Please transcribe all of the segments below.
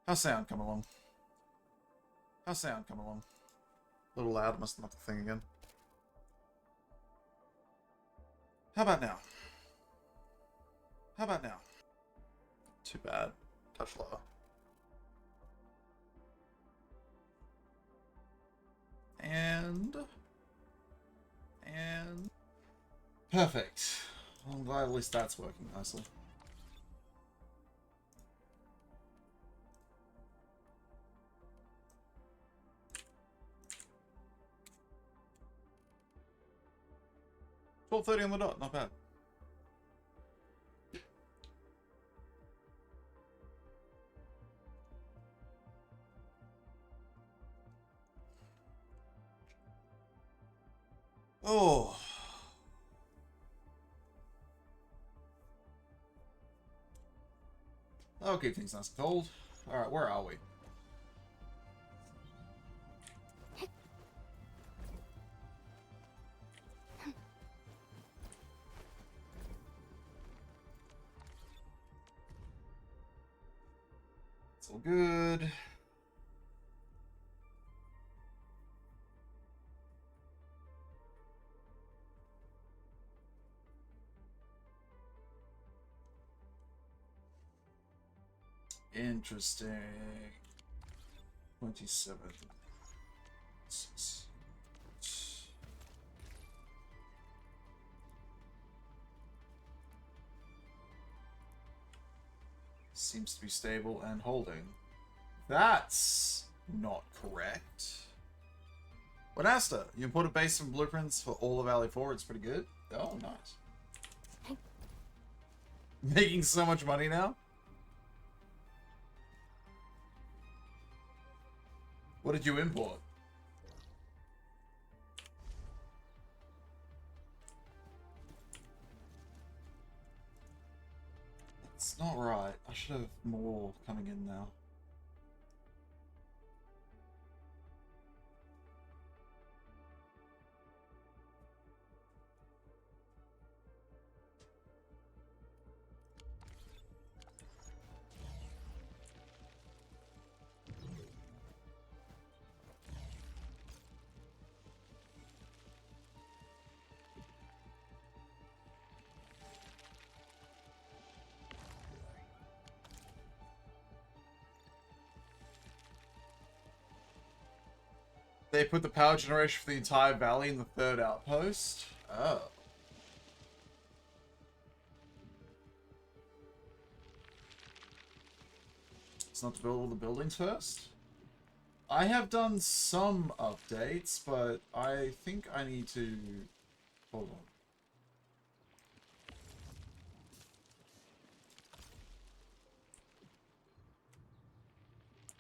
How's sound come along? How's sound come along? A little loud, must knock the thing again. How about now? How about now? Too bad. Touch lower. And... Perfect. Well, I'm glad at least that's working nicely. $12:30 on the dot, not bad. Oh. That'll keep things nice and cold. Alright, where are we? It's all good. Interesting. 27. Seems to be stable and holding. That's not correct. Wanasta, you imported base and blueprints for all of Valley 4. It's pretty good. Oh, nice. Making so much money now. What did you import? It's not right. I should have more coming in now. They put the power generation for the entire valley in the third outpost. Oh. It's not to build all the buildings first? I have done some updates, but I think I need to... Hold on.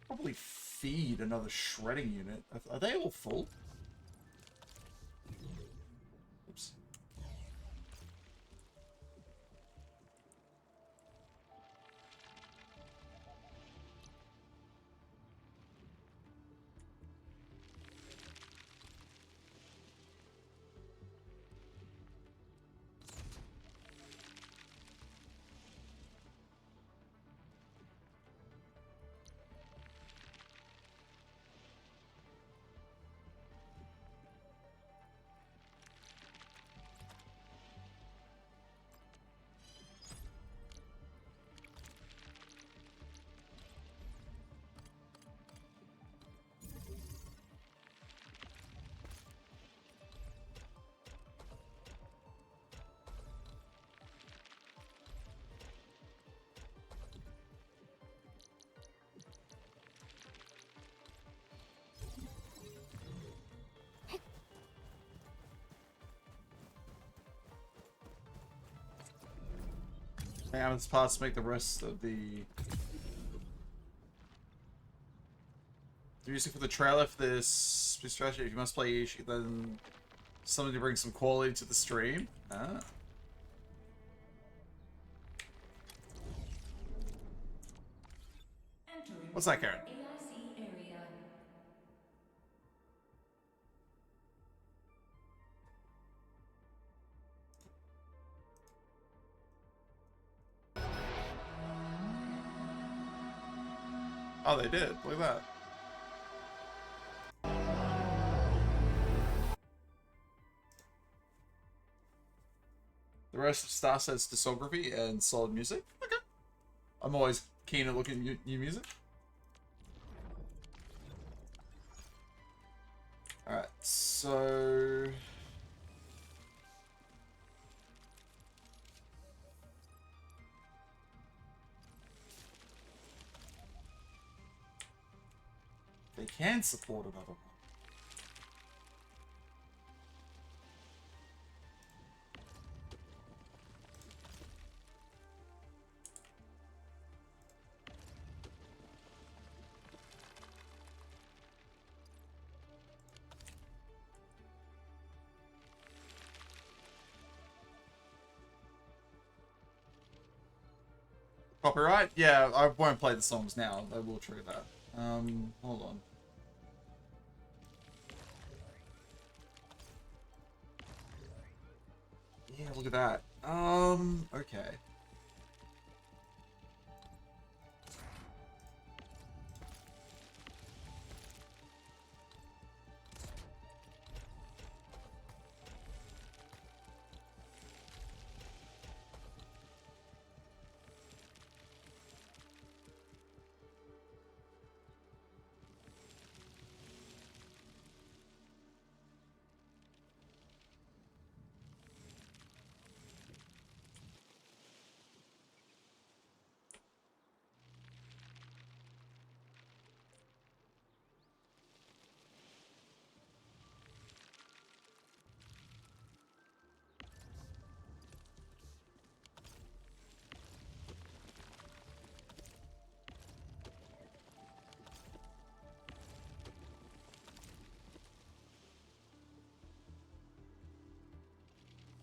Probably feed another shredding unit. Are they all full? Oops. This parts make the rest of the... Music for the trailer for this strategy. If you must play each, then something to bring some quality to the stream. Ah. What's that, Karen? Oh, they did. Look at that. The rest of Starset's discography and solid music. Okay. I'm always keen at looking at new music. Alright, so... They can support another one. Copyright? Yeah, I won't play the songs now. I will trigger that. Hold on. Yeah, look at that. Okay.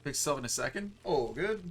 Fix yourself in a second. Oh, good.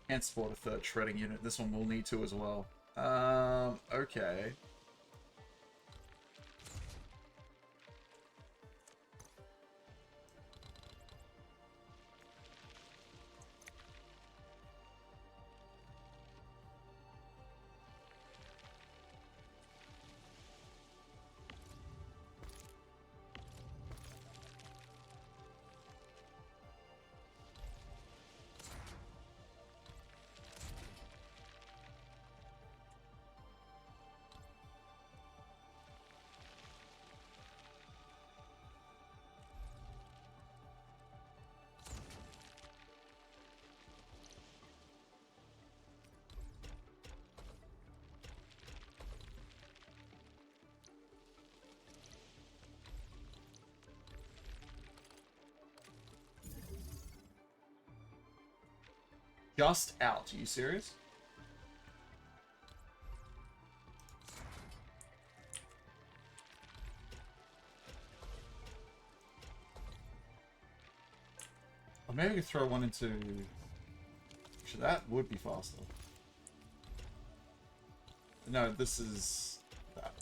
Can't support a third shredding unit. This one will need to as well. Okay. Just out. Are you serious? Or maybe we could throw one into... Actually, that would be faster. No, this is... that.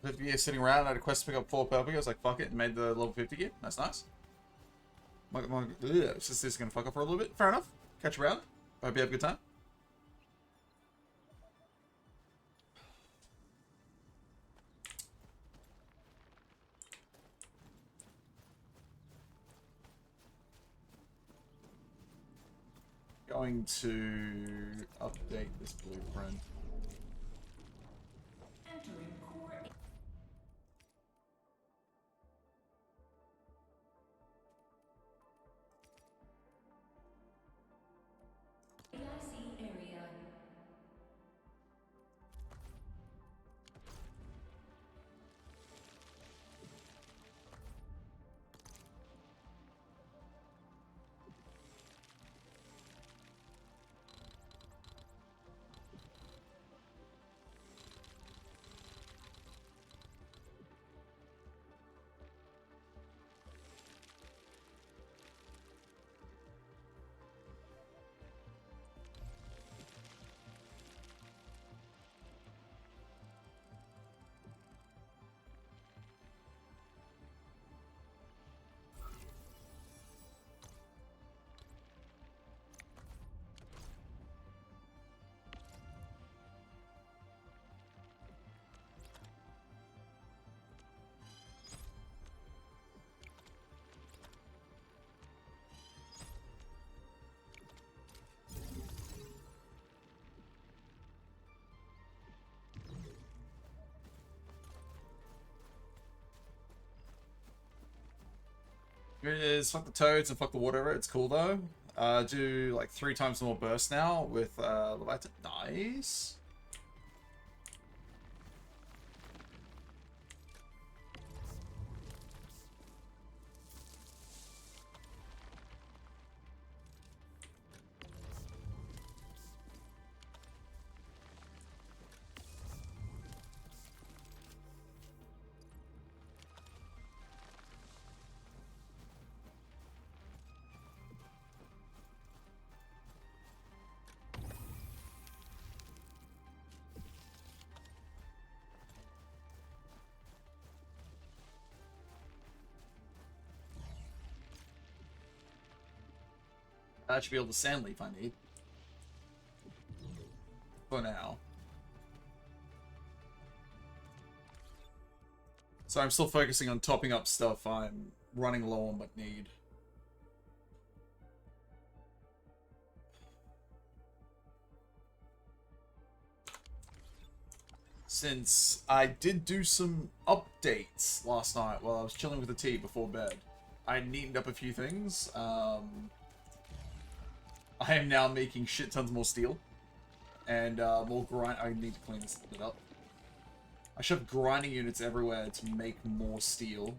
$50 gear sitting around. I had a quest to pick up 4 purple gear. I was like, fuck it, and made the level 50 gear. That's nice. It's just this is gonna fuck up for a little bit. Fair enough. Catch you around. Hope you have a good time. going to update this blueprint. Entering core. AIC area. It is fuck the toads and fuck the whatever. It's cool though. Do like 3 times more burst now with Leviathan. Nice. That should be able to sand leaf I need. For now. So I'm still focusing on topping up stuff I'm running low on but need. Since I did do some updates last night while I was chilling with the tea before bed, I neatened up a few things. I am now making shit tons more steel. And more grind. I need to clean this bit up. I should have grinding units everywhere to make more steel.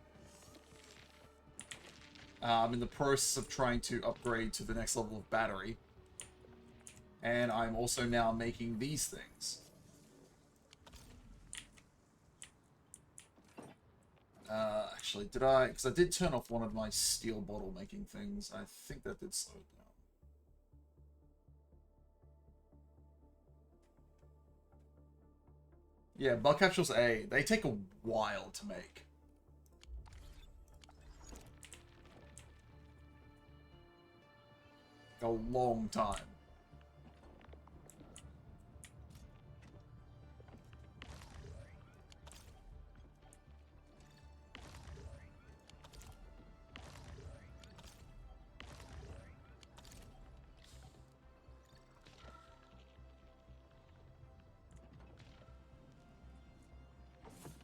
I'm in the process of trying to upgrade to the next level of battery. And I'm also now making these things. Actually, did I? Because I did turn off one of my steel bottle making things. I think that did slow it down. Yeah, bug capsules A. They take a while to make. A long time.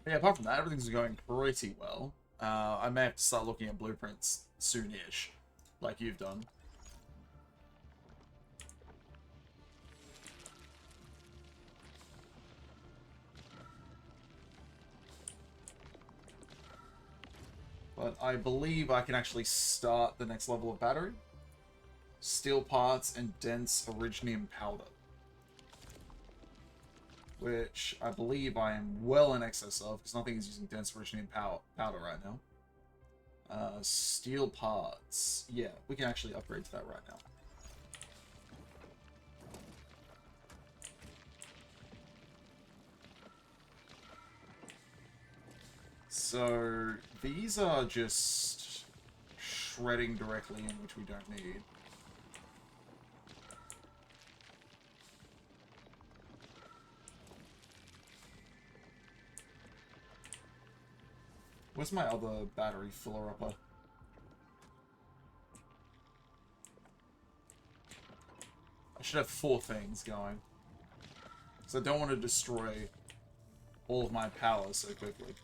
Yeah, apart from that, everything's going pretty well. I may have to start looking at blueprints soon-ish, like you've done. But I believe I can actually start the next level of battery. Steel parts and dense originium powder. Which I believe I am well in excess of, because nothing is using dense originium powder right now. Steel parts. Yeah, we can actually upgrade to that right now. So, these are just shredding directly in, which we don't need. Where's my other battery filler-upper? I should have 4 things going. Because I don't want to destroy all of my power so quickly.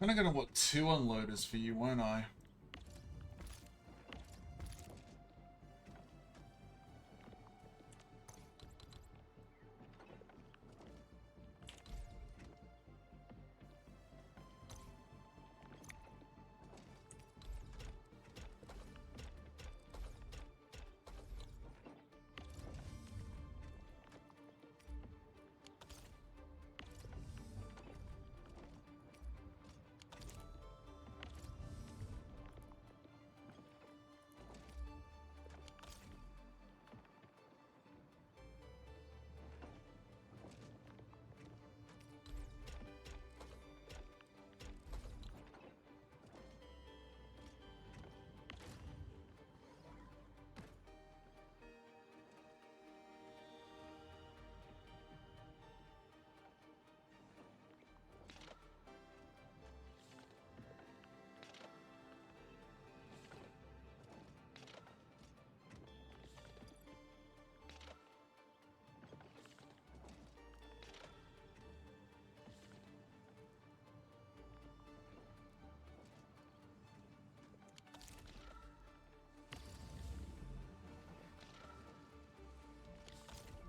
I'm gonna want 2 unloaders for you, won't I?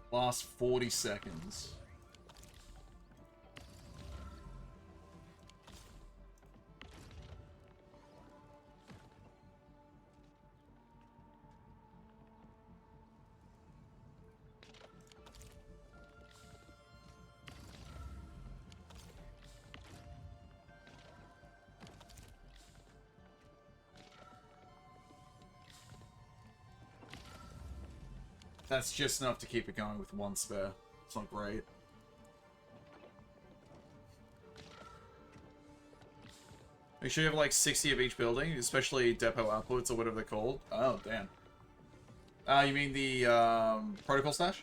Last 40 seconds. That's just enough to keep it going with 1 spare. It's not great. Make sure you have like 60 of each building, especially depot outputs or whatever they're called. Oh, damn. You mean the protocol stash?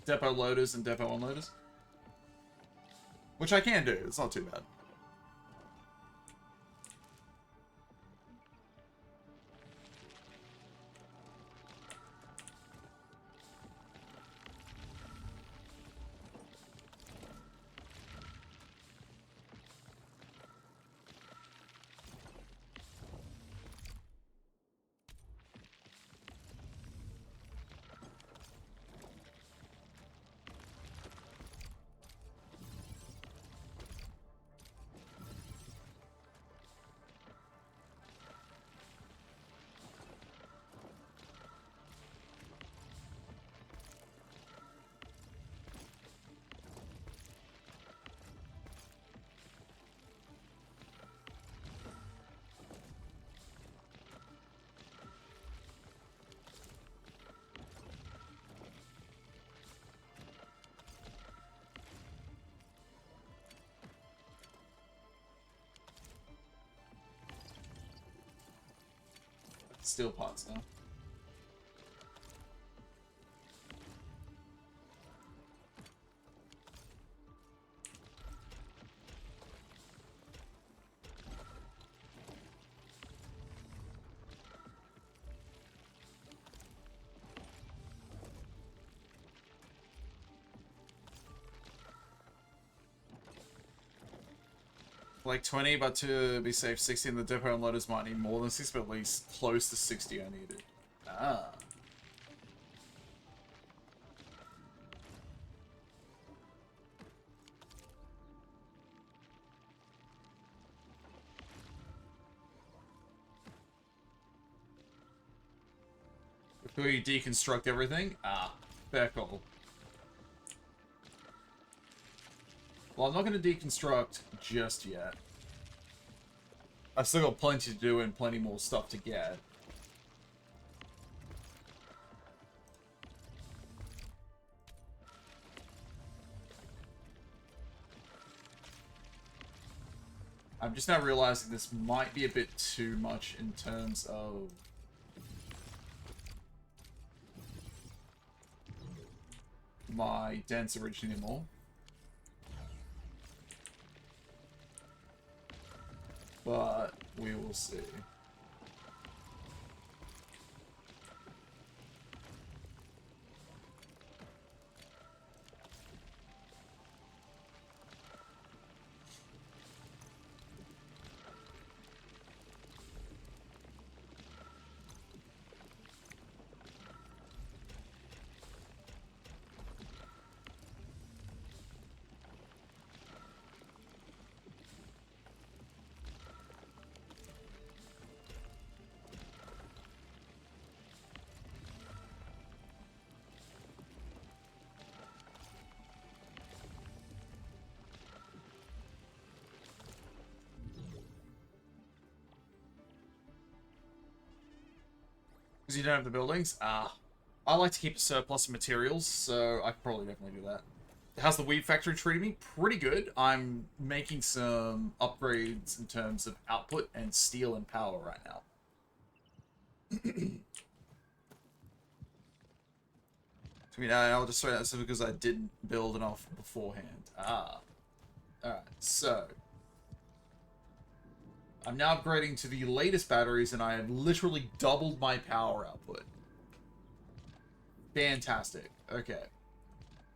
Depot loaders and depot unloaders? Which I can do, it's not too bad. steel parts now. Like 20, but to be safe, 60 in the depot unloaders might need more than 60, but at least close to 60 I needed. Ah. Before you deconstruct everything? Ah, fair call. Well, I'm not going to deconstruct just yet. I've still got plenty to do and plenty more stuff to get. I'm just now realizing this might be a bit too much in terms of... my dense origin anymore. But we will see. Because you don't have the buildings? Ah. I like to keep a surplus of materials, so I could probably definitely do that. How's the weed factory treating me? Pretty good. I'm making some upgrades in terms of output and steel and power right now. I mean, I'll just say that because I didn't build enough beforehand. Ah. Alright, so... I'm now upgrading to the latest batteries, and I have literally doubled my power output. Fantastic. Okay.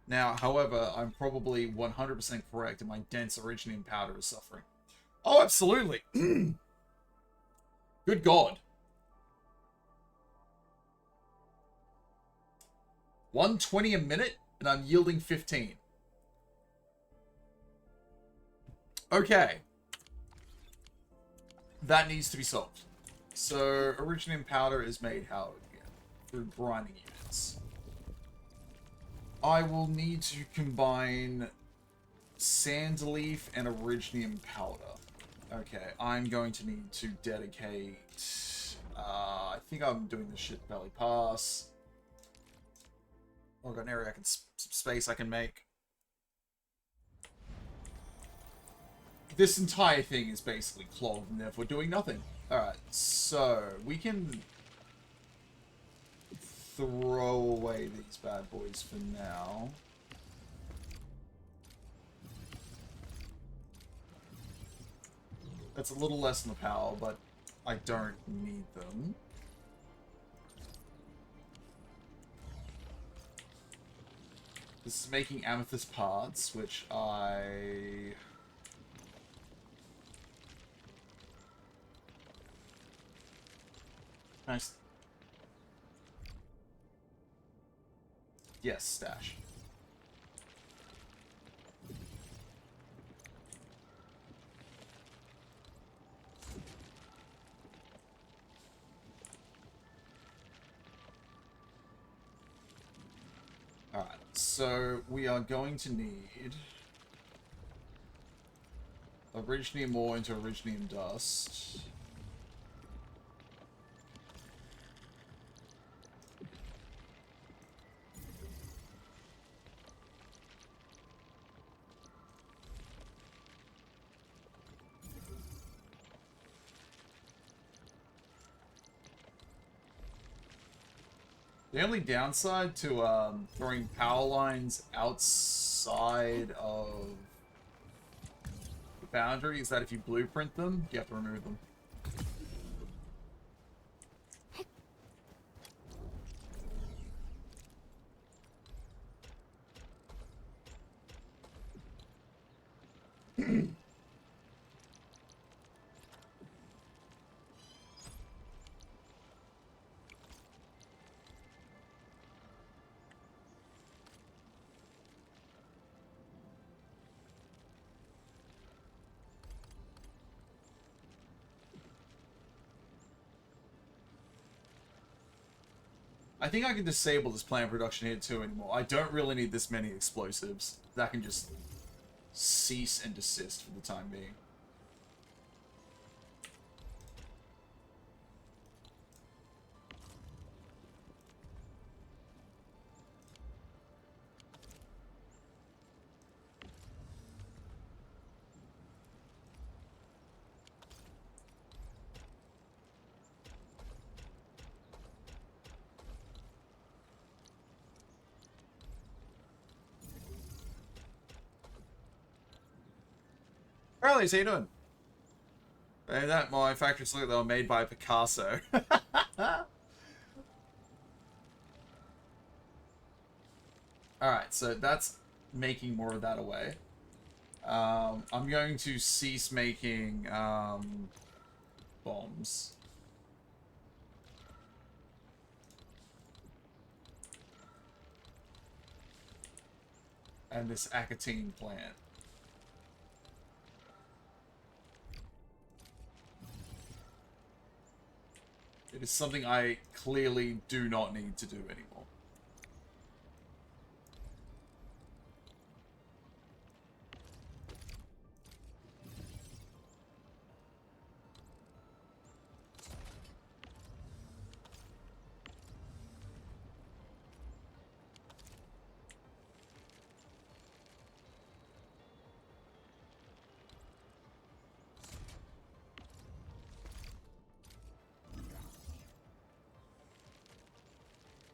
Now, however, I'm probably 100% correct, and my dense originium powder is suffering. Oh, absolutely. Good God. 120 a minute, and I'm yielding 15. Okay. That needs to be solved. So, originium powder is made how again? Through brining units. I will need to combine sandleaf and originium powder. Okay, I'm going to need to dedicate... I think I'm doing this shit Valley Pass. I've got an area space I can make. This entire thing is basically clogged and therefore doing nothing. Alright, so we can throw away these bad boys for now. That's a little less than the power, but I don't need them. This is making amethyst parts, which I... Nice. Yes, stash. Alright, so we are going to need originium ore into originium dust. The only downside to throwing power lines outside of the boundary is that if you blueprint them, you have to remove them. I think I can disable this plant production here too anymore. I don't really need this many explosives. That can just cease and desist for the time being. Riley, how you doing? Hey, that my factories look like they were made by Picasso. Alright, so that's making more of that away. I'm going to cease making bombs. And this Acatine plant. It is something I clearly do not need to do anymore.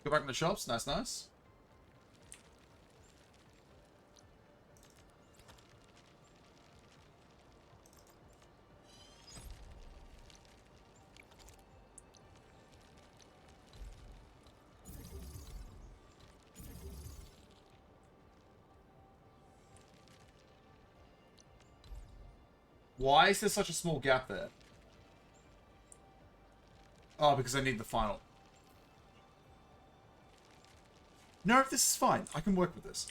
Go back in the shops. Nice, nice. Why is there such a small gap there? Oh, because I need the final. No, this is fine. I can work with this.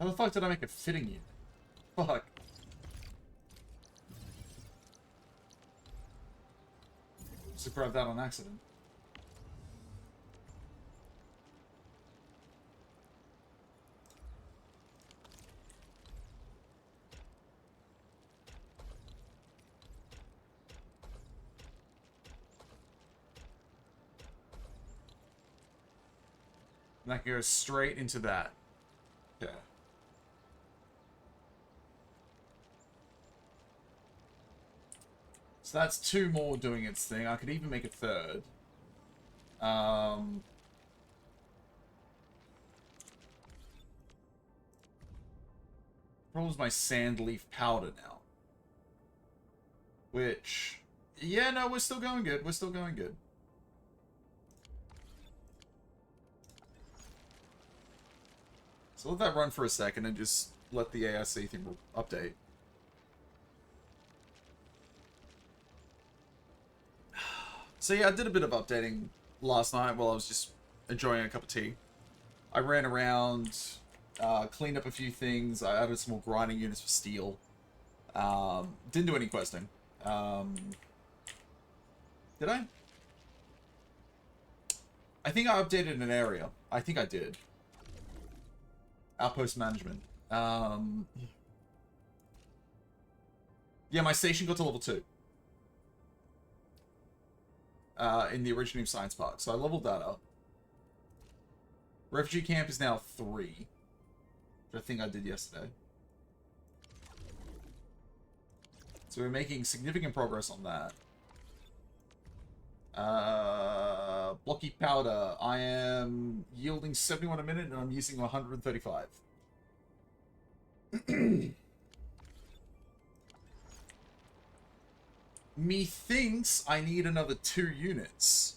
How the fuck did I make a fitting unit? Fuck. Just grabbed that on accident. And that goes straight into that. Okay. So that's two more doing its thing. I could even make a third. Problem's my sand leaf powder now. Which, yeah, no, we're still going good. We're still going good. So let that run for a second and just let the AIC thing update. So yeah, I did a bit of updating last night while I was just enjoying a cup of tea. I ran around, cleaned up a few things. I added some more grinding units for steel. Didn't do any questing. Did I? I think I updated an area. I think I did. Outpost management. Yeah, my station got to level 2. In the Originium Science Park. So I leveled that up. Refugee camp is now 3. Which I think I did yesterday. So we're making significant progress on that. Blocky powder. I am yielding 71 a minute and I'm using 135. Methinks I need another 2 units.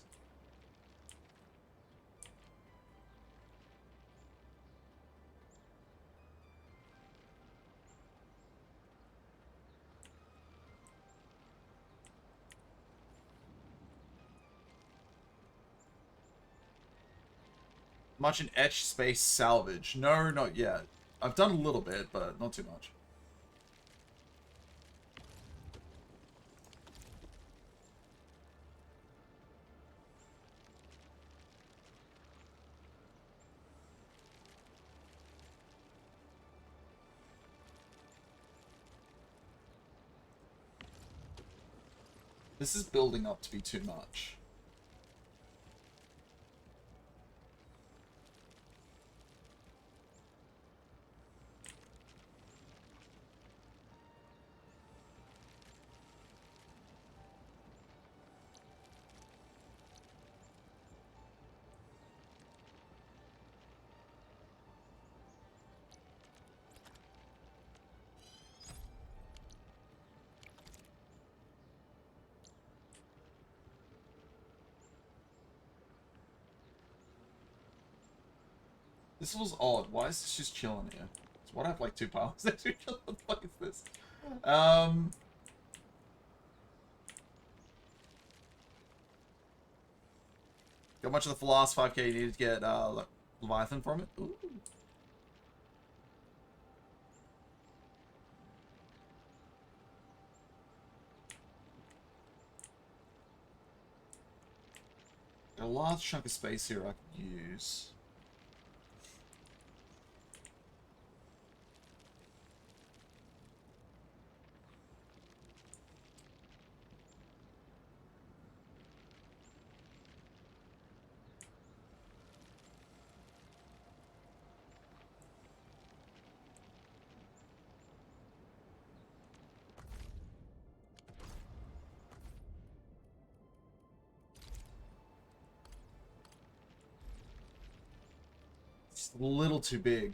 Much in etch space salvage. No, not yet. I've done a little bit, but not too much. This is building up to be too much. This was odd. Why is this just chilling here? So what, I have like 2 piles next to each other? What the fuck is this? Got much of the Philosoph 5k you needed to get Leviathan from it? Ooh. Got a large chunk of space here I could use. It's a little too big.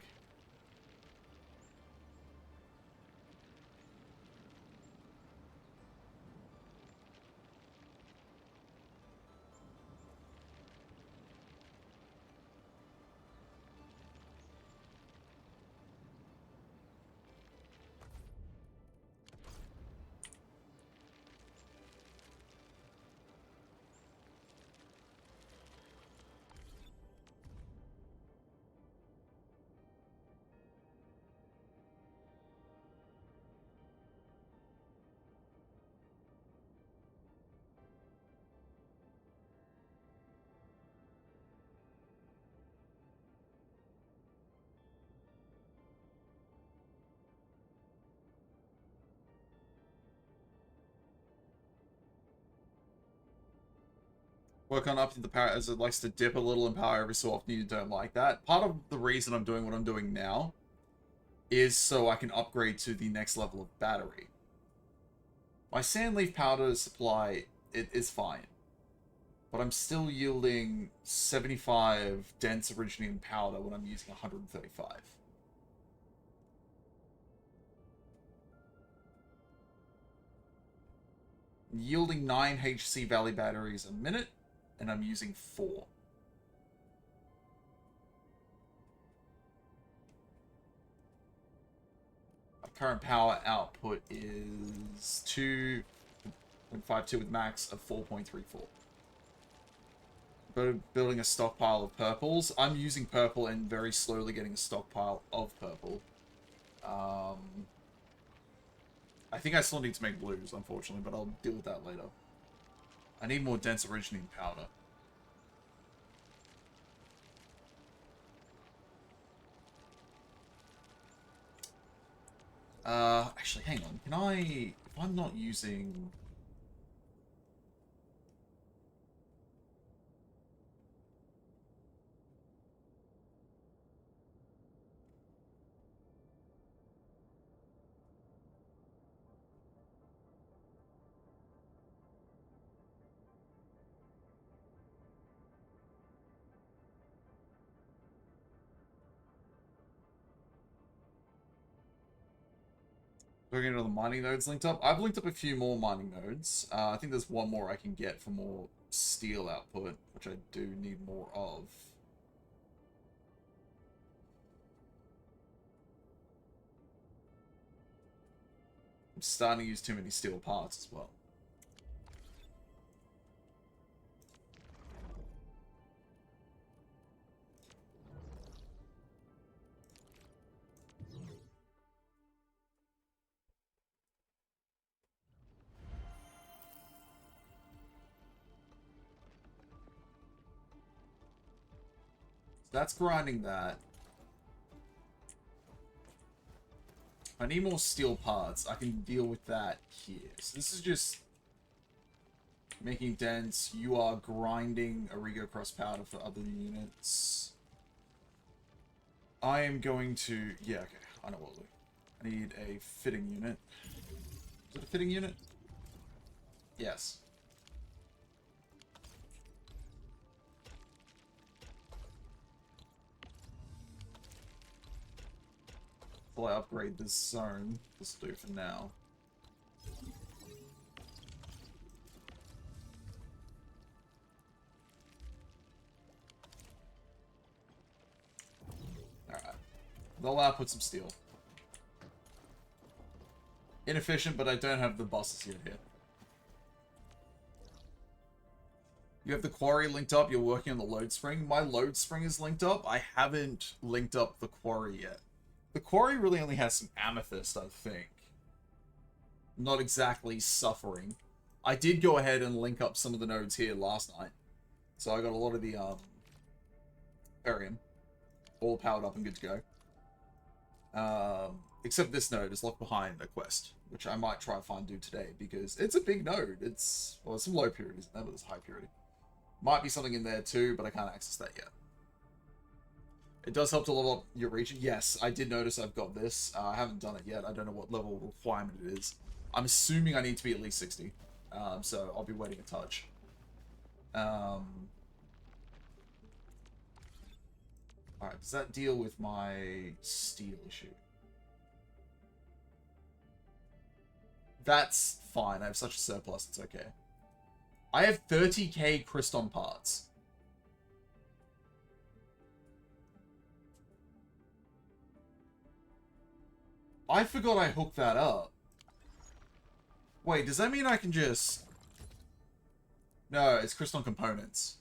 Work on upping the power as it likes to dip a little in power every so often. You don't like that. Part of the reason I'm doing what I'm doing now is so I can upgrade to the next level of battery. My sandleaf powder supply, it is fine. But I'm still yielding 75 dense Originium powder when I'm using 135. I'm yielding 9 HC Valley batteries a minute, and I'm using 4. current power output is 2.52 with max of 4.34. But building a stockpile of purples. I'm using purple and very slowly getting a stockpile of purple. I think I still need to make blues, unfortunately, but I'll deal with that later. I need more dense originating powder. Actually, hang on. Can I... If I'm not using... Looking at all the mining nodes linked up. I've linked up a few more mining nodes. I think there's one more I can get for more steel output, which I do need more of. I'm starting to use too many steel parts as well. That's grinding that. I need more steel parts. I can deal with that here. So this is just making dense. You are grinding Origo cross powder for other units. I am going to... Yeah, okay. I know what I'll do. I need a fitting unit. Is it a fitting unit? Yes. Will I upgrade this zone? This will do for now. Alright. They'll output some steel. Inefficient, but I don't have the buses yet here. You have the quarry linked up, you're working on the load spring. My load spring is linked up. I haven't linked up the quarry yet. The quarry really only has some amethyst, I think. Not exactly suffering. I did go ahead and link up some of the nodes here last night. So I got a lot of the, Arium. All powered up and good to go. Except this node is locked behind a quest, which I might try and find do today, because it's a big node. It's, well, it's some low purities in there, but it's high purity. Might be something in there too, but I can't access that yet. It does help to level up your region. Yes, I did notice I've got this. I haven't done it yet. I don't know what level requirement it is. I'm assuming I need to be at least 60. So I'll be waiting a touch. Alright, does that deal with my steel issue? That's fine. I have such a surplus, it's okay. I have 30k Cryston parts. I forgot I hooked that up. Wait, does that mean I can just... No, it's Cryston components.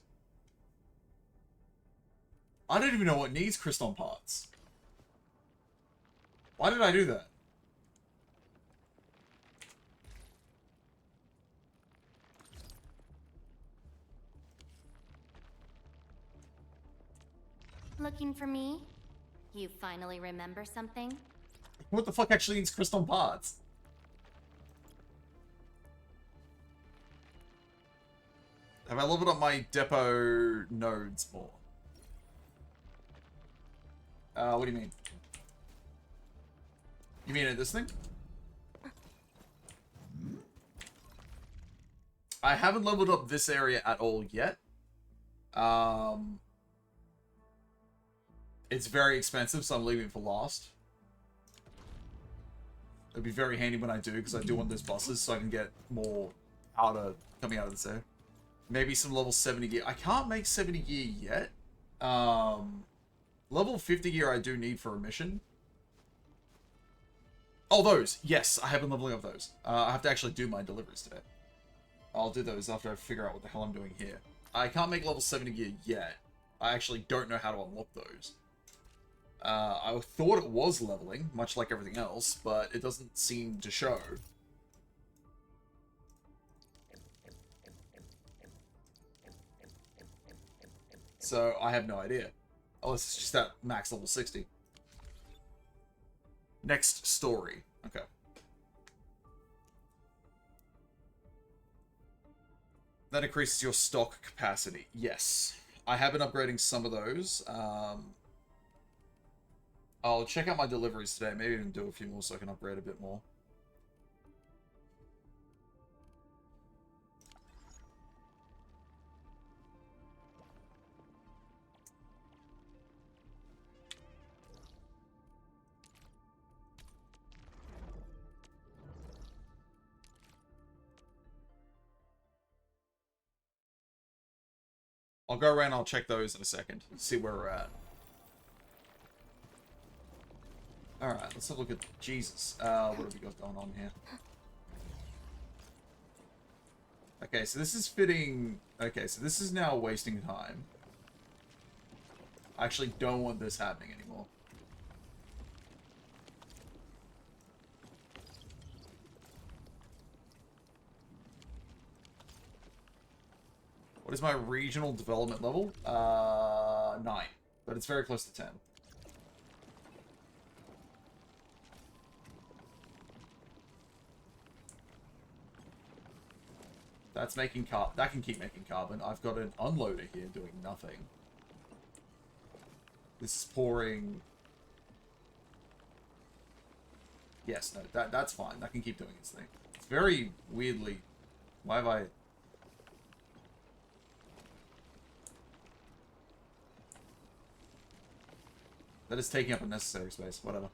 I don't even know what needs Cryston parts. Why did I do that? Looking for me? You finally remember something? What the fuck actually needs Cryston parts? Have I leveled up my depot nodes more? What do you mean? You mean this thing? I haven't leveled up this area at all yet. It's very expensive, so I'm leaving it for last. It'd be very handy when I do, because I do want those bosses, so I can get more powder coming out of this area. Maybe some level 70 gear. I can't make 70 gear yet. Level 50 gear I do need for a mission. Oh, those. Yes, I have been leveling up those. I have to actually do my deliveries today. I'll do those after I figure out what the hell I'm doing here. I can't make level 70 gear yet. I actually don't know how to unlock those. I thought it was leveling, much like everything else, but it doesn't seem to show. So I have no idea. Unless it's just at max level 60. Next story. Okay. That increases your stock capacity. Yes. I have been upgrading some of those. I'll check out my deliveries today. Maybe even do a few more so I can upgrade a bit more. I'll go around, I'll check those in a second, see where we're at. Alright, let's have a look at Jesus. What have we got going on here? Okay, so this is fitting... Okay, so this is now wasting time. I actually don't want this happening anymore. What is my regional development level? 9. But it's very close to 10. That's making carbon. That can keep making carbon. I've got an unloader here doing nothing. This is pouring... Yes, no, that's fine. That can keep doing its thing. It's very weirdly... Why have I... That is taking up unnecessary space. Whatever.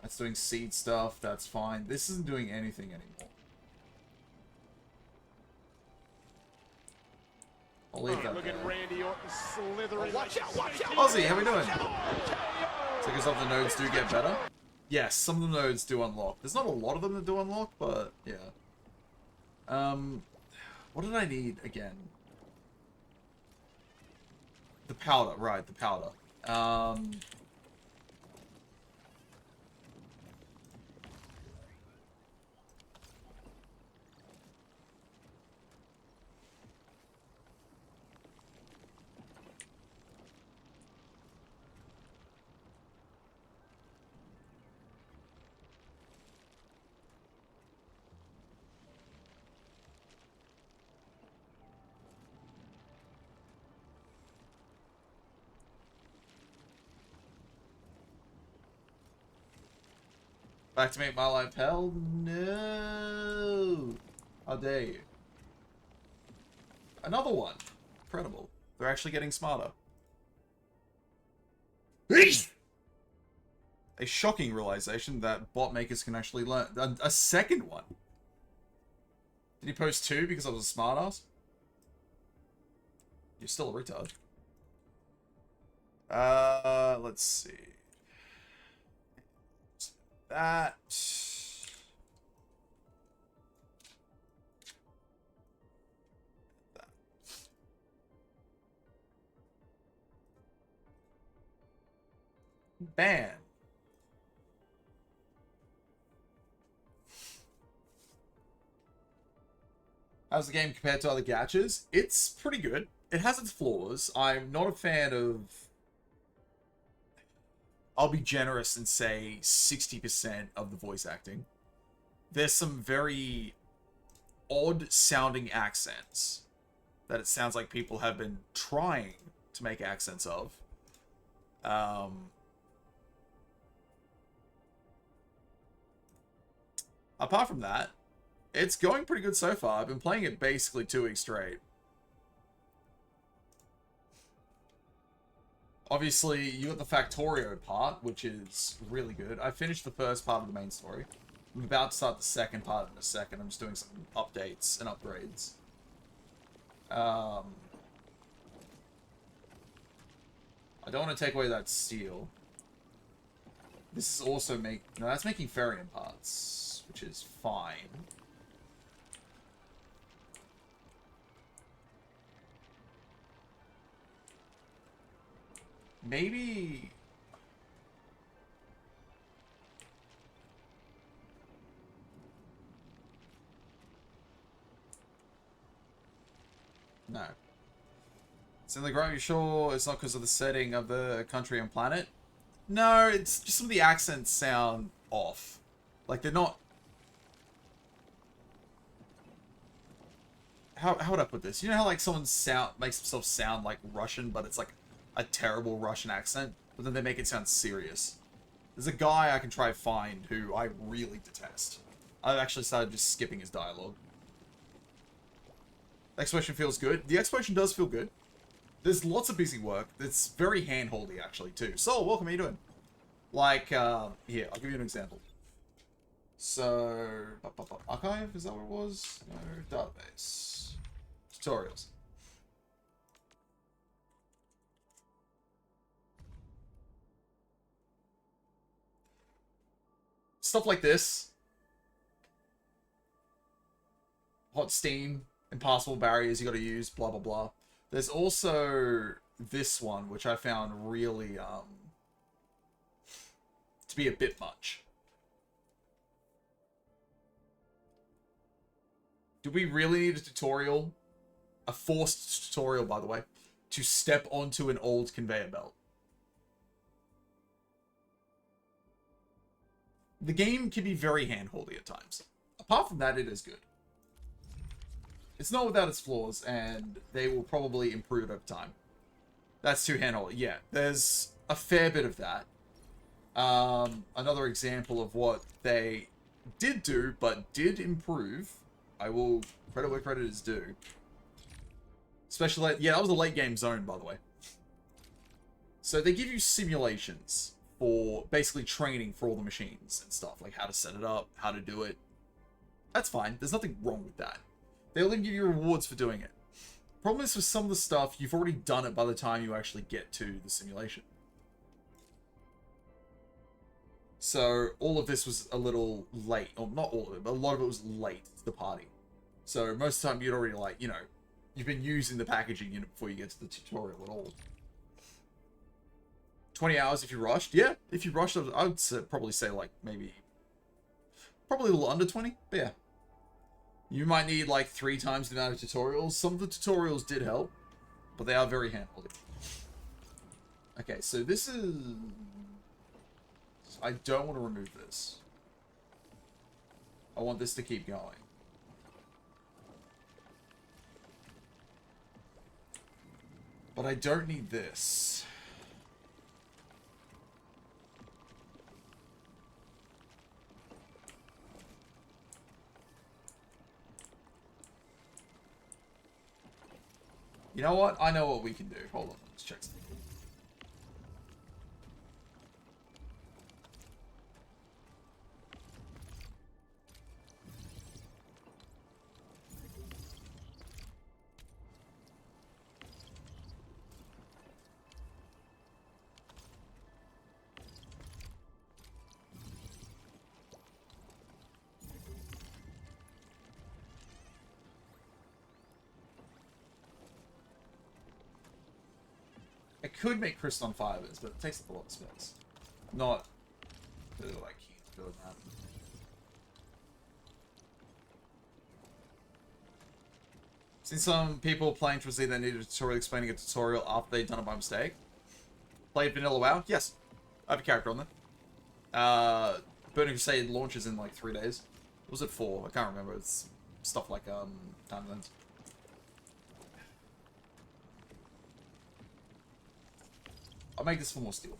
That's doing seed stuff. That's fine. This isn't doing anything anymore. I'll leave that there. Randy Orton slithering. Watch out, watch out! Ozzy, how we doing? So because of the nodes do get better? Yes, some of the nodes do unlock. There's not a lot of them that do unlock, but yeah. What did I need again? The powder, right, the powder. Back to make my life hell? No! How dare you? Another one. Incredible. They're actually getting smarter. A shocking realization that bot makers can actually learn. A second one. Did he post 2 because I was a smartass? You're still a retard. Let's see. That. Ban. How's the game compared to other gachas? It's pretty good. It has its flaws. I'm not a fan of... I'll be generous and say 60% of the voice acting. There's some very odd sounding accents that it sounds like people have been trying to make accents of. Apart from that, it's going pretty good so far. I've been playing it basically 2 weeks straight. Obviously, you got the Factorio part, which is really good. I finished the first part of the main story. I'm about to start the second part in a second. I'm just doing some updates and upgrades. I don't want to take away that steel. This is also no, that's making Ferium parts, which is fine. Maybe... No. It's in the ground, you sure it's not because of the setting of the country and planet? No, it's just some of the accents sound off. Like, they're not... How would I put this? You know how, like, someone makes themselves sound like Russian, but it's, like, a terrible Russian accent? But then they make it sound serious. There's a guy I can try to find who I really detest. I've actually started just skipping his dialogue. Exploration feels good. The exploration does feel good. There's lots of busy work. It's very hand-holdy, actually, too. So, welcome, how you doing? Like, here, I'll give you an example. So, archive, is that what it was? No, database. Tutorials. Stuff like this. Hot steam. Impassable barriers you got to use, blah blah blah. There's also this one, which I found really to be a bit much. Do we really need a tutorial? A forced tutorial, by the way, to step onto an old conveyor belt. The game can be very hand-holdy at times. Apart from that, it is good. It's not without its flaws, and they will probably improve over time. That's too hand-holdy. Yeah, there's a fair bit of that. Another example of what they did do, but did improve. I will credit where credit is due. Especially, yeah, that was a late game zone, by the way. So they give you simulations for basically training for all the machines and stuff, like how to set it up, how to do it. That's fine. There's nothing wrong with that. They'll even give you rewards for doing it. Problem is, with some of the stuff, you've already done it by the time you actually get to the simulation. So all of this was a little late, or not all of it, but a lot of it was late to the party. So most of the time you'd already, like, you know, you've been using the packaging unit before you get to the tutorial at all. 20 hours if you rushed? Yeah, if you rushed, I would probably say, like, maybe... Probably a little under 20, but yeah. You might need, like, 3 times the amount of tutorials. Some of the tutorials did help, but they are very hand-holdy. Okay, so this is... I don't want to remove this. I want this to keep going. But I don't need this. You know what? I know what we can do. Hold on, let's check something. I could make crystal fibers, but it takes up a lot of space. Not really like keen on doing that. Seen some people playing towards the end that needed a tutorial explaining a tutorial after they'd done it by mistake. Played Vanilla WoW? Yes. I have a character on there. Burning Crusade launches in like 3 days. Or was it 4? I can't remember. It's stuff like timelines. I'll make this for more steel.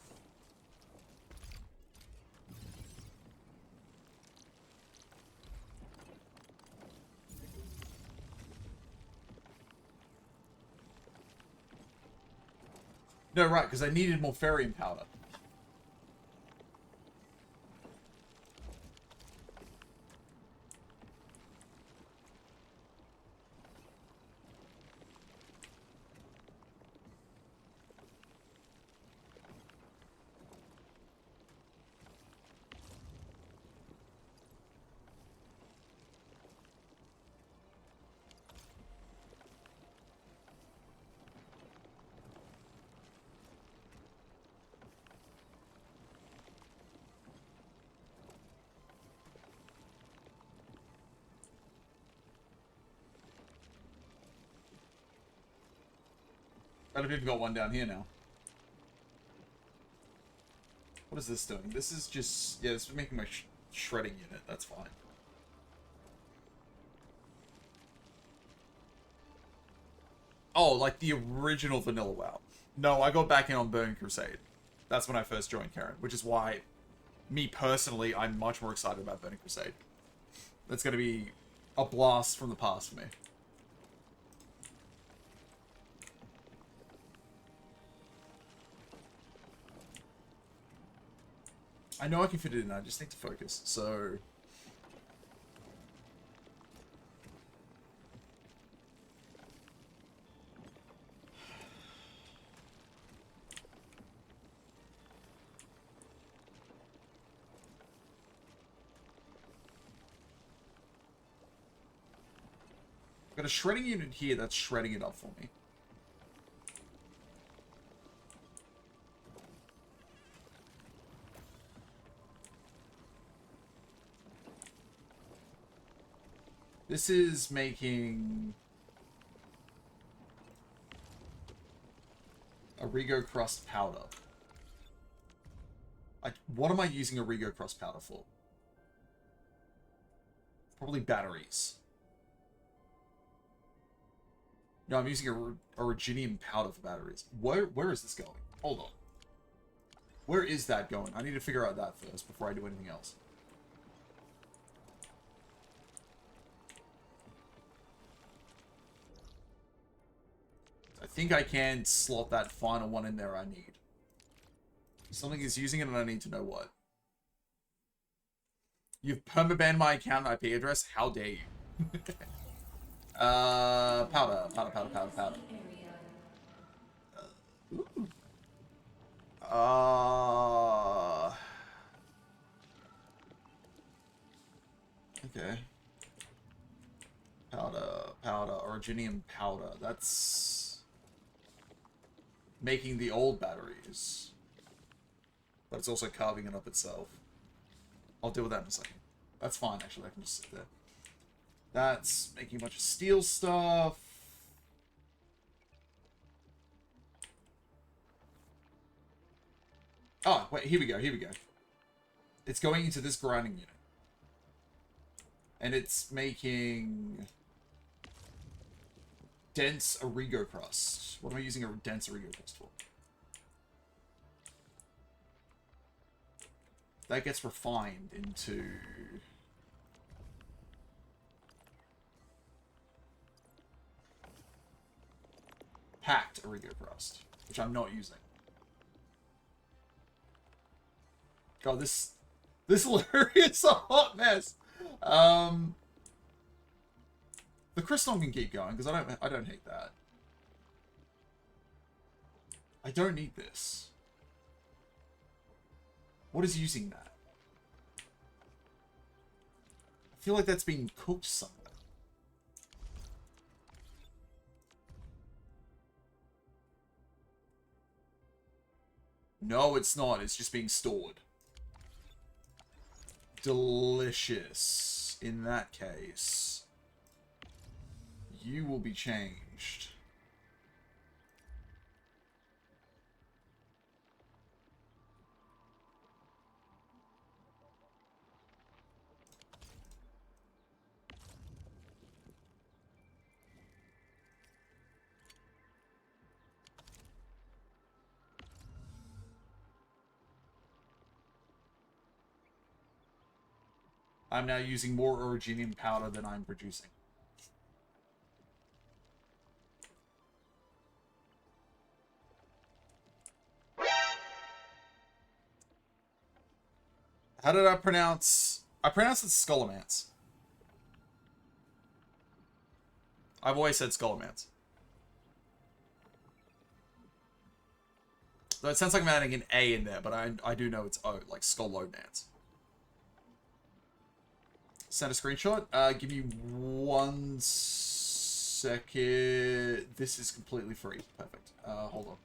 No, right, because I needed more Ferium powder. I've even got one down here now. What is this doing? This is just... Yeah, this is making my shredding unit. That's fine. Oh, like the original vanilla WoW. No, I got back in on Burning Crusade. That's when I first joined Karen, which is why, me personally, I'm much more excited about Burning Crusade. That's going to be a blast from the past for me. I know I can fit it in, I just need to focus, so... I've got a shredding unit here that's shredding it up for me. This is making a Rego Crust powder. What am I using a Rego Crust powder for? Probably batteries. No, I'm using a Reginium powder for batteries. Where is this going? Hold on. Where is that going? I need to figure out that first before I do anything else. I think I can slot that final one in there I need. Something is using it and I need to know what. You've permabanned my account and IP address? How dare you? Powder. Ooh. Okay. Powder, Originium powder. That's making the old batteries. But it's also carving it up itself. I'll deal with that in a second. That's fine, actually. I can just sit there. That's making a bunch of steel stuff. Oh, wait, here we go. It's going into this grinding unit. And it's making dense Origo crust. What am I using a dense Origo crust for? That gets refined into... packed Origo crust, which I'm not using. God, this area is a hot mess. The crystal can keep going because I don't hate that. I don't need this. What is using that? I feel like that's being cooked somewhere. No, it's not. It's just being stored. Delicious. In that case, you will be changed. I'm now using more Originium powder than I'm producing. How did I pronounce... I pronounced it Skullomance. I've always said Skullomance. Though it sounds like I'm adding an A in there, but I do know it's O, like Skullomance. Send a screenshot. Give me 1 second. This is completely free. Perfect. Hold on.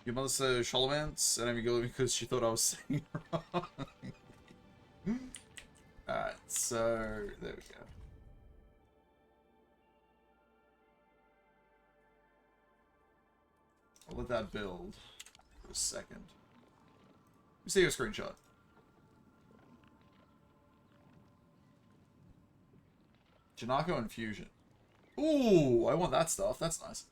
Your mother said Sholomance, and I'm going because she thought I was saying it wrong. Alright, so there we go. I'll let that build for a second. Let me see your screenshot. Janako Infusion. Ooh, I want that stuff. That's nice.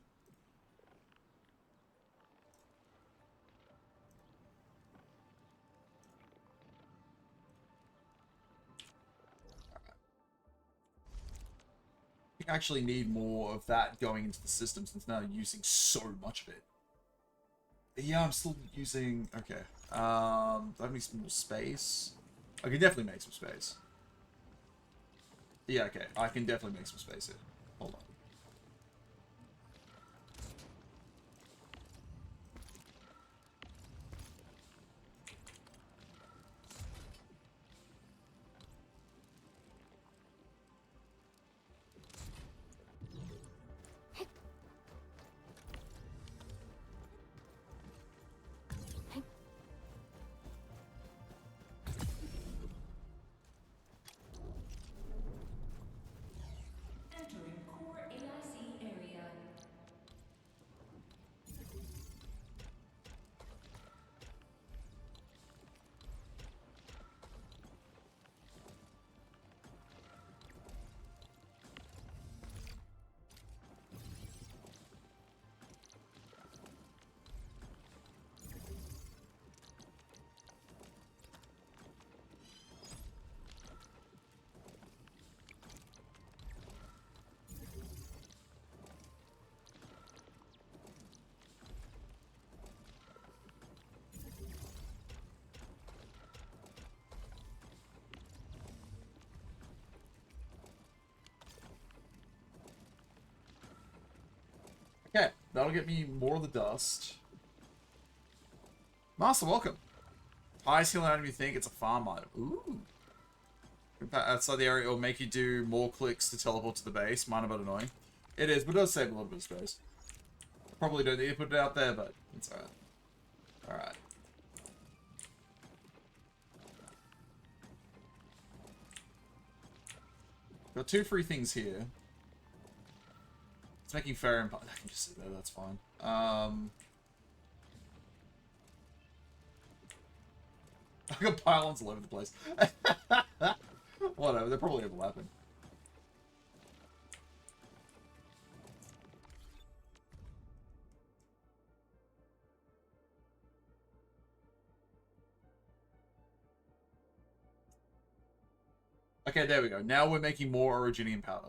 I actually need more of that going into the system since now I'm using so much of it. Yeah, I'm still using... Okay. Do I have any more space? I can definitely make some space. Yeah, okay. I can definitely make some space here. Hold on. Entering core AIC area. Okay, that'll get me more of the dust. Master, welcome. Highest healing item you think, it's a farm item. Ooh. Outside the area, it'll make you do more clicks to teleport to the base. Minor but annoying. It is, but it does save a little bit of space. Probably don't need to put it out there, but it's alright. Alright. Got 2 free things here. It's making fair and I can just sit there, that's fine. I got pylons all over the place. Whatever, they're probably overlapping. Okay, there we go. Now we're making more Originium powder.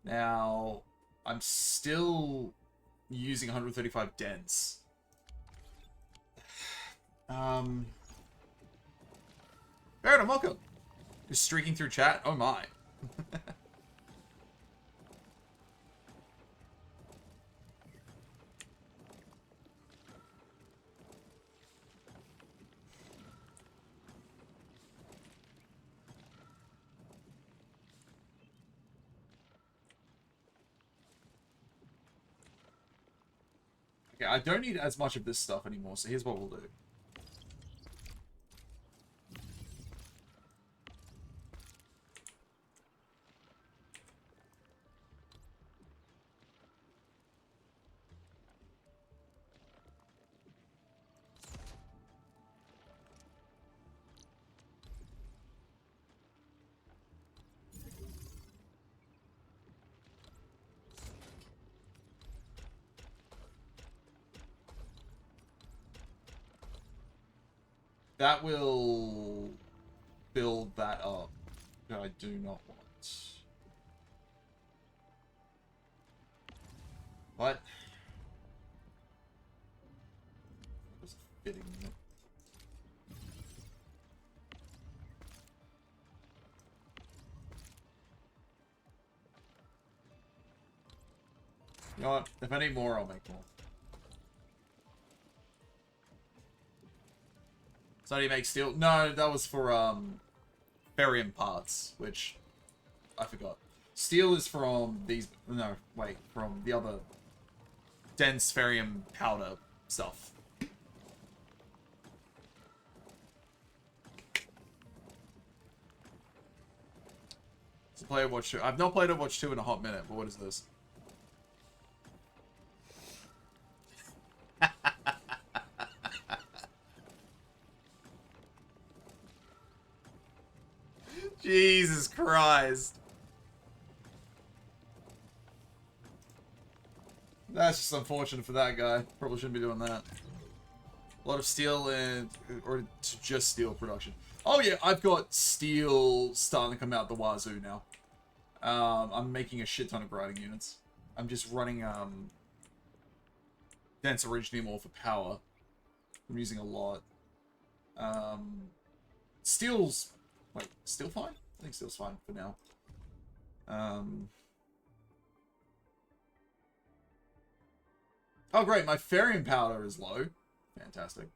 Now, I'm still using 135 dense. Baron, welcome. Just streaking through chat. Oh my. Okay, I don't need as much of this stuff anymore, so here's what we'll do. That will build that up that I do not want. What? Just fitting it. You know what? If I need more, I'll make more. So how do you make steel? No, that was for barium parts, which I forgot. Steel is from these. No, wait, from the other dense ferrium powder stuff. So play Overwatch 2. I've not played Overwatch 2 in a hot minute, but what is this? Jesus Christ. That's just unfortunate for that guy. Probably shouldn't be doing that. A lot of steel and... or just steel production. Oh yeah, I've got steel starting to come out the wazoo now. I'm making a shit ton of grinding units. I'm just running dense originium ore for power. I'm using a lot. Steel's... Wait, steel fine? I think steel's fine for now. Oh great, my ferrium powder is low. Fantastic.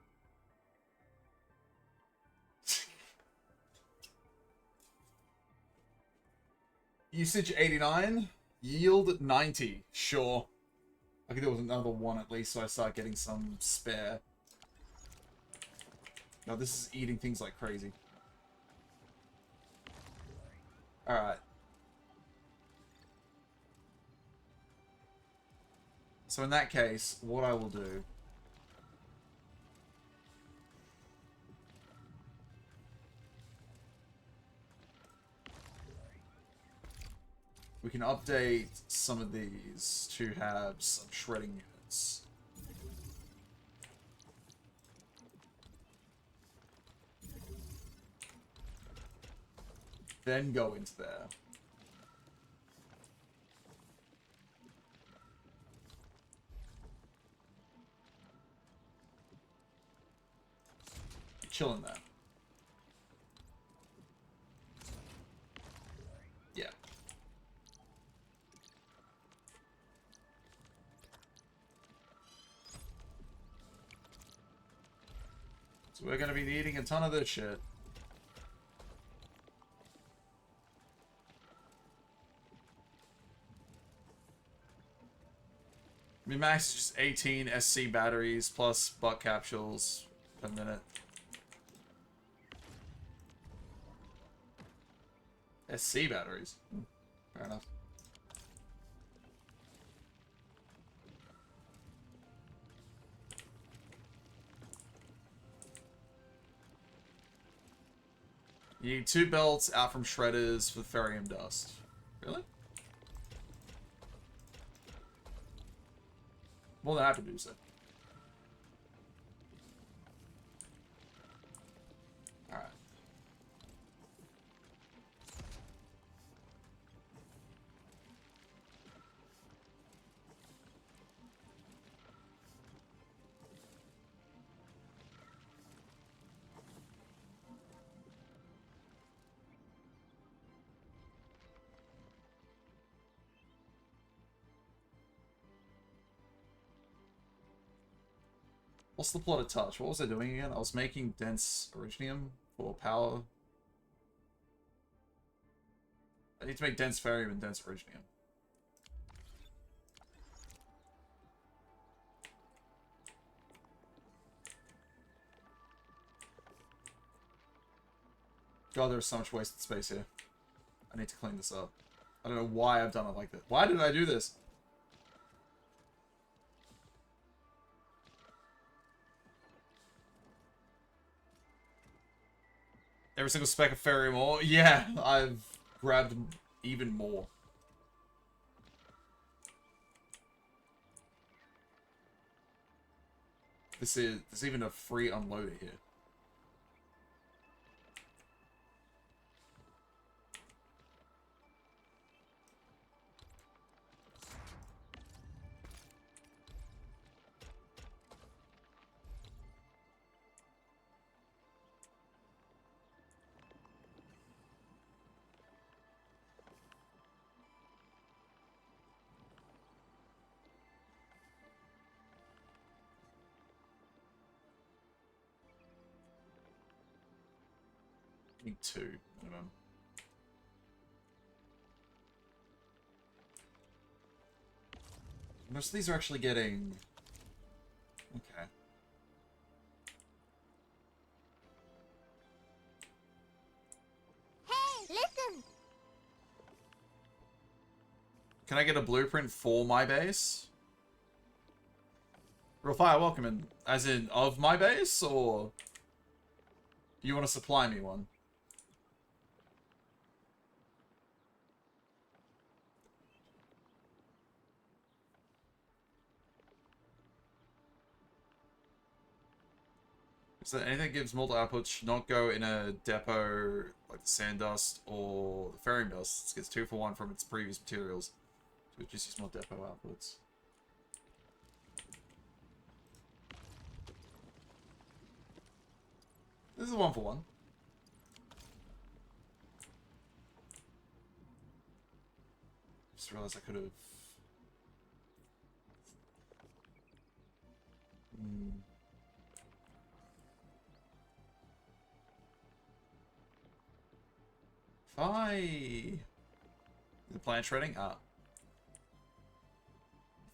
Usage 89. Yield 90. Sure. I could do with another one at least so I start getting some spare. Now this is eating things like crazy. Alright. So in that case, what I will do... we can update some of these to have some shredding units. Then go into there. Chilling there. Yeah. So we're gonna be eating a ton of this shit. I mean, max is just 18 SC batteries plus butt capsules per minute. SC batteries. Fair enough. You need 2 belts out from shredders for ferrium dust. Really? More than happy to do so. Alright. What's the plot of Touch? What was I doing again? I was making dense originium for power. I need to make dense ferrium and dense originium. God, there's so much wasted space here. I need to clean this up. I don't know why I've done it like that. Why did I do this? Every single speck of ferrium ore? Yeah, I've grabbed even more. There's even a free unloader here. I need 2 minimum. Most of these are actually getting... Okay. Hey, listen! Can I get a blueprint for my base? Real Fire, welcome in. As in, of my base, or... You want to supply me one? So anything that gives multiple outputs should not go in a depot like the Sandust or the Ferrium Dust. It gets 2 for 1 from its previous materials. So it just use more depot outputs. This is a 1 for 1. Just realized I could have... The plant shredding? Ah.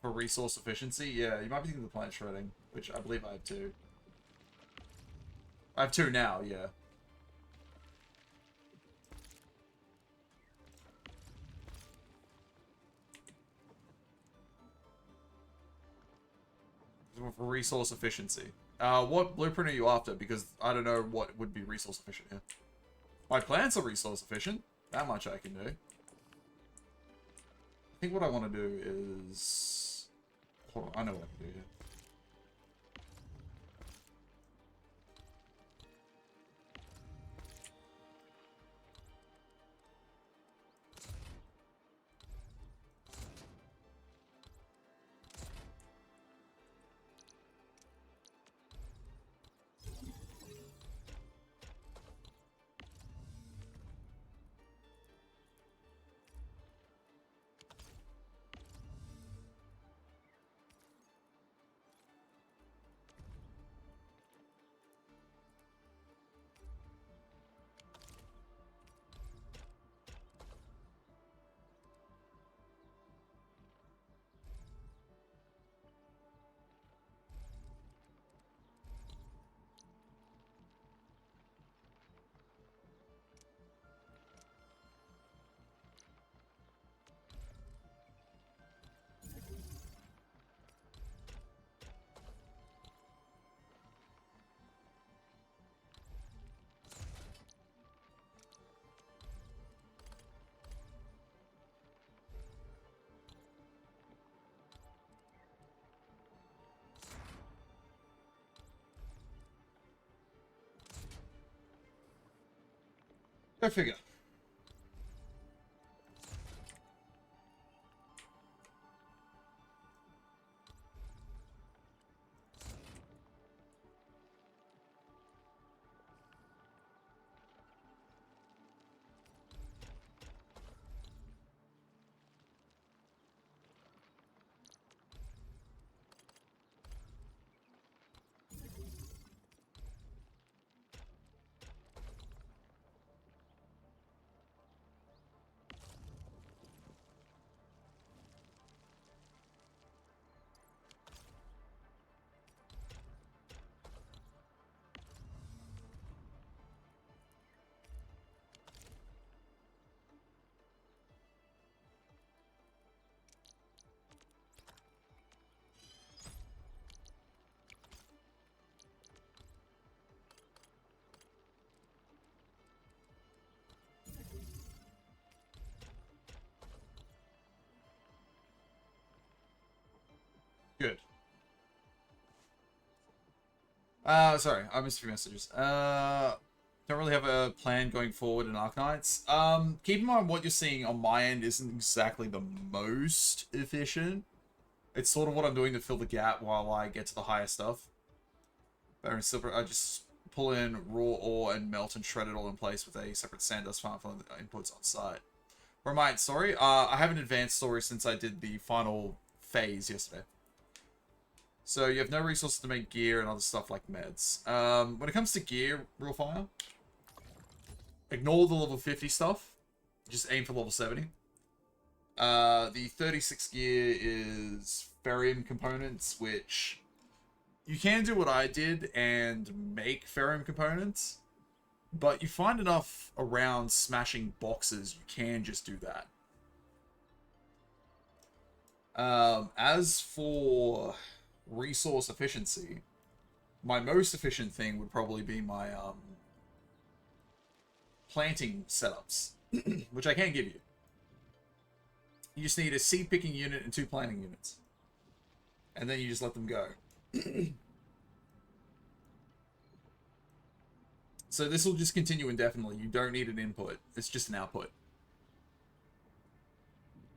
For resource efficiency? Yeah, you might be thinking the plant shredding, which I believe I have 2. I have 2 now, yeah. For resource efficiency. What blueprint are you after? Because I don't know what would be resource efficient here. My plants are resource efficient. That much I can do. I think what I want to do is... Hold on, I know what I can do here. Go figure. Good. Sorry, I missed a few messages. Don't really have a plan going forward in Arknights. Keep in mind what you're seeing on my end isn't exactly the most efficient. It's sort of what I'm doing to fill the gap while I get to the higher stuff. Baron Silver, I just pull in raw ore and melt and shred it all in place with a separate Sandust farm for the inputs on site. Remind, sorry, I have an advanced story since I did the final phase yesterday. So you have no resources to make gear and other stuff like meds. When it comes to gear, Real Fire, ignore the level 50 stuff. Just aim for level 70. The 36 gear is ferrium components, which you can do what I did and make ferrium components, but you find enough around smashing boxes, you can just do that. As for resource efficiency, my most efficient thing would probably be my planting setups, which I can give you. You just need a seed picking unit and 2 planting units, and then you just let them go. So this will just continue indefinitely. You don't need an input. It's just an output.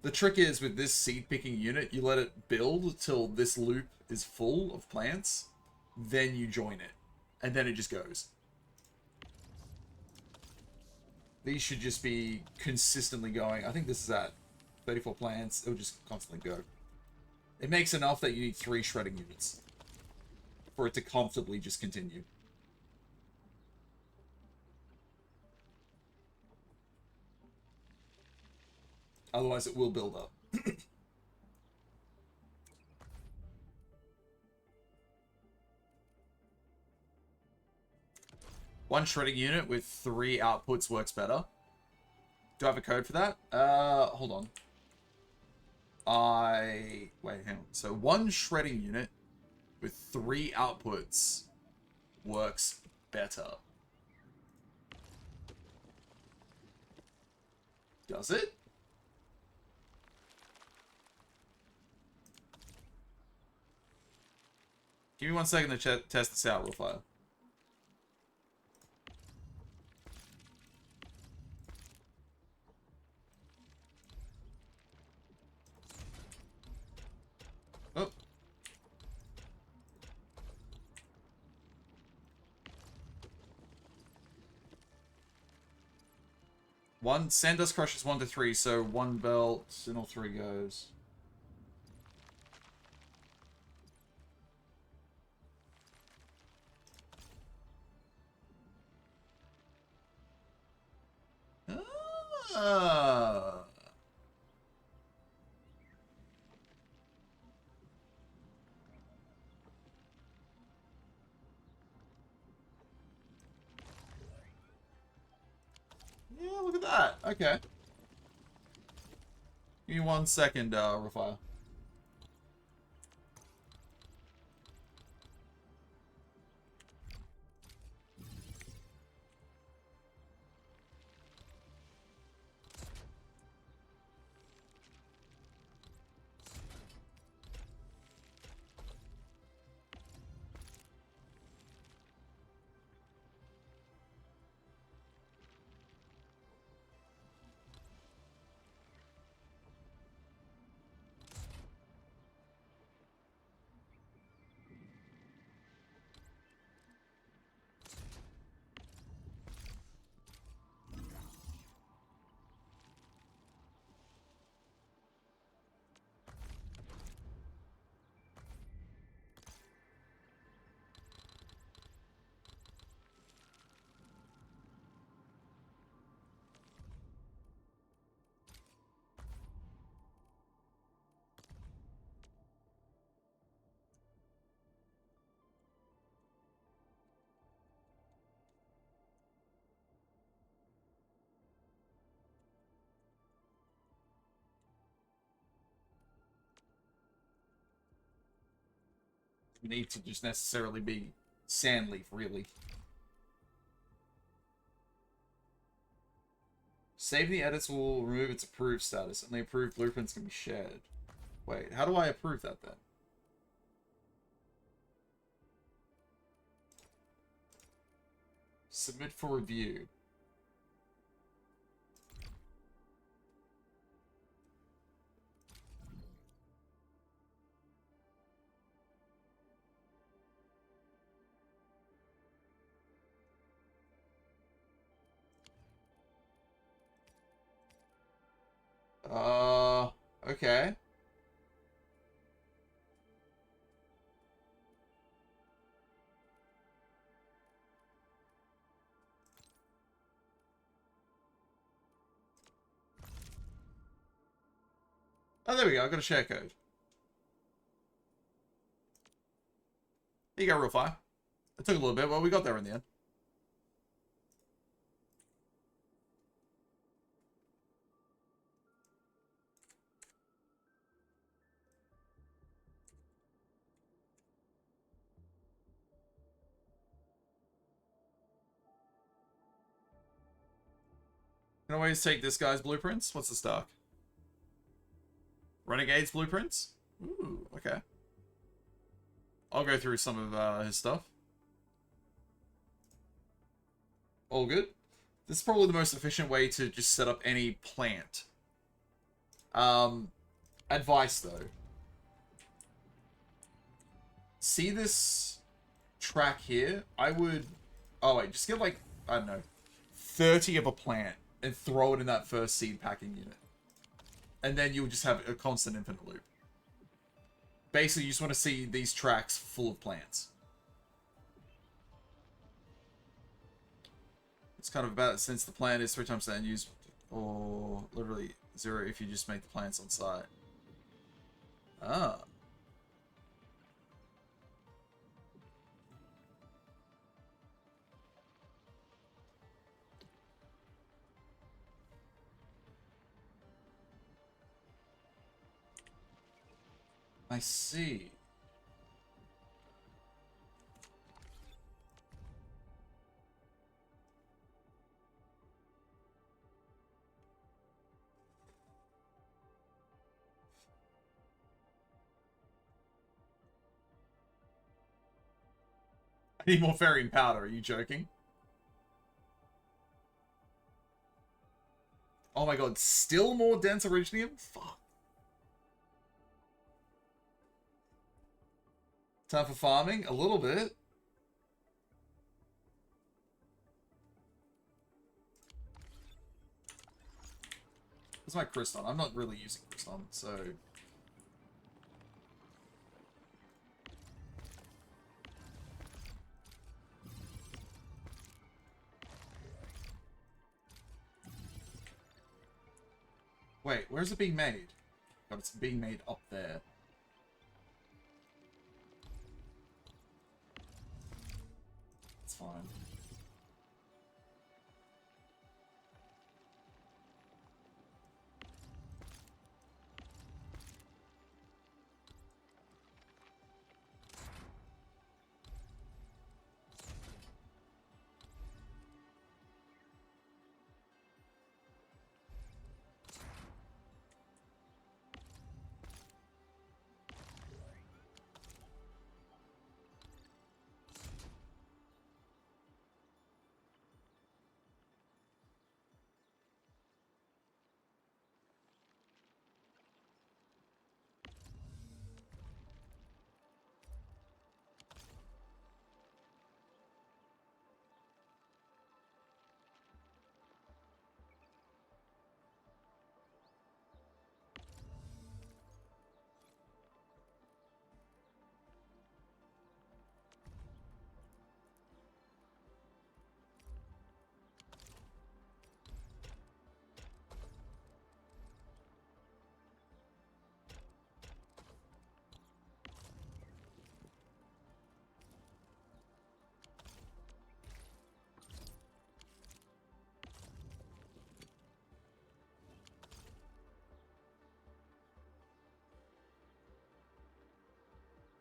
The trick is with this seed picking unit, you let it build till this loop is full of plants, then you join it, and then it just goes. These should just be consistently going. I think this is at 34 plants. It'll just constantly go. It makes enough that you need 3 shredding units for it to comfortably just continue. Otherwise, it will build up. One shredding unit with 3 outputs works better. Do I have a code for that? Hold on. Wait, hang on. So 1 shredding unit with 3 outputs works better. Does it? Give me 1 second to test this out real fast. Oh. One sand dust crushes 1 to 3, so 1 belt and all 3 goes. Ah. Yeah, look at that. Okay. Give me 1 second, Raphael. Need to just necessarily be Sandleaf, really. Save the edits will remove its approved status, and the approved blueprints can be shared. Wait, how do I approve that then? Submit for review. Okay. Oh, there we go. I got a share code. Here you go, real fire. It took a little bit, but we got there in the end. Can always take this guy's blueprints. What's the stock? Renegade's blueprints? Ooh, okay. I'll go through some of his stuff. All good. This is probably the most efficient way to just set up any plant. Advice, though. See this track here? I would... Oh, wait. Just get, like, I don't know, 30 of a plant and throw it in that first seed packing unit. And then you'll just have a constant infinite loop. Basically, you just want to see these tracks full of plants. It's kind of about since the plant is 3 times the end use, or literally 0 if you just make the plants on site. Ah. I see. I need more ferrium powder. Are you joking? Oh my god, still more dense originium? Fuck. Time for farming? A little bit. What's my Cryston? I'm not really using Cryston, so... Wait, where's it being made? God, it's being made up there. It's fine.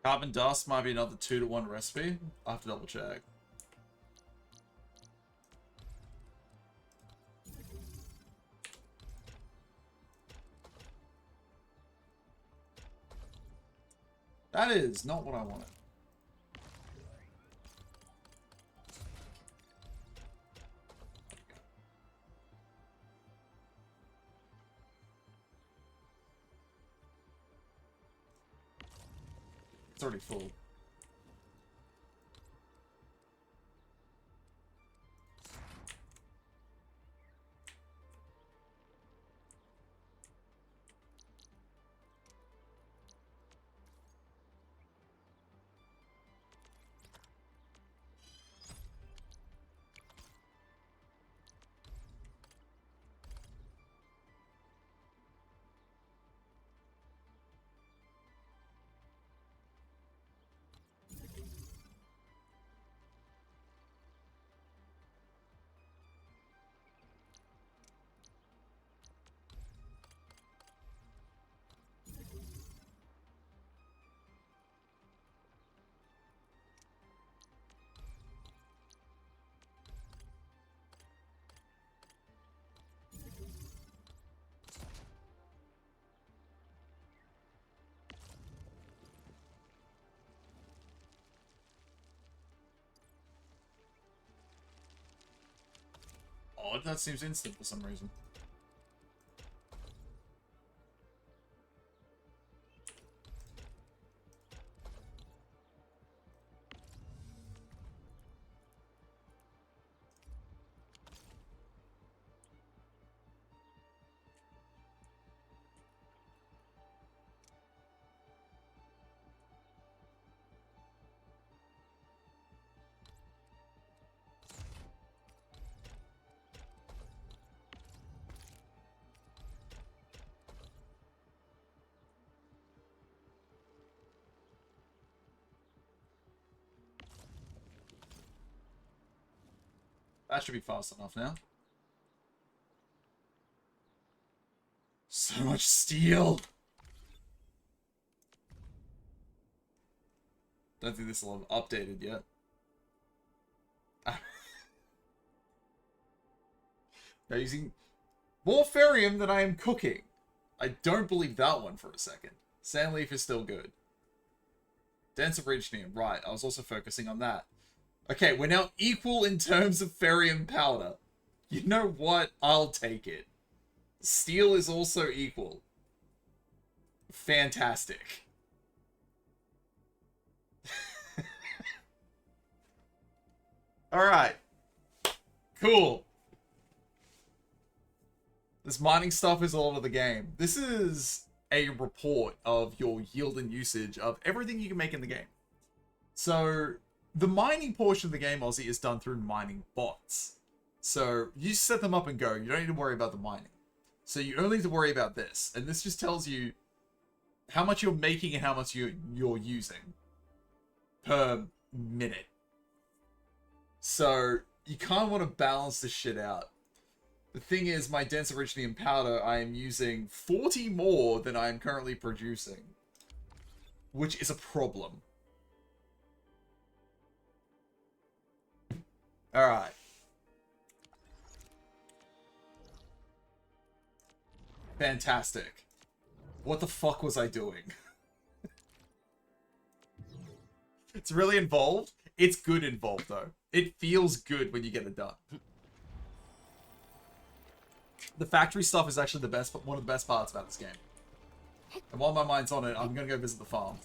Carbon dust might be another 2-to-1 recipe. I'll have to double check. That is not what I wanted. It's already full. odd. That seems instant for some reason. That should be fast enough now. So much steel! Don't think this will have updated yet. They're using more ferrium than I am cooking. I don't believe that one for a second. Sandleaf is still good. Dense Originium, right. I was also focusing on that. Okay, we're now equal in terms of ferrium powder. You know what? I'll take it. Steel is also equal. Fantastic. Alright. Cool. This mining stuff is all of the game. This is a report of your yield and usage of everything you can make in the game. So, the mining portion of the game, Aussie, is done through mining bots. So, you set them up and go. You don't need to worry about the mining. So, you only need to worry about this. And this just tells you how much you're making and how much you're using per minute. So, you kind of want to balance this shit out. The thing is, my dense originium powder, I am using 40 more than I am currently producing. Which is a problem. Alright. Fantastic. What the fuck was I doing? It's really involved. It's good involved, though. It feels good when you get it done. The factory stuff is actually the best, one of the best parts about this game. And while my mind's on it, I'm gonna go visit the farm.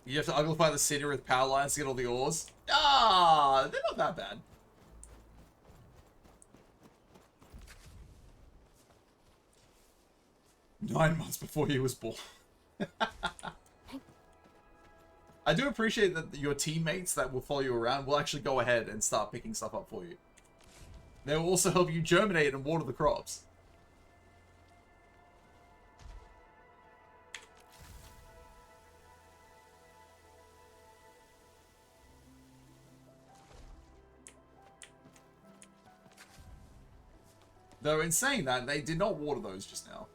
You have to uglify the city with power lines to get all the ores. Ah, they're not that bad. "9 months before he was born." I do appreciate that your teammates that will follow you around will actually go ahead and start picking stuff up for you. They will also help you germinate and water the crops. Though in saying that, they did not water those just now.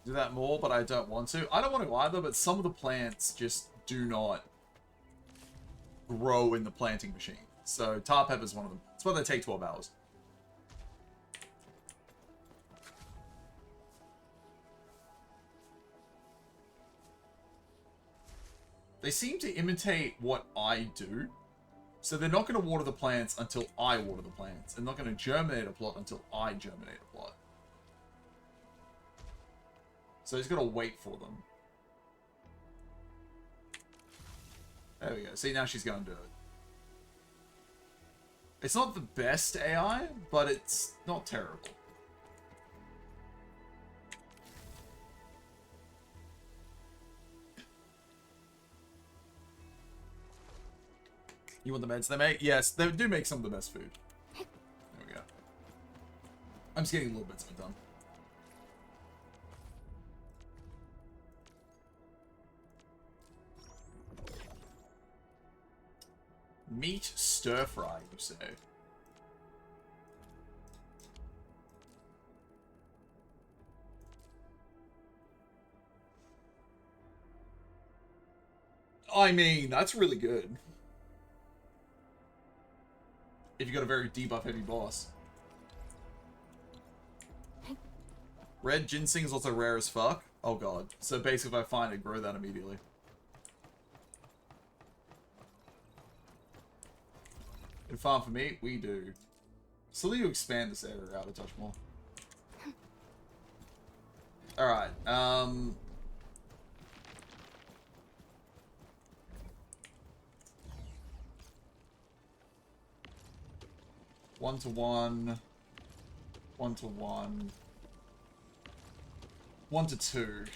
Do that more, but I don't want to. I don't want to either, but some of the plants just do not grow in the planting machine. So tar pepper is one of them. That's why they take 12 hours. They seem to imitate what I do. So they're not going to water the plants until I water the plants. They're not going to germinate a plot until I germinate a plot. So he's got to wait for them. There we go. See, now she's going to do it. It's not the best AI, but it's not terrible. You want the meds they make? Yes, they do make some of the best food. There we go. I'm just getting little bits of it done. Meat stir fry, you say? I mean, that's really good. if you got a very debuff heavy boss. Red ginseng is also rare as fuck. Oh god. So basically if I find it, grow that immediately. Good farm for me? We do. Slowly you expand this area out a touch more. Alright, 1-to-1, 1-to-1, 1-to-2.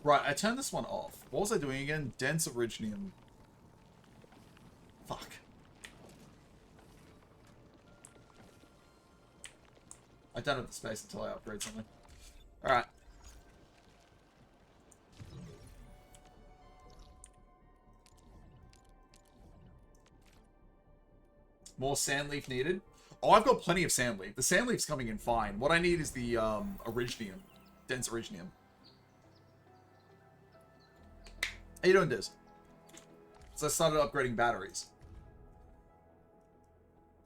Right, I turned this one off. What was I doing again? Dense Originium. Fuck. I don't have the space until I upgrade something. Alright. More sandleaf needed. Oh, I've got plenty of sandleaf. The sandleaf's coming in fine. What I need is the originium. Dense originium. How you doing, Diz? So I started upgrading batteries.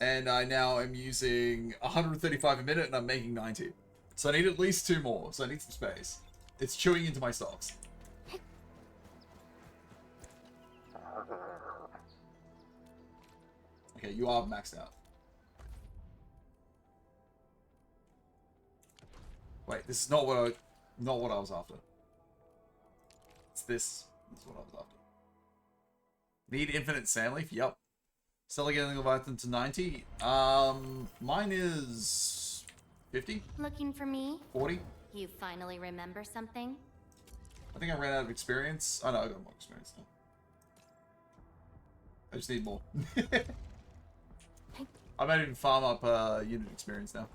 And I now am using 135 a minute and I'm making 90. So I need at least 2 more. So I need some space. It's chewing into my stocks. Okay, you are maxed out. Wait, this is not what I was after. It's this. This is what I was after. Need infinite sandleaf? Yep. Still getting Leviathan to 90. Mine is 50? Looking for me? 40? You finally remember something? I think I ran out of experience. Oh no, I got more experience now. I just need more. I might even farm up unit experience now.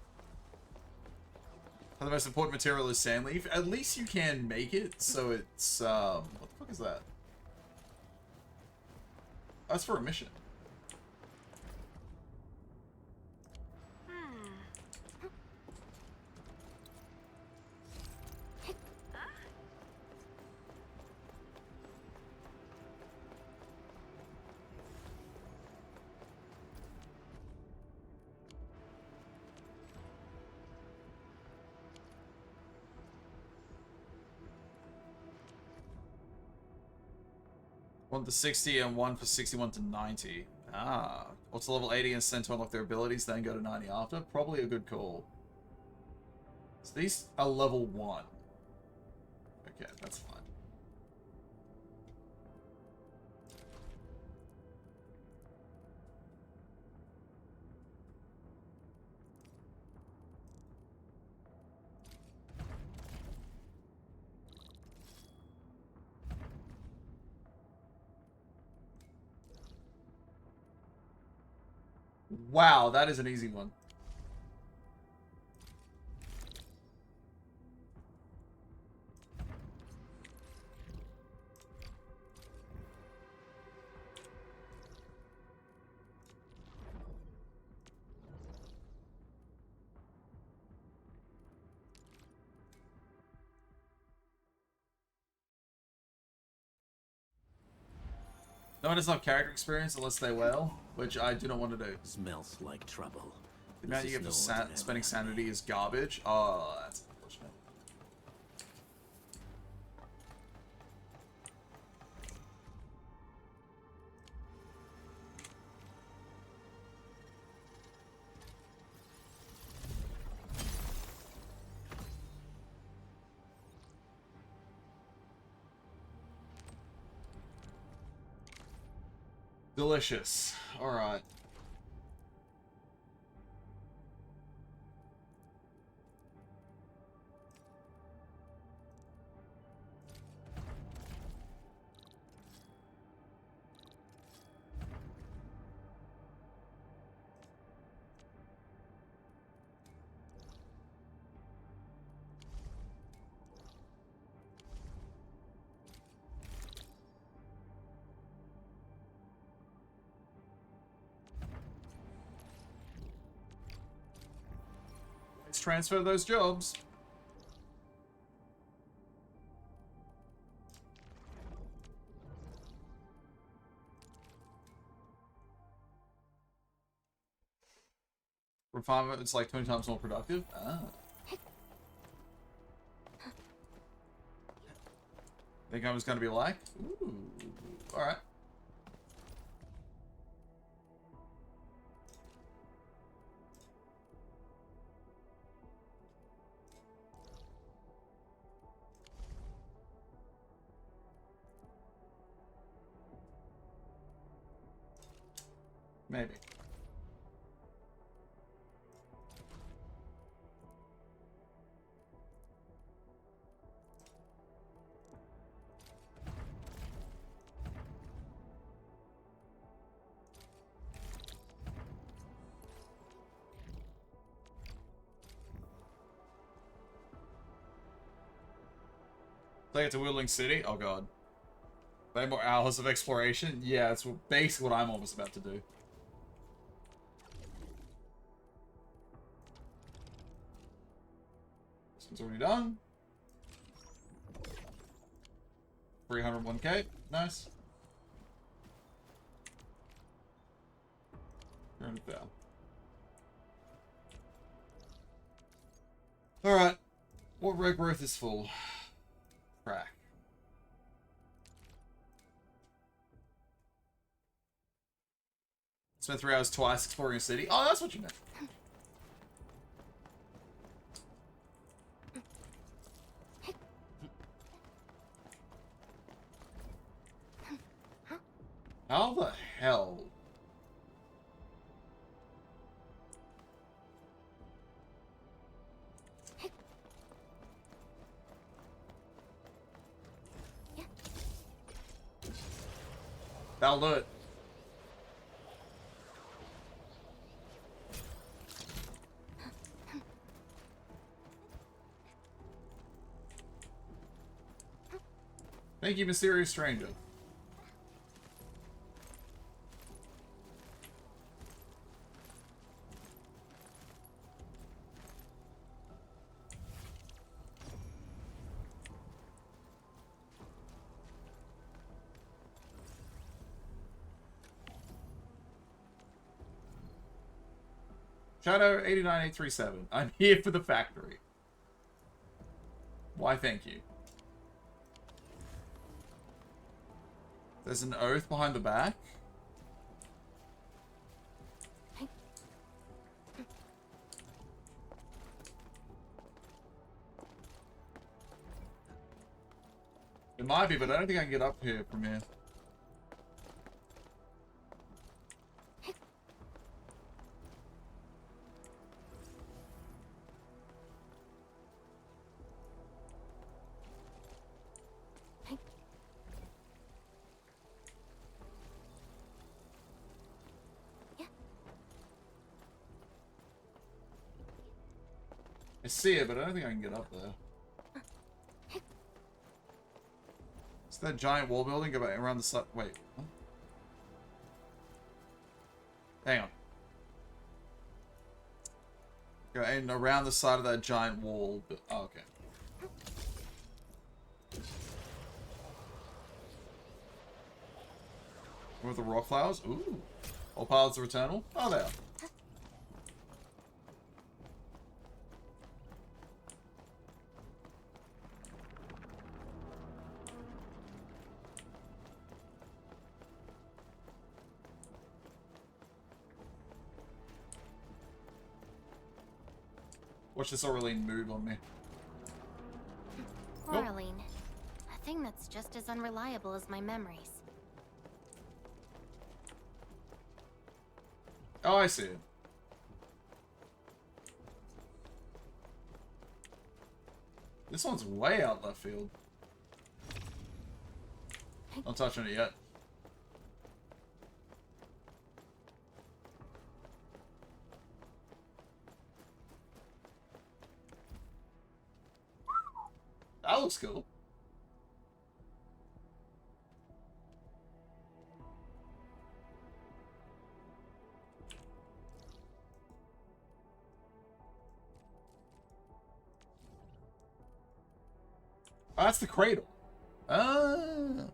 The most important material is sandleaf. At least you can make it, so it's what the fuck is that? That's for a mission. One to 60 and one for 61 to 90. Ah. Or to level 80 and send to unlock their abilities, then go to 90 after. Probably a good call. So these are level 1. Okay, that's fine. Wow, that is an easy one. No one does not have character experience unless they well, which I do not want to do. Smells like trouble. The amount you get for spending sanity is garbage. Oh, that's unfortunate. Delicious. All right. Let's transfer those jobs. refinement, it's like 20 times more productive. Ah. Think I was gonna be like? Ooh. Alright. Maybe. Take it to Whittling City? Oh god. 8 more hours of exploration? Yeah, that's basically what I'm almost about to do. This one's already done. 301k. Nice. 300,000. Alright. What red growth is full? Crack. Spent 3 hours twice exploring a city. Oh, that's what you meant. How the hell? That'll do it. Thank you, mysterious stranger. Shadow 89837. I'm here for the factory. Why, thank you. There's an oath behind the back. It might be, but I don't think I can get up here from here. I see it, but I don't think I can get up there. Is that giant wall building? Go back around the side. Wait. What? Hang on. Go and around the side of that giant wall. Oh, okay. With the rock flowers? Ooh. All paths are eternal? Oh, they are. Watch this Aureline move on me. Aureline. A thing that's just as unreliable as my memories. Oh, I see it. This one's way out left field. Not touching it yet. That looks cool. Oh, that's the cradle. Ah.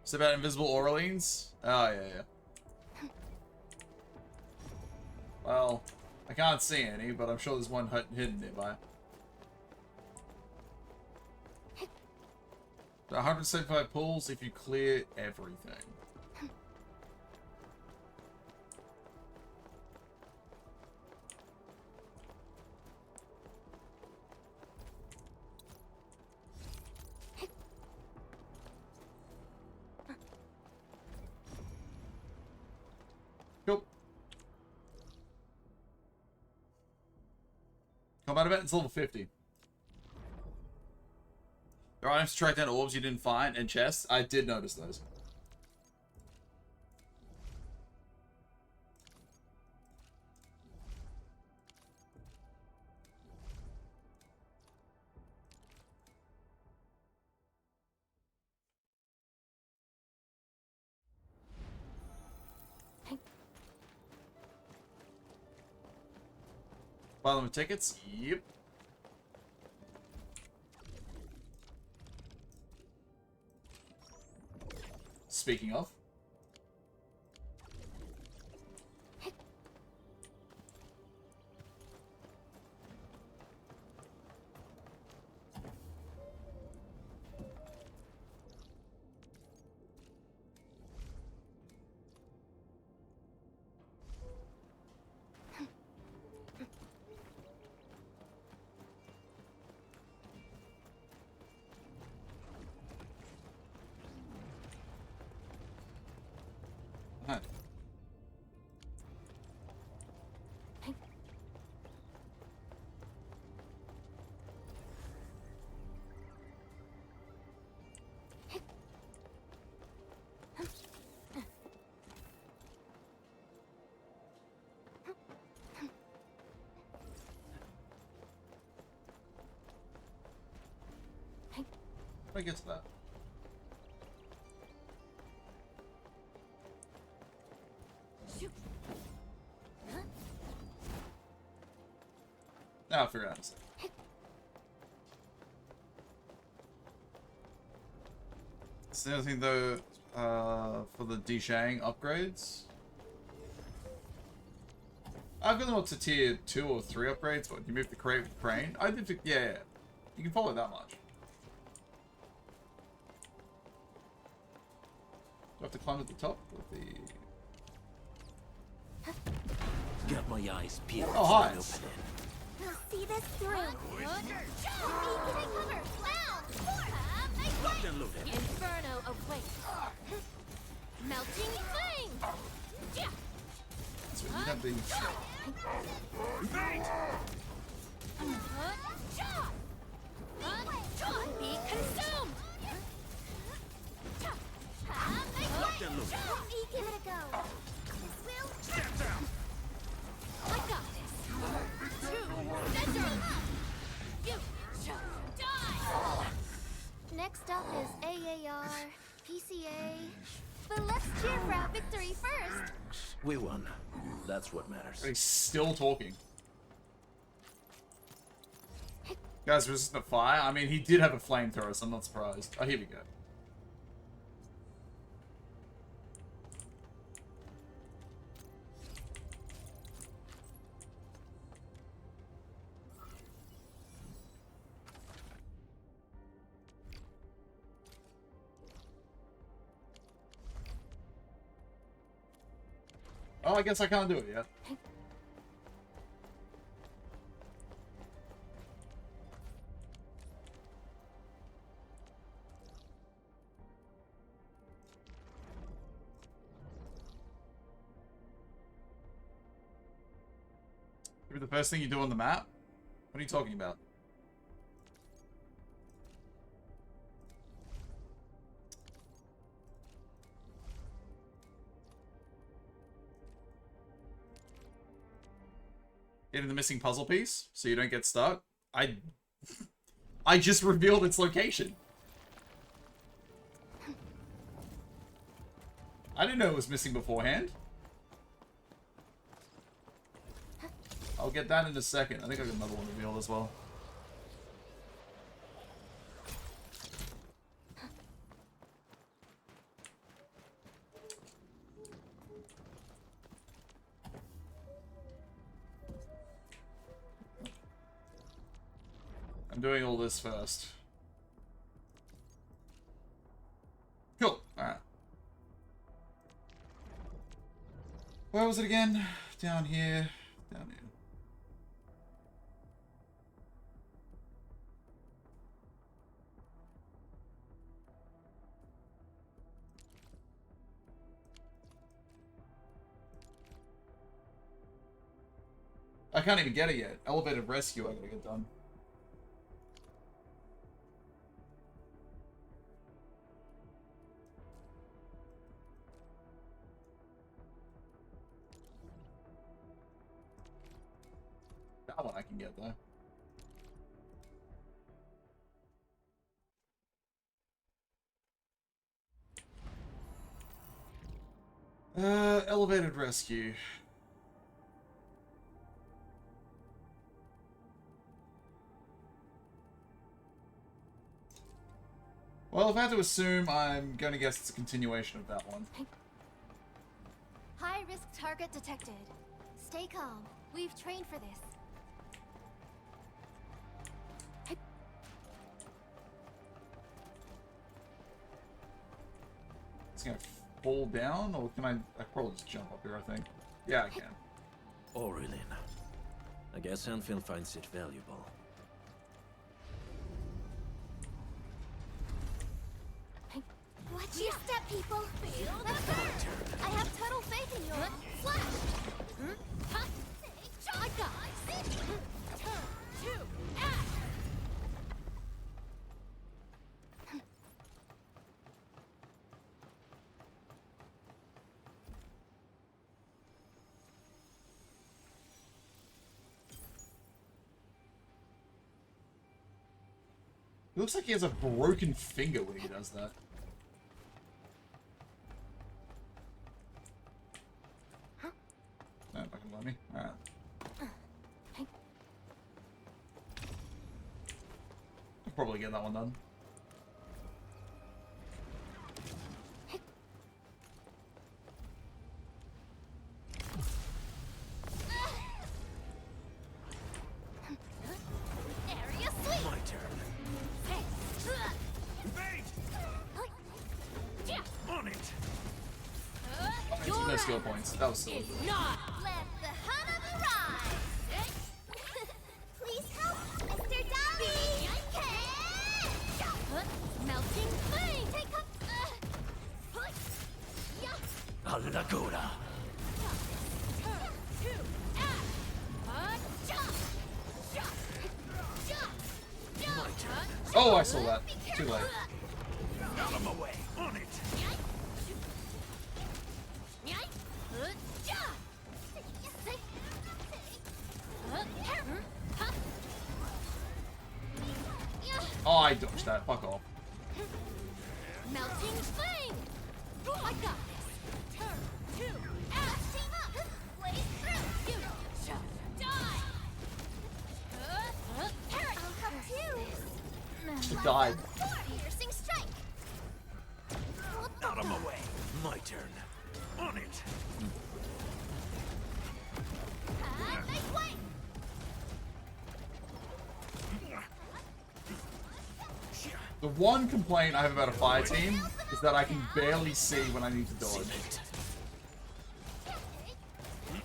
It's about Invisible Orleans? Oh, yeah, yeah. Well, I can't see any, but I'm sure there's one hidden nearby. 175 pulls if you clear everything. Cool. Combat event is level 50. There are items to track down orbs you didn't find and chests. I did notice those. Buy them with tickets? Yep. Speaking of. Huh. How do I get to that? I'll figure it out in a second. So the other thing though, for the DeShang upgrades, I've got them up to tier 2 or 3 upgrades, but you move the crate with the crane. I did, yeah, you can follow that much. Do I have to climb to the top with the... Got my eyes peeled. Oh, hi. for an opening. We'll see this through. Beacon cover. Locked and loaded. Inferno awaits. Melting flame. So you have the... Be consumed. Locked and loaded. Give it a go. This will. Step down. I got this. You die. Next up is AAR, PCA. But let's cheer for our victory first. We won. That's what matters. He's still talking. Guys, resistant to fire? I mean, he did have a flamethrower, so I'm not surprised. Oh, here we go. Oh, I guess I can't do it yet. Maybe the first thing you do on the map? What are you talking about? Getting the missing puzzle piece so you don't get stuck. I just revealed its location. I didn't know it was missing beforehand. I'll get that in a second. I think I got another one revealed as well. I'm doing all this first. Cool. Alright. Where was it again? Down here. Down here. I can't even get it yet. Elevated rescue I gotta get done. That one I can get though. Elevated rescue. Well, if I had to assume, I'm gonna guess it's a continuation of that one. High-risk target detected. Stay calm. We've trained for this. It's gonna fall down, or can I can probably just jump up here, I think. Yeah, I can. Aurelin. I guess Anfield finds it valuable. Watch your step, people. Let's go. I have total faith in you. Flash. I got it. Turn to act. It looks like he has a broken finger when he does that. No, not gonna let me. Alright. I'll probably get that one done. Area sweep. My turn. On it. No skill points. That was silly. Not let the hunt arise. Please help, Mr. Dolly. Melting flame. Take up. Alagora. My turn. Oh, I saw that. Too late. Out of my way. On it. Oh, I dodged that. Fuck off. Melting flame. I got this. Turn to ash. Team up. Blaze through. You shall die. Parrot, I'll help you. She died. Piercing strike. Out of my way. My turn. On it. Nice way. The one complaint I have about a fire team is that I can barely see when I need to dodge. It.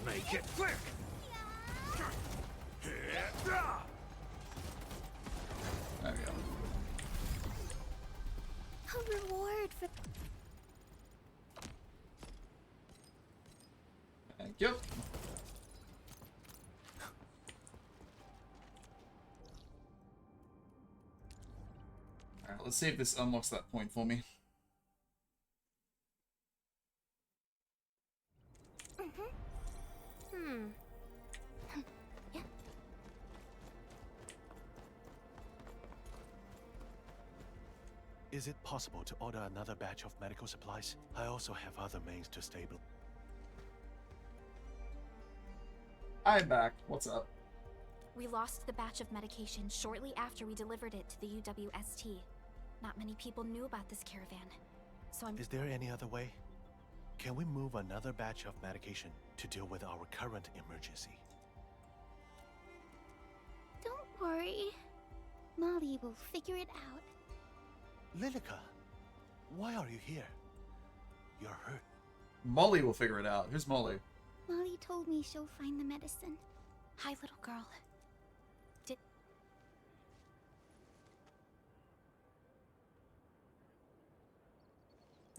Make it quick. There we go. A reward for. Thank you. Alright, let's see if this unlocks that point for me. Is it possible to order another batch of medical supplies? I also have other means to stable. I'm back. What's up? We lost the batch of medication shortly after we delivered it to the UWST. Not many people knew about this caravan, so I'm... Is there any other way? Can we move another batch of medication to deal with our current emergency? Don't worry. Molly will figure it out. Lilica, why are you here? You're hurt. Molly will figure it out. Who's Molly? Molly told me she'll find the medicine. Hi, little girl. Did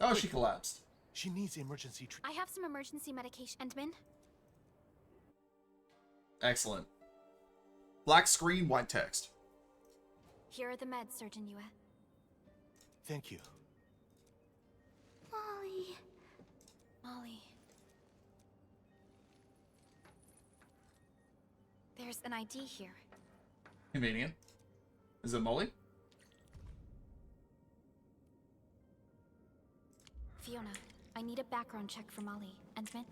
Oh, she collapsed. She needs emergency treatment. I have some emergency medication? Endman? Excellent. Black screen, white text. Here are the meds, Surgeon Yue. Thank you. Molly. Molly. There's an ID here. Convenient. Is it Molly? Fiona, I need a background check for Molly. Endman?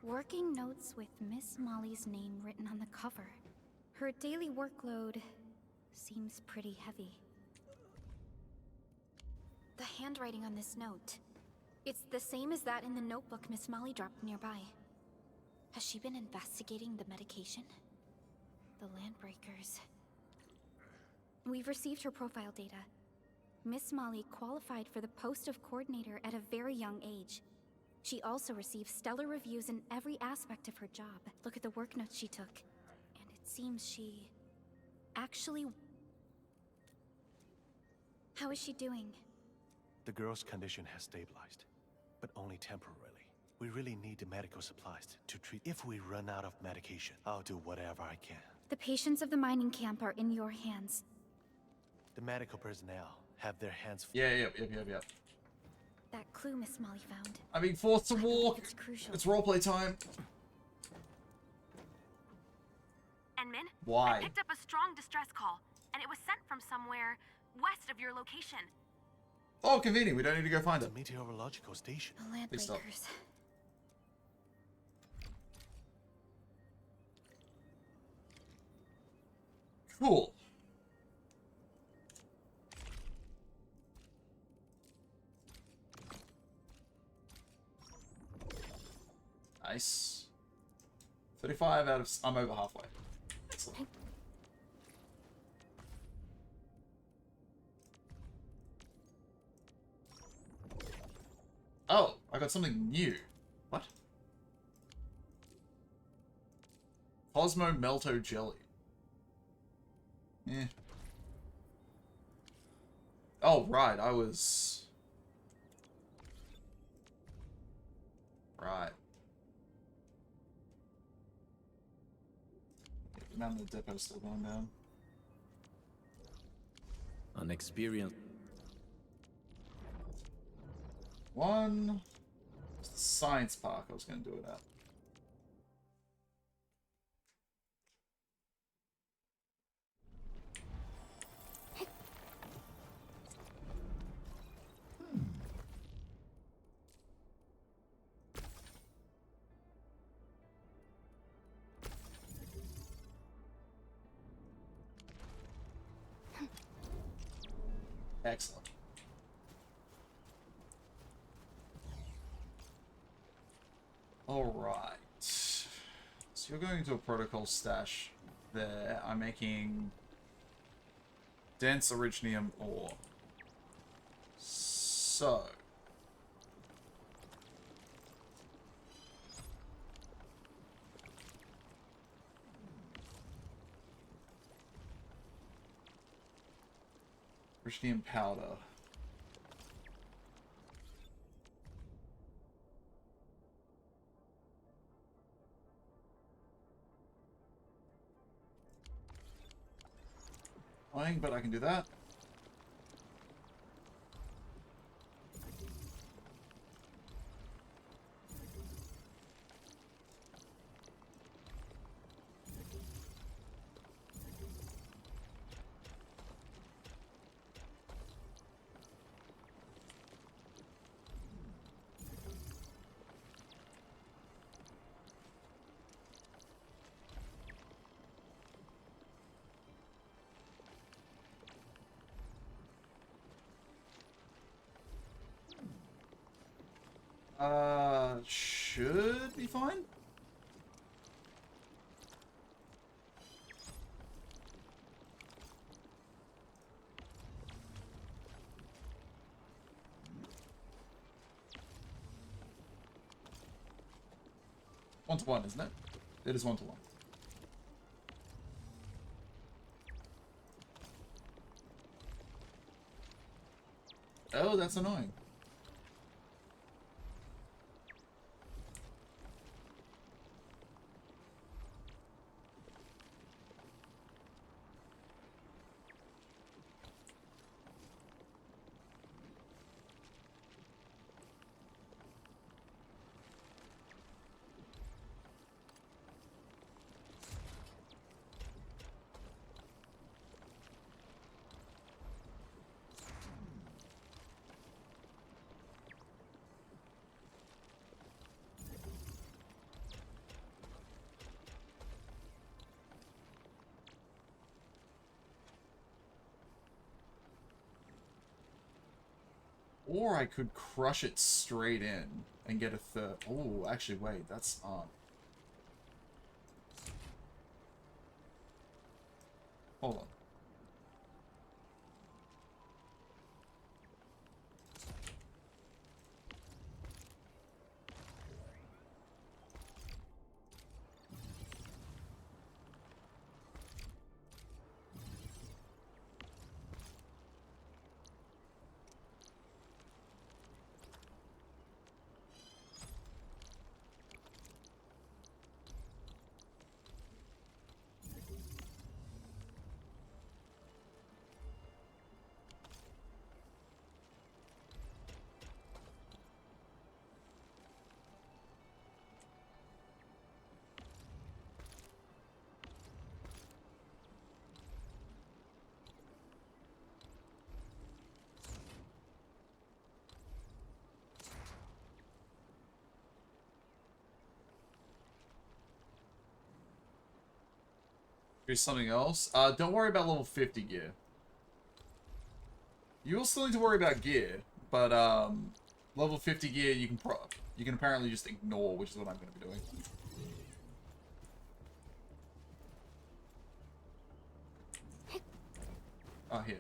Working notes with Miss Molly's name written on the cover. Her daily workload seems pretty heavy. The handwriting on this note. It's the same as that in the notebook Miss Molly dropped nearby. Has she been investigating the medication? The Landbreakers. We've received her profile data. Miss Molly qualified for the post of coordinator at a very young age. She also received stellar reviews in every aspect of her job. Look at the work notes she took. And it seems she actually... How is she doing? The girl's condition has stabilized, but only temporarily. We really need the medical supplies to treat. If we run out of medication, I'll do whatever I can. The patients of the mining camp are in your hands. The medical personnel have their hands full. Yeah. That clue Miss Molly found. I'm being forced to I believe walk. it's crucial. It's roleplay time. Enman? Why? I picked up a strong distress call, and it was sent from somewhere west of your location. Oh, convenient. We don't need to go find The it. meteorological station. The Please stop. Landbreakers. Cool. Nice. 35 out of... I'm over halfway. Excellent. Oh, I got something new. What? Cosmo Melto Jelly. Eh. Oh, right, I was... Right. Now the depot's still going down. An experience. One... It's the science park I was going to do it at. Excellent. Alright. So you're going to a protocol stash there. I'm making dense originium ore. So. Originium powder. But I can do that. Should be fine. 1-to-1, isn't it? It is 1-to-1. Oh, that's annoying. Or I could crush it straight in and get a third. Oh, actually, wait, that's on. Hold on. Here's something else. Don't worry about level 50 gear. You will still need to worry about gear, but level 50 gear you can apparently just ignore, which is what I'm going to be doing. Oh, here.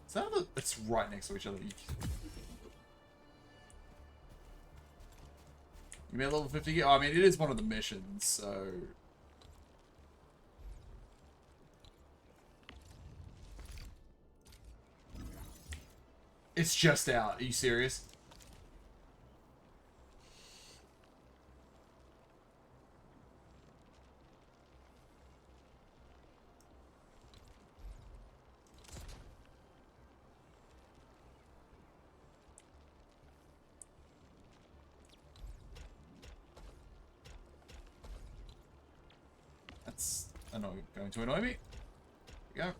Is that the... It's right next to each other. You made level 50 gear? Oh, I mean, it is one of the missions, so... It's just out. Are you serious? That's going to annoy me. Here we go.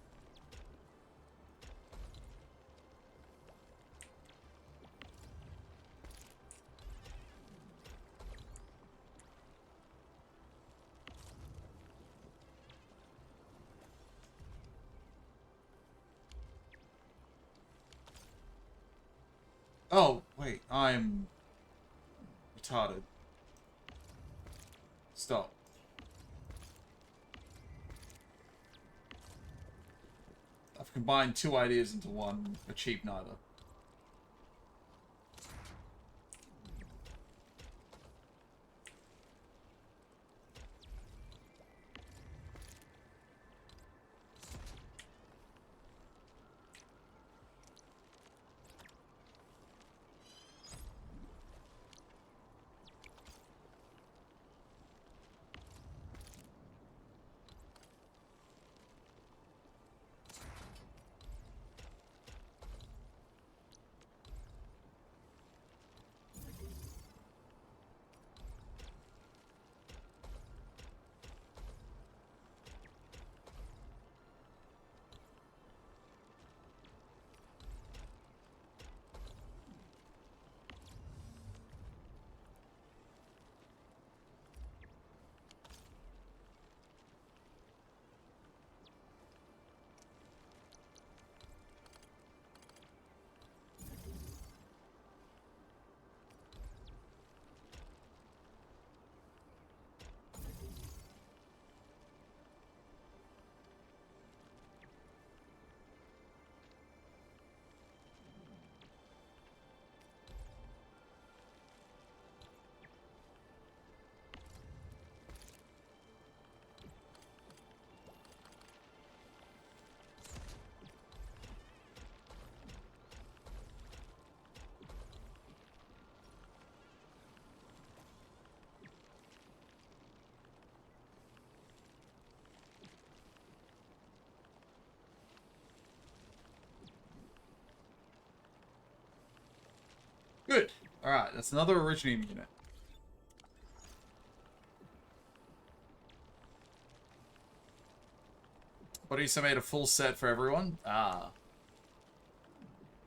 Oh, wait, I'm retarded. Stop. I've combined two ideas into one, achieved neither. Good. Alright, that's another originating unit. But he made a full set for everyone. Ah.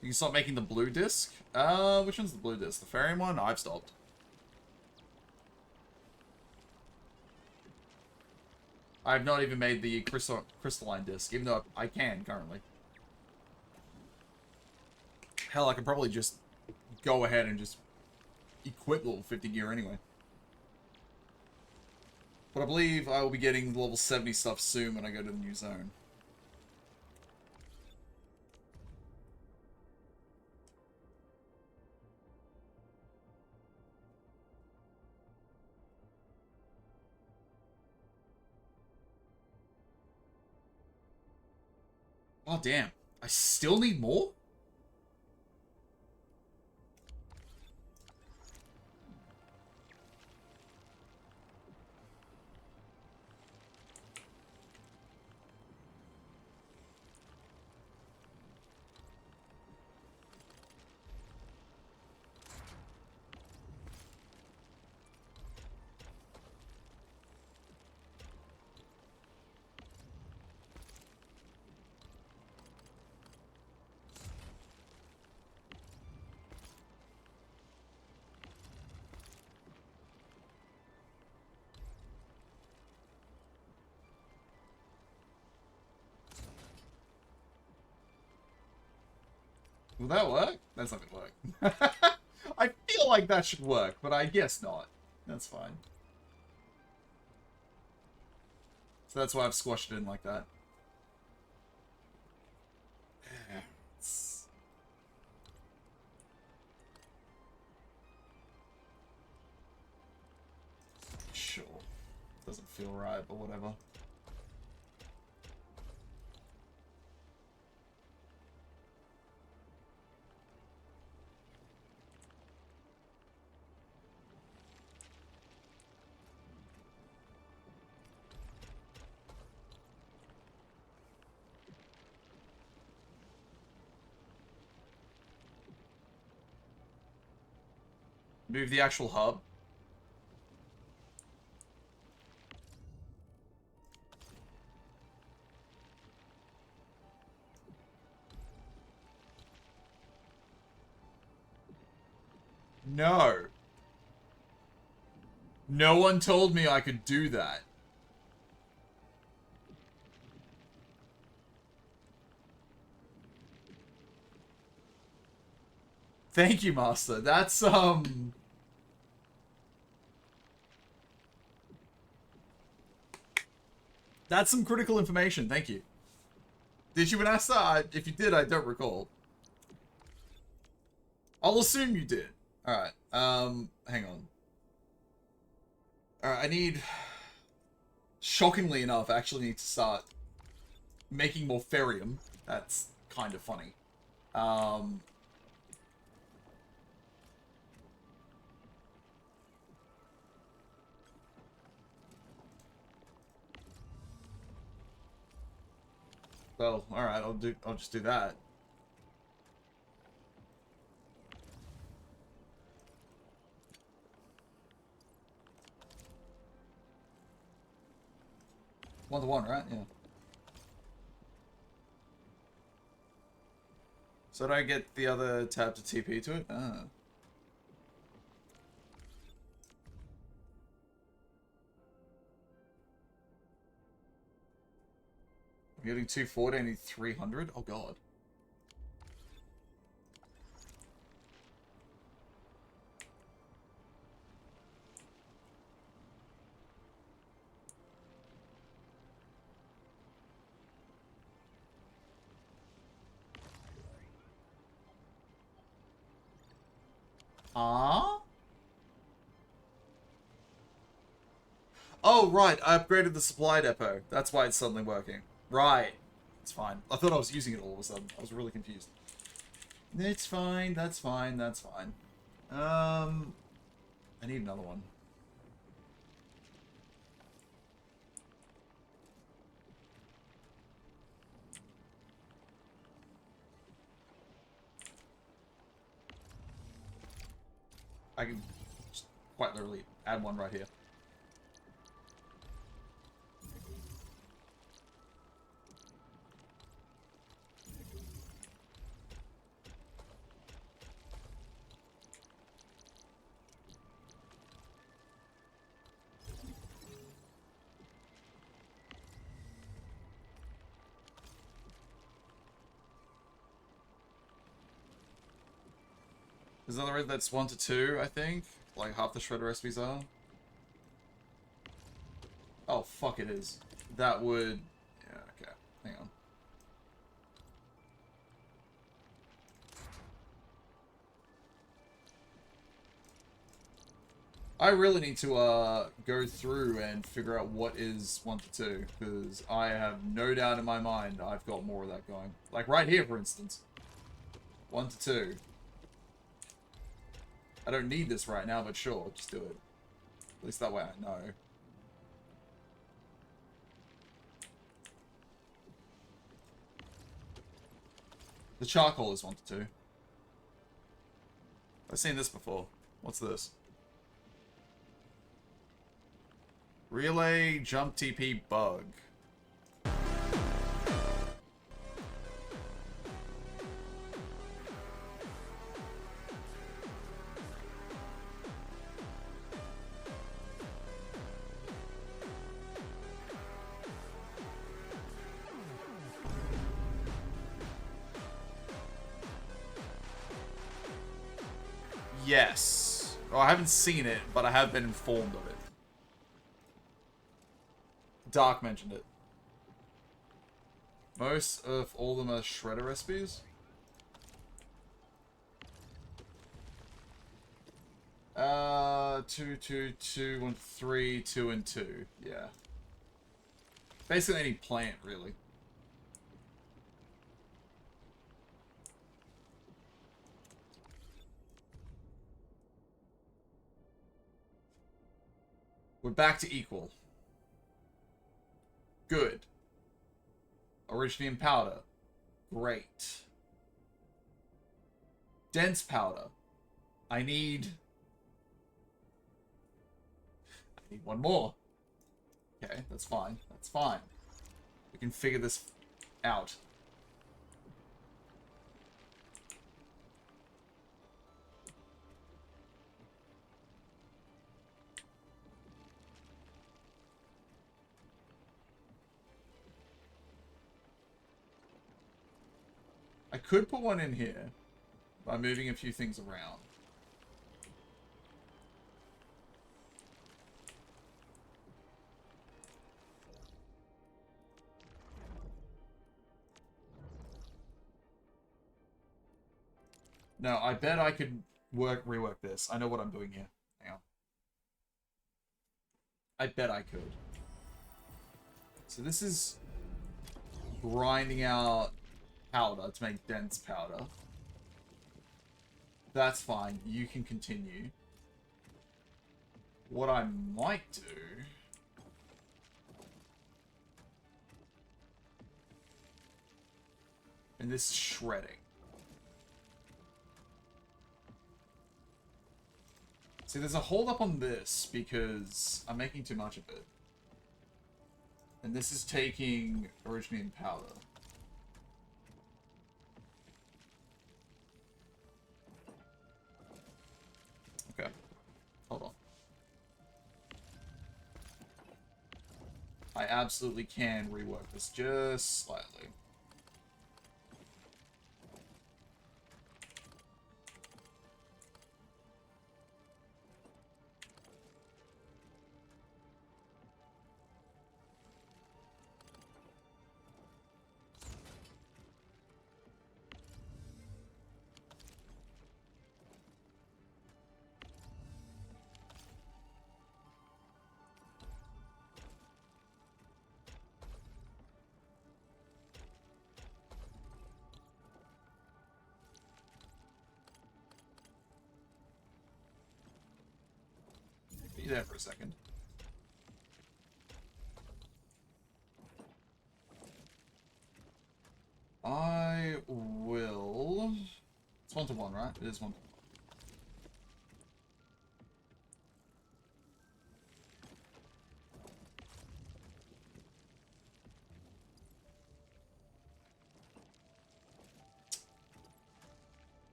You can start making the blue disc. Which one's the blue disc? The Fairy one? I've stopped. I've not even made the crystalline disc, even though I can currently. Hell, I could probably just go ahead and just equip level 50 gear anyway. But I believe I will be getting level 70 stuff soon when I go to the new zone. Oh, damn. I still need more? Will that work? That's not gonna work. I feel like that should work, but I guess not. That's fine. So that's why I've squashed it in like that. Sure. Doesn't feel right, but whatever. Move the actual hub. No. No one told me I could do that. Thank you, Master. That's some critical information. Thank you. Did you, Vanessa? If you did, I don't recall. I'll assume you did. Alright, hang on. Alright, I need... Shockingly enough, I actually need to start making more ferrium. That's kind of funny. Well, alright, I'll just do that. One to one, right? Yeah. So do I get the other tab to TP to it? Ah. I'm getting 240, I need 300? Oh god. Oh, right. I upgraded the supply depot. That's why it's suddenly working. Right. It's fine. I thought I was using it all of a sudden. I was really confused. It's fine. That's fine. That's fine. I need another one. I can just quite literally add one right here. There's another rate that's 1 to 2, I think. Like half the shredder recipes are. Oh, fuck it is. That would... Yeah, okay. Hang on. I really need to go through and figure out what is 1 to 2, because I have no doubt in my mind I've got more of that going. Like right here, for instance. 1 to 2. I don't need this right now, but sure, just do it. At least that way I know. The charcoal is 1 to 2. I've seen this before. What's this? Relay jump TP bug. Yes. Well, I haven't seen it, but I have been informed of it. Dark mentioned it. Most of all of them are shredder recipes. 2, 2, 2, 1, 3, 2, and 2. Yeah. Basically any plant, really. We're back to equal. Good. Originium powder. Great. Dense powder. I need one more. Okay, that's fine. That's fine. We can figure this out. I could put one in here by moving a few things around. No, I bet I could rework this. I know what I'm doing here. Hang on. I bet I could. So this is grinding out powder to make dense powder. That's fine. You can continue. What I might do... And this is shredding. See, there's a hold up on this because I'm making too much of it. And this is taking originium powder. Okay. Hold on. I absolutely can rework this just slightly. Be there for a second. I will... It's 1 to 1, right? It is 1 to 1.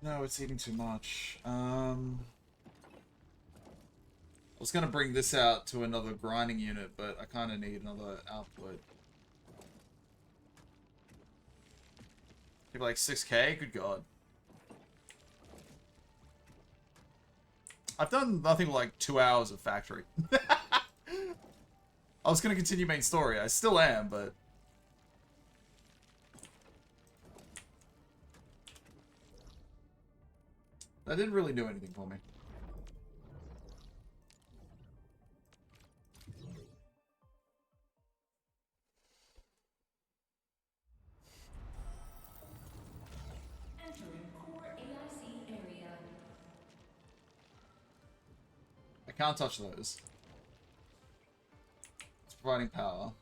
No, it's eating too much. I was gonna bring this out to another grinding unit, but I kind of need another output. Give like 6k? Good god. I've done nothing but like 2 hours of factory. I was gonna continue main story. I still am, but... that didn't really do anything for me. Entering core AIC area. I can't touch those. It's providing power.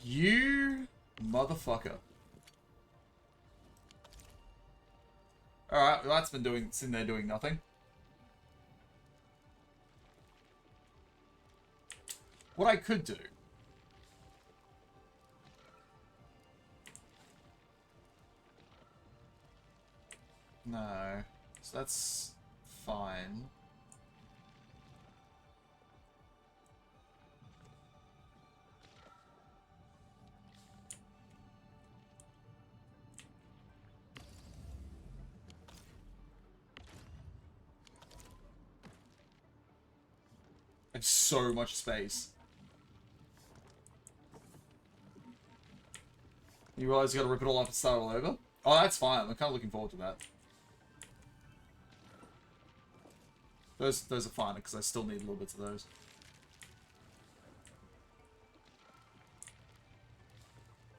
You motherfucker. Alright, well that's been sitting there doing nothing. What I could do... no. So that's fine. I have so much space. You realize you gotta rip it all up and start all over? Oh, that's fine. I'm kind of looking forward to that. Those are fine, because I still need little bits of those.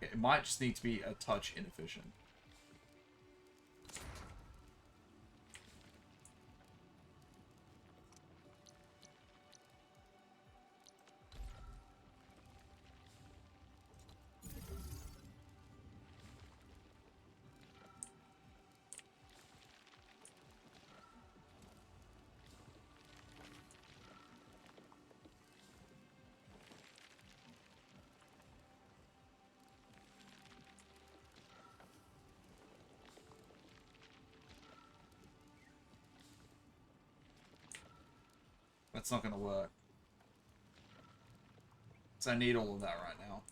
It might just need to be a touch inefficient. That's not going to work. So I need all of that right now.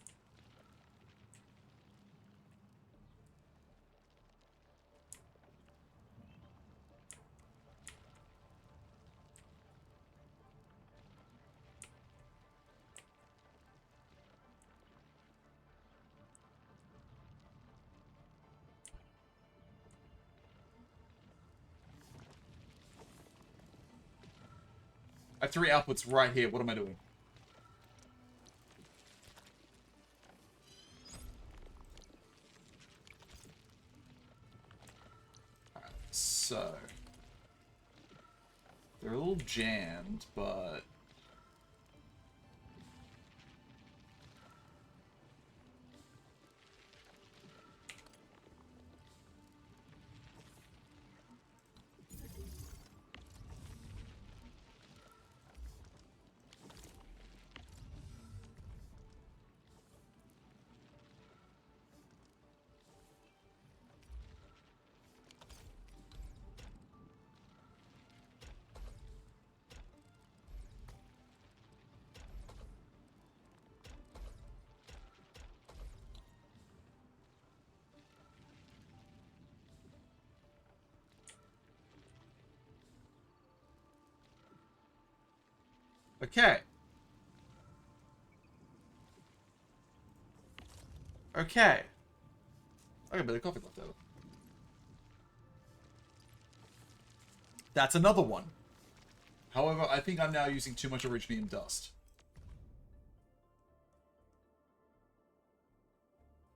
I have 3 outputs right here. What am I doing? Alright, so... they're a little jammed, but... okay. Okay. I got a bit of coffee left over. That's another one. However, I think I'm now using too much Originium dust.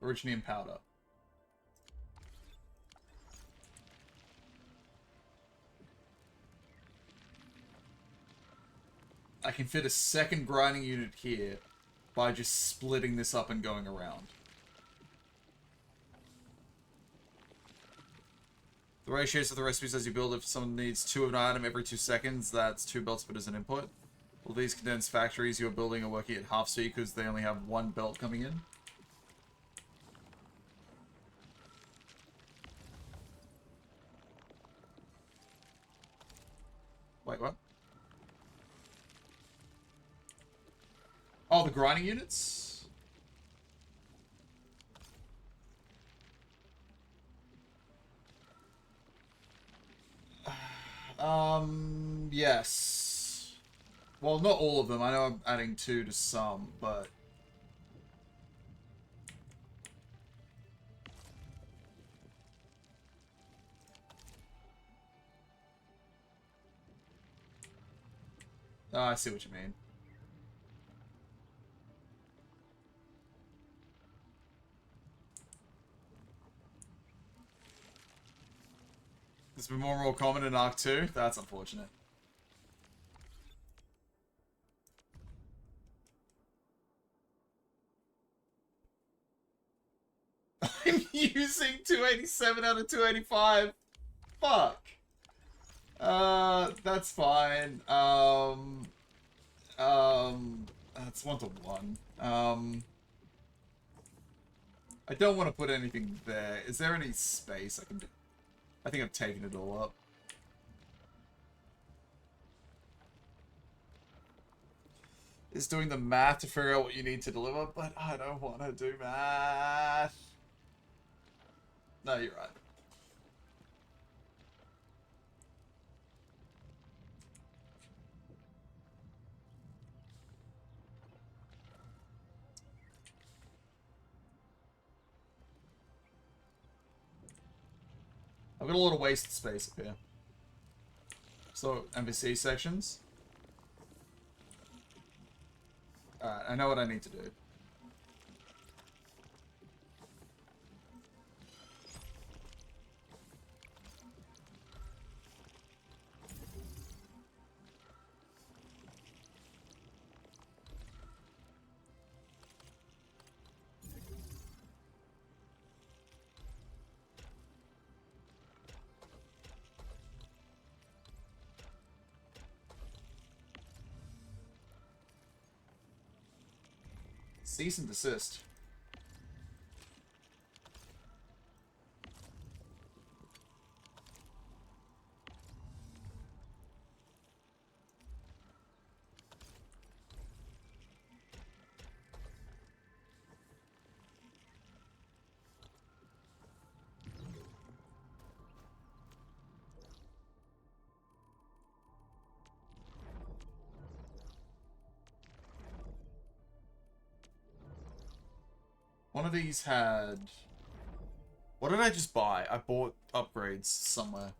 Originium powder. I can fit a second grinding unit here by just splitting this up and going around. The ratios of the recipes as you build, if someone needs 2 of an item every 2 seconds, that's 2 belt spit as an input. Well, these condensed factories you're building are working at half speed because they only have 1 belt coming in. Wait, what? Oh, the grinding units? Yes. Well, not all of them. I know I'm adding 2 to some, but... Oh, I see what you mean. It's been more and more common in Arc 2? That's unfortunate. I'm using 287 out of 285. Fuck. That's fine. That's 1 to 1. I don't want to put anything there. Is there any space I can do? I think I've taken it all up. It's doing the math to figure out what you need to deliver, but I don't want to do math. No, you're right. I've got a lot of wasted space up here. So, NPC sections. Alright, I know what I need to do. Cease and desist. One of these had... What did I just buy? I bought upgrades somewhere.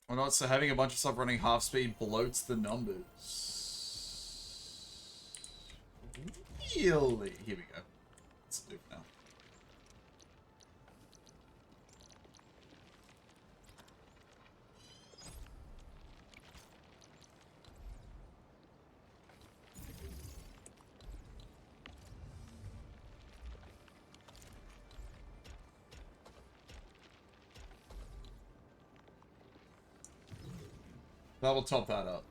Or not, so having a bunch of stuff running half speed bloats the numbers. Really? Here we go. Let's do it now. That will top that up.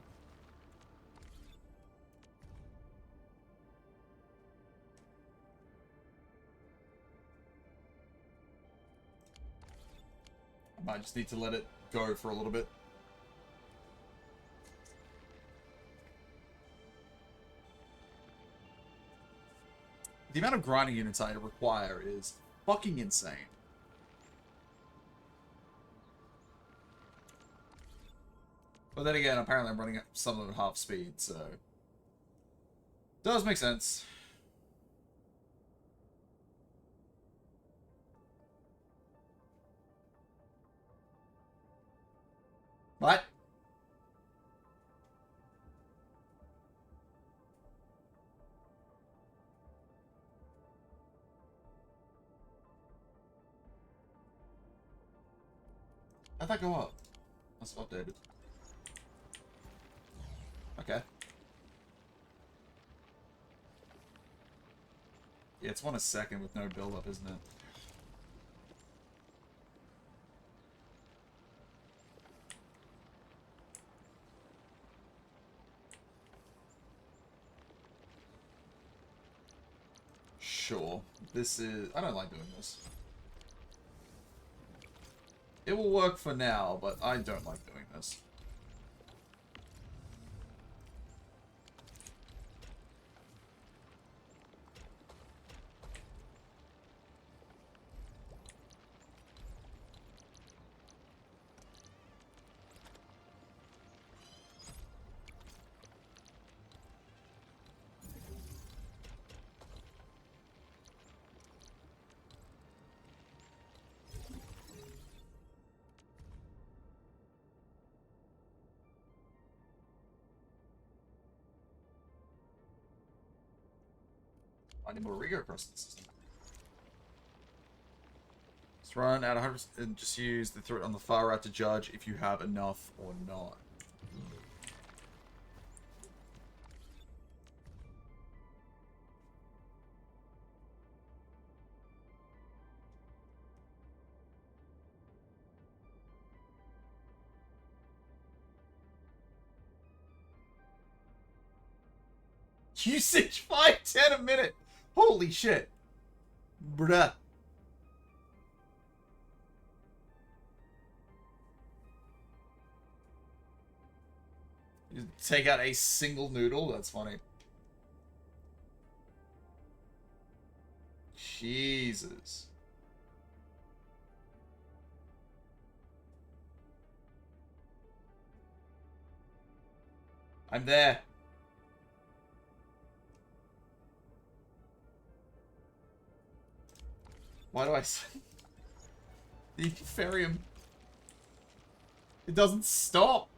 I might just need to let it go for a little bit. The amount of grinding units I require is fucking insane. But then again, apparently I'm running some of them at half speed, so... Does make sense. What? How'd that go up? That's updated. Okay. Yeah, it's 1 a second with no build-up, isn't it? Sure. This is... I don't like doing this. It will work for now, but I don't like doing this. I need more rigor across the system. Let's run at 100% and just use the threat on the far right to judge if you have enough or not. Usage 510 a minute. Holy shit. Bruh. You take out a single noodle? That's funny. Jesus. I'm there. Why do I say the Epipharium? It doesn't stop.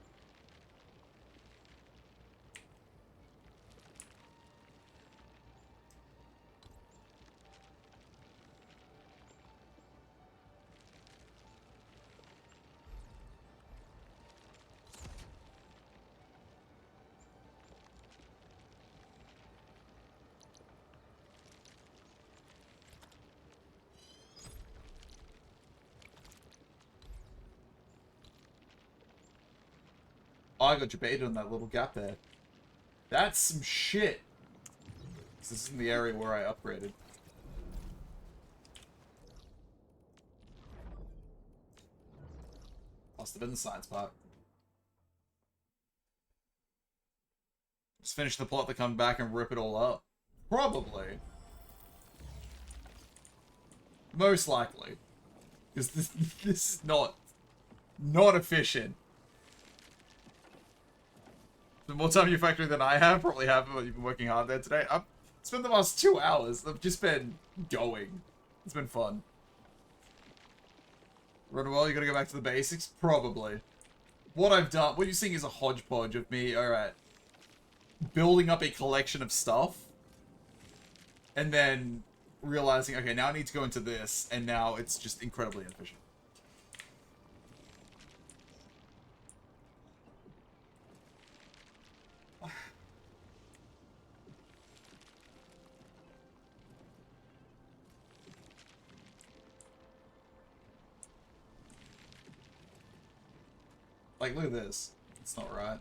Oh, I got debated on that little gap there. That's some shit. This isn't the area where I upgraded. Must have been the science part. Just finish the plot to come back and rip it all up. Probably. Most likely. Because this is not efficient. The more time you're factoring than I have, probably have, but you've been working hard there today. I've spent the last 2 hours. I've just been going. It's been fun. Run well, you gotta go back to the basics? Probably. What I've done, what you're seeing is a hodgepodge of me, alright, building up a collection of stuff, and then realizing, okay, now I need to go into this, and now it's just incredibly inefficient. Like, look at this. It's not right.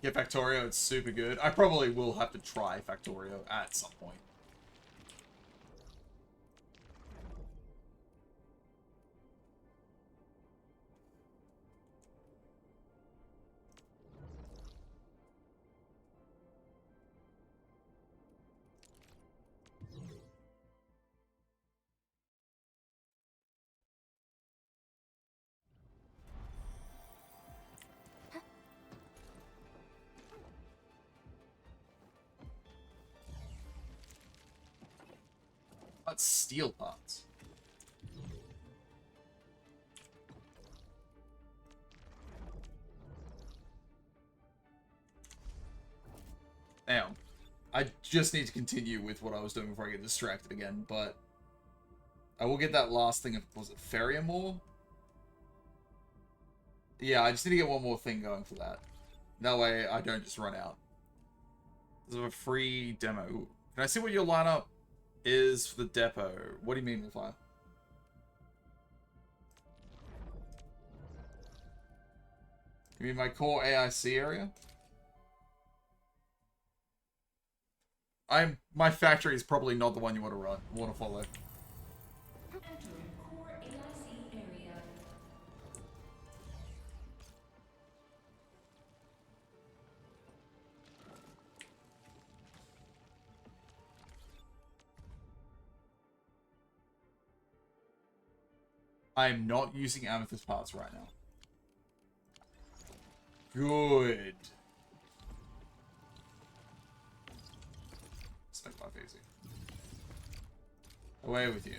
Yeah, Factorio, it's super good. I probably will have to try Factorio at some point. That's steel parts. Damn. I just need to continue with what I was doing before I get distracted again, but I will get that last thing of, was it Ferium Ore? Yeah, I just need to get one more thing going for that. That way I don't just run out. This is a free demo. Ooh. Can I see what your lineup is for the depot? What do you mean, Wolfire? You mean my core AIC area? My factory is probably not the one you want to follow. Entering core AIC area. I'm not using amethyst parts right now. Good. Let's make life easy. Away with you.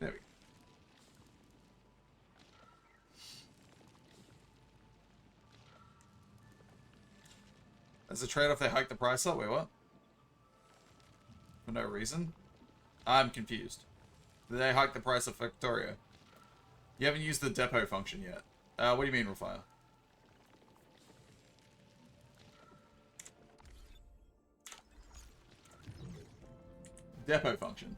There we go. As a trade-off, they hiked the price up? Wait, what? For no reason? I'm confused. Did they hike the price of Victoria? You haven't used the depot function yet. What do you mean, Refire? Depot function.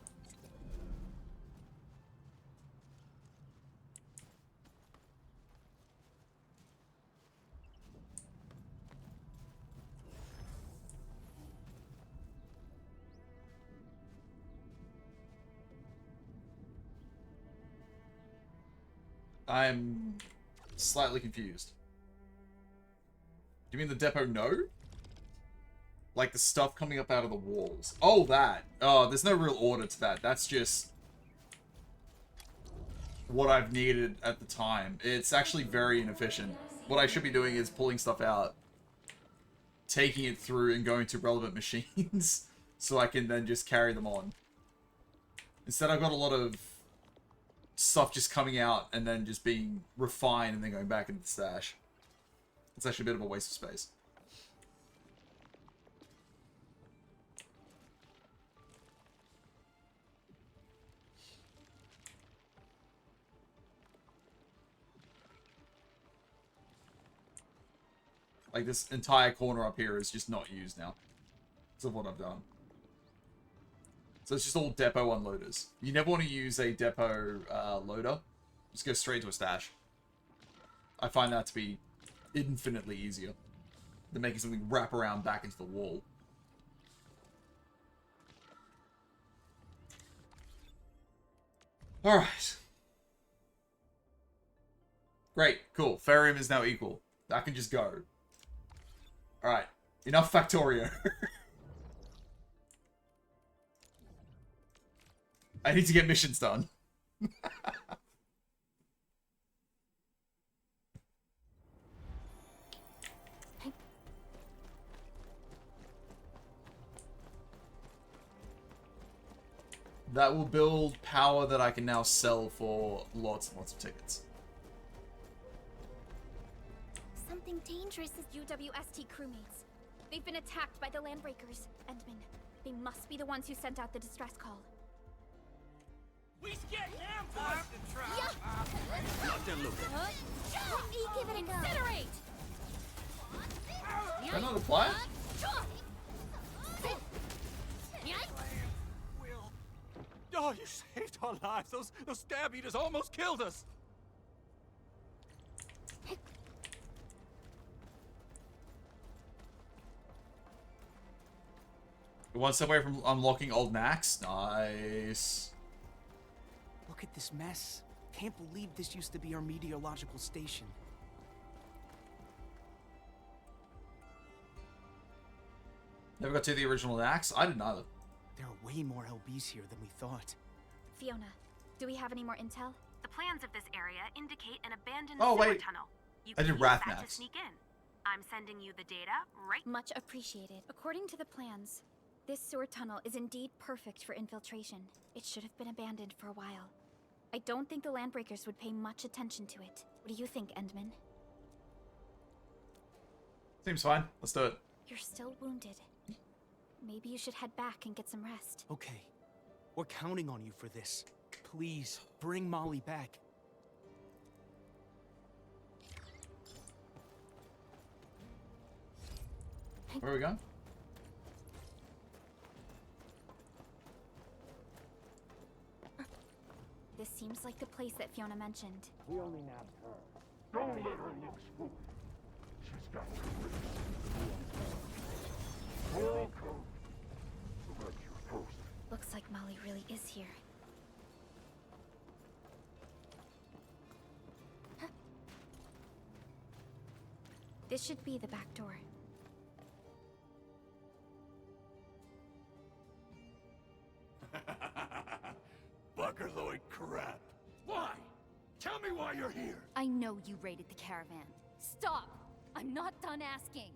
I'm slightly confused. Do you mean the depot node? Like the stuff coming up out of the walls. Oh, that. Oh, there's no real order to that. That's just what I've needed at the time. It's actually very inefficient. What I should be doing is pulling stuff out, taking it through and going to relevant machines so I can then just carry them on. Instead, I've got a lot of stuff just coming out and then just being refined and then going back into the stash. It's actually a bit of a waste of space. Like, this entire corner up here is just not used now. Because of what I've done. So it's just all depot unloaders. You never want to use a depot loader. Just go straight to a stash. I find that to be infinitely easier than making something wrap around back into the wall. Alright. Great, cool. Ferrium is now equal. That can just go. Alright. Enough Factorio. I need to get missions done. That will build power that I can now sell for lots and lots of tickets. Something dangerous is UWST crewmates. They've been attacked by the Landbreakers. Endman, they must be the ones who sent out the distress call. We scared them for us to try. Lock and load. Let me give it a go. Incinerate! Can I not apply it? Oh, you saved our lives. Those stab eaters almost killed us. One step away from unlocking old Nax. Nice. Look at this mess. Can't believe this used to be our meteorological station. Never got to the original Nax? I didn't either. There are way more LBs here than we thought. Fiona, do we have any more intel? The plans of this area indicate an abandoned Oh, sewer wait. tunnel. You I can did use Wrath that to Max. sneak in. I'm sending you the data right. Much appreciated. According to the plans, This sewer tunnel is indeed perfect for infiltration. It should have been abandoned for a while. I don't think the Landbreakers would pay much attention to it. What do you think, Endman? Seems fine. Let's do it. You're still wounded. Maybe you should head back and get some rest. Okay. We're counting on you for this. Please, bring Molly back. Where are we going? This seems like the place that Fiona mentioned. We only nabbed her. Don't let her look spooked. She's got to Full code. Like you're posted. Looks like Molly really is here. Huh. This should be the back door. Buckerloid crap. Why? Tell me why you're here. I know you raided the caravan. Stop! I'm not done asking.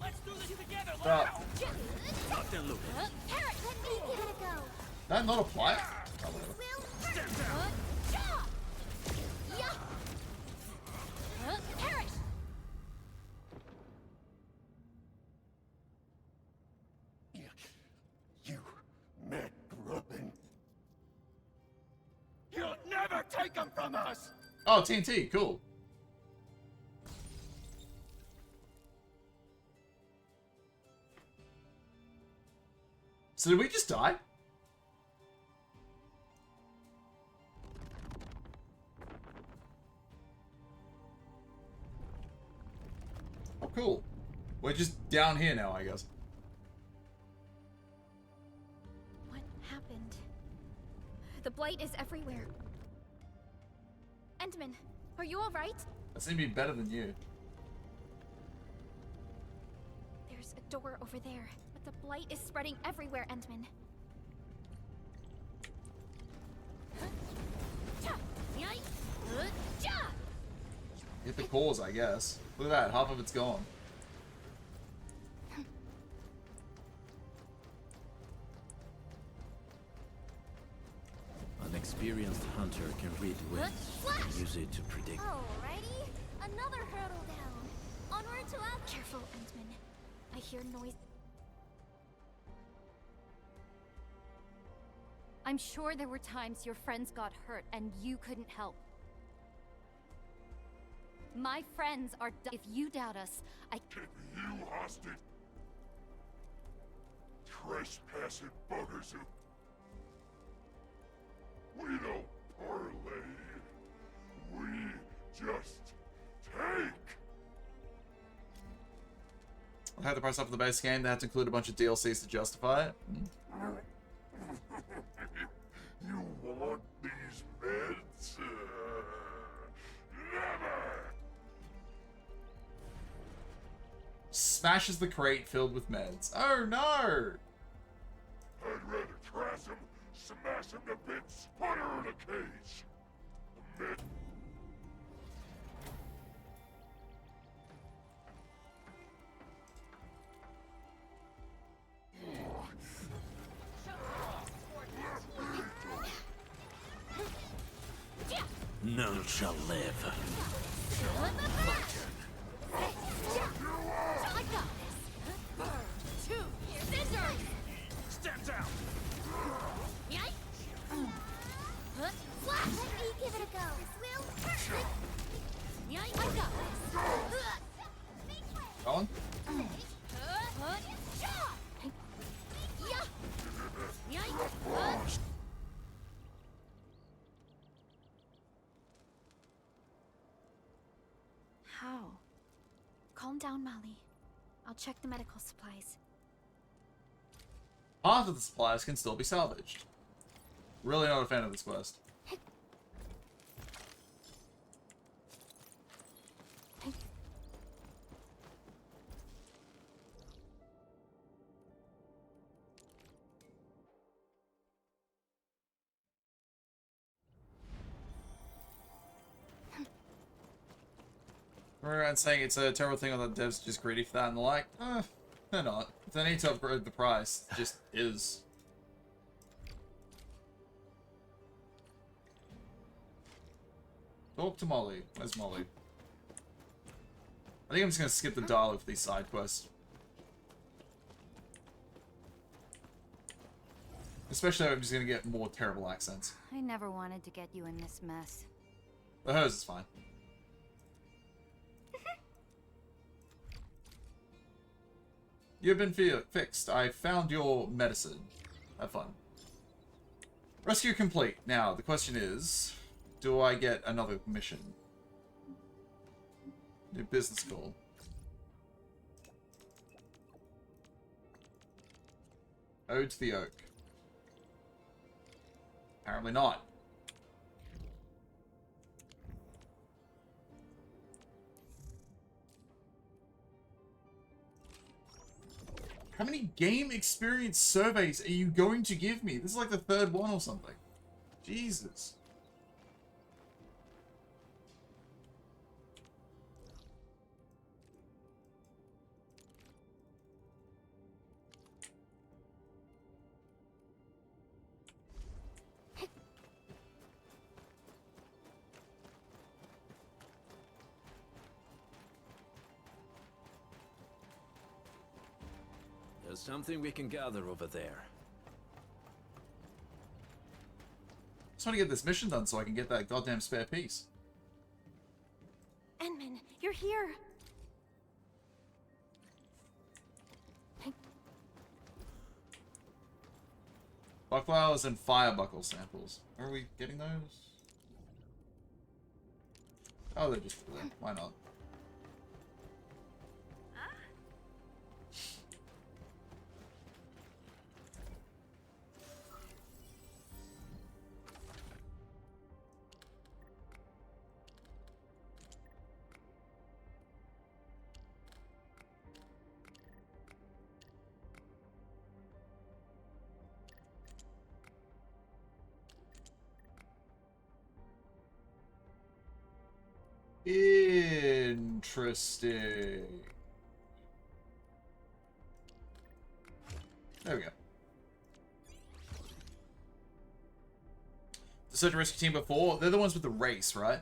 Let's do this together, Stop. Captain Luke. Parrot, let me give it a go. That not apply? Oh, whatever. Parrot! You, Matt Grubbin. You'll never take them from us! Oh, TNT. Cool. So did we just die? Oh, cool. We're just down here now, I guess. What happened? The blight is everywhere. Endman, are you alright? I seem to be better than you. There's a door over there, but the blight is spreading everywhere, Endman. Hit the cause, I guess. Look at that, half of it's gone. An experienced hunter can read winds and use it to predict. Alrighty, another hurdle down. Onward to up. Careful, Endman. I hear noise. I'm sure there were times your friends got hurt and you couldn't help. My friends are if you doubt us, Keeping you hostage. Trespassing buggers who... We don't parlay. We just take. I had to price up for the base game. They had to include a bunch of DLCs to justify it. You want these meds? Never! Smashes the crate filled with meds. Oh no! I'd rather trash him, smash him to bits, put her in a cage. The med... None shall live. I got this. Two scissors. Stand down! Flash. Let me give it a go. This will hurt. I got this. Colin? How? Calm down, Molly. I'll check the medical supplies. Half of the supplies can still be salvaged. Really not a fan of this quest. Everyone saying it's a terrible thing on the devs just greedy for that and the like. They're not. If they need to upgrade the price, it just is. Talk to Molly. Where's Molly? I think I'm just gonna skip the dialogue for these side quests. Especially if I'm just gonna get more terrible accents. I never wanted to get you in this mess. But hers is fine. You've been fixed. I found your medicine. Have fun. Rescue complete. Now, the question is, do I get another mission? New business call. Ode to the Oak. Apparently not. How many game experience surveys are you going to give me? This is like the third one or something. Jesus. There's something we can gather over there. Just want to get this mission done so I can get that goddamn spare piece. Enman, you're here. Buckflowers and fire buckle samples. Are we getting those? Oh, they're just there. Why not? Interesting. There we go. The search and rescue team before, they're the ones with the race, right?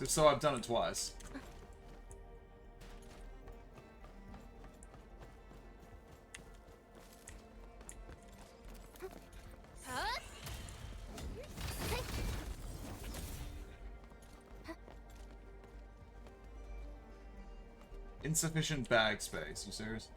So I've done it twice. Insufficient bag space. You serious?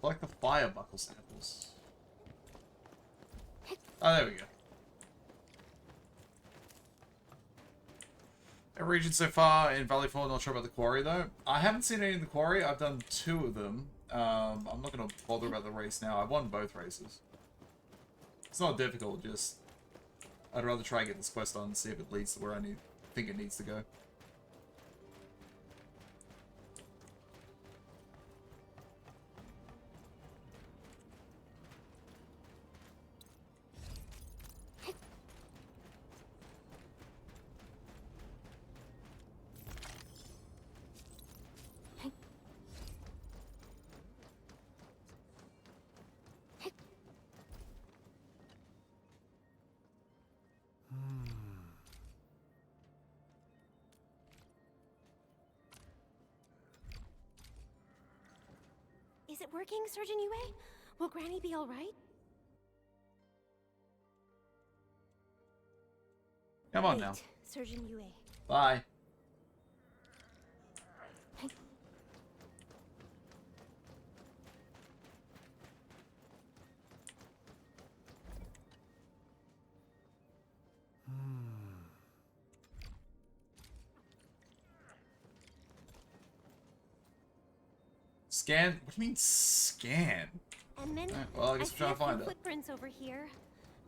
Like the fire buckle samples. Oh, there we go. Every region so far in Valley 4, not sure about the quarry though. I haven't seen any in the quarry. I've done 2 of them. I'm not going to bother about the race now. I won both races. It's not difficult, just I'd rather try and get this quest on and see if it leads to where I think it needs to go. Is it working, Surgeon Yue? Will Granny be all right? Come on now. Surgeon Yue. Bye. Scan? What do you mean scan? Edmund, Alright, well, I guess we're trying to find it. footprints over here.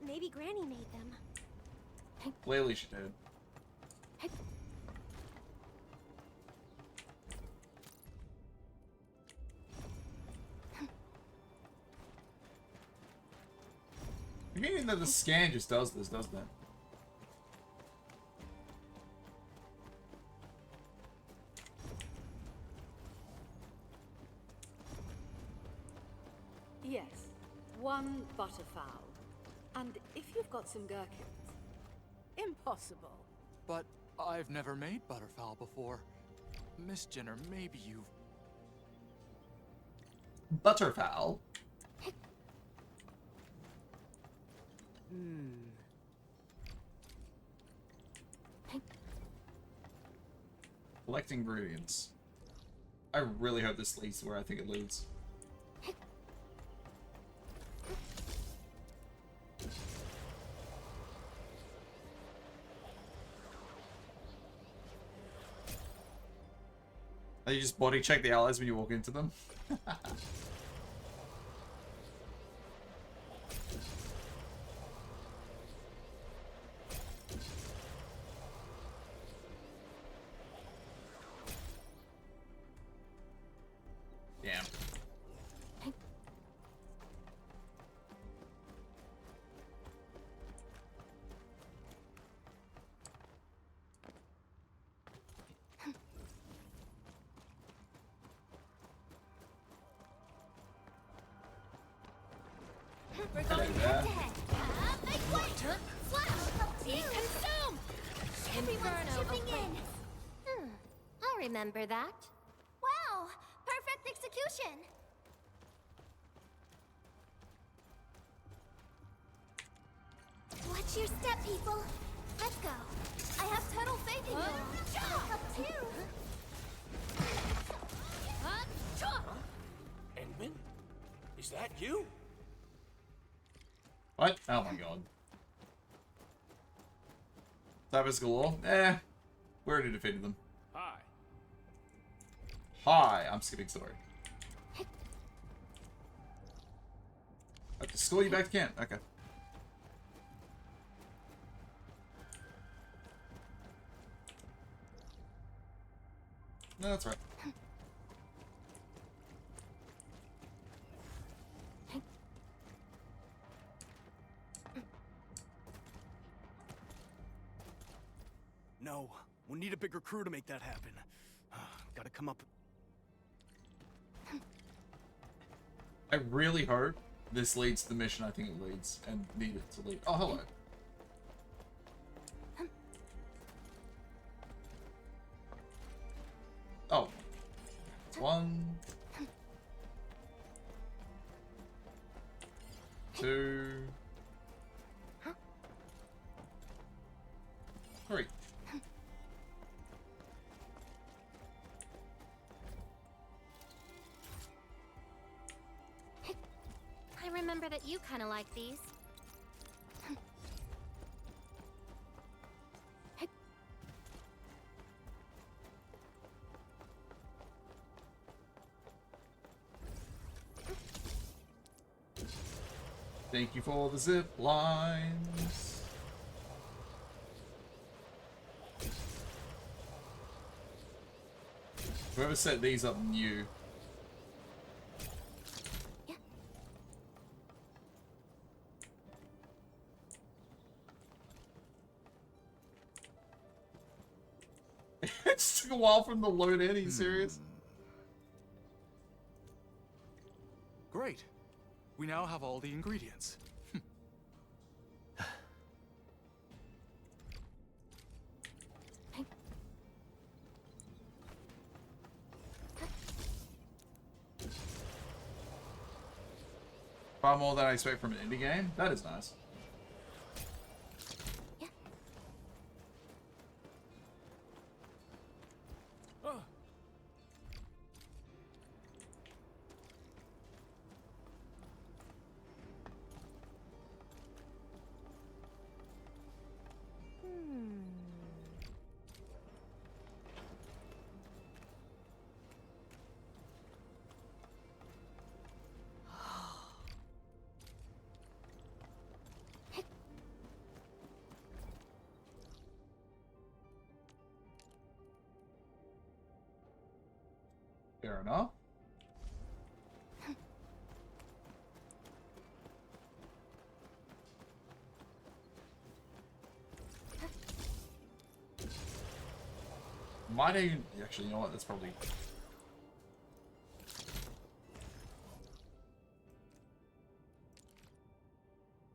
Maybe Granny made them. Clearly she did. You mean that the scan just does this, doesn't it? Yes, one butterfowl. And if you've got some gherkins. Impossible. But I've never made butterfowl before. Miss Jenner, maybe you've... Butterfowl? Collect ingredients. I really hope this leads to where I think it leads. You just body check the allies when you walk into them. Damn. We're going head to head. Make way! Flash! Be consumed! Everyone's chipping in. I'll remember that. Wow! Perfect execution! Watch your step, people. Let's go. I have total faith in you. Up too. Edmund? Is that you? What? Oh my god. Cyber's galore? Eh. We already defeated them. Hi. Hi, I'm skipping story. I have to score you back to camp. Okay. No, that's right. No, we'll need a bigger crew to make that happen. Gotta come up. I really hope this leads to the mission I think it leads, and need it to lead. Oh, hello. Oh. 1, 2, 3. I remember that you kind of like these. Thank you for the zip lines. Whoever set these up knew. It just took a while for them to load in. Are you serious? Great. We now have all the ingredients. Far more than I expect from an indie game. That is nice. Fair enough. Might even... Actually, you know what? That's probably...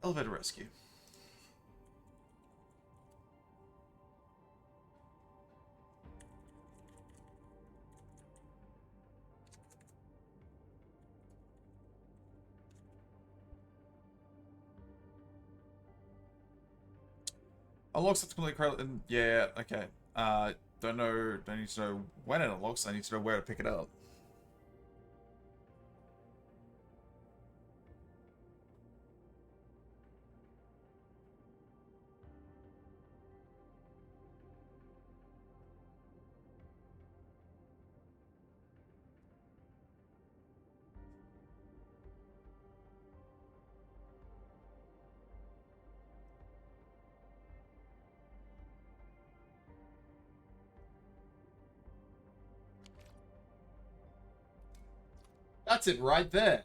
Elevator rescue. Unlocks it to complete credit, and yeah, okay. Don't need to know when it unlocks, I need to know where to pick it up. That's it right there.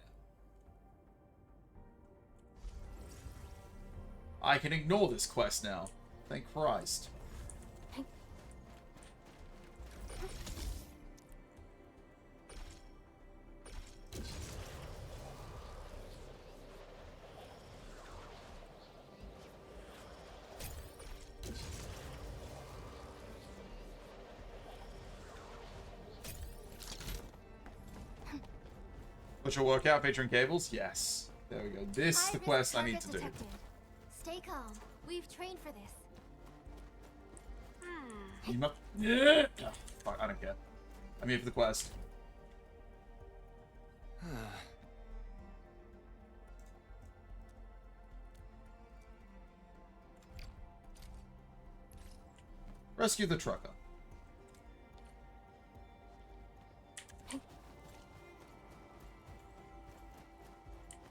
I can ignore this quest now. Thank Christ. Which will work out featuring cables? Yes. There we go. This is the quest I need to do. Detected. Stay calm. We've trained for this. You must... Yeah. Oh, fuck, I don't care. I'm here for the quest. Rescue the trucker.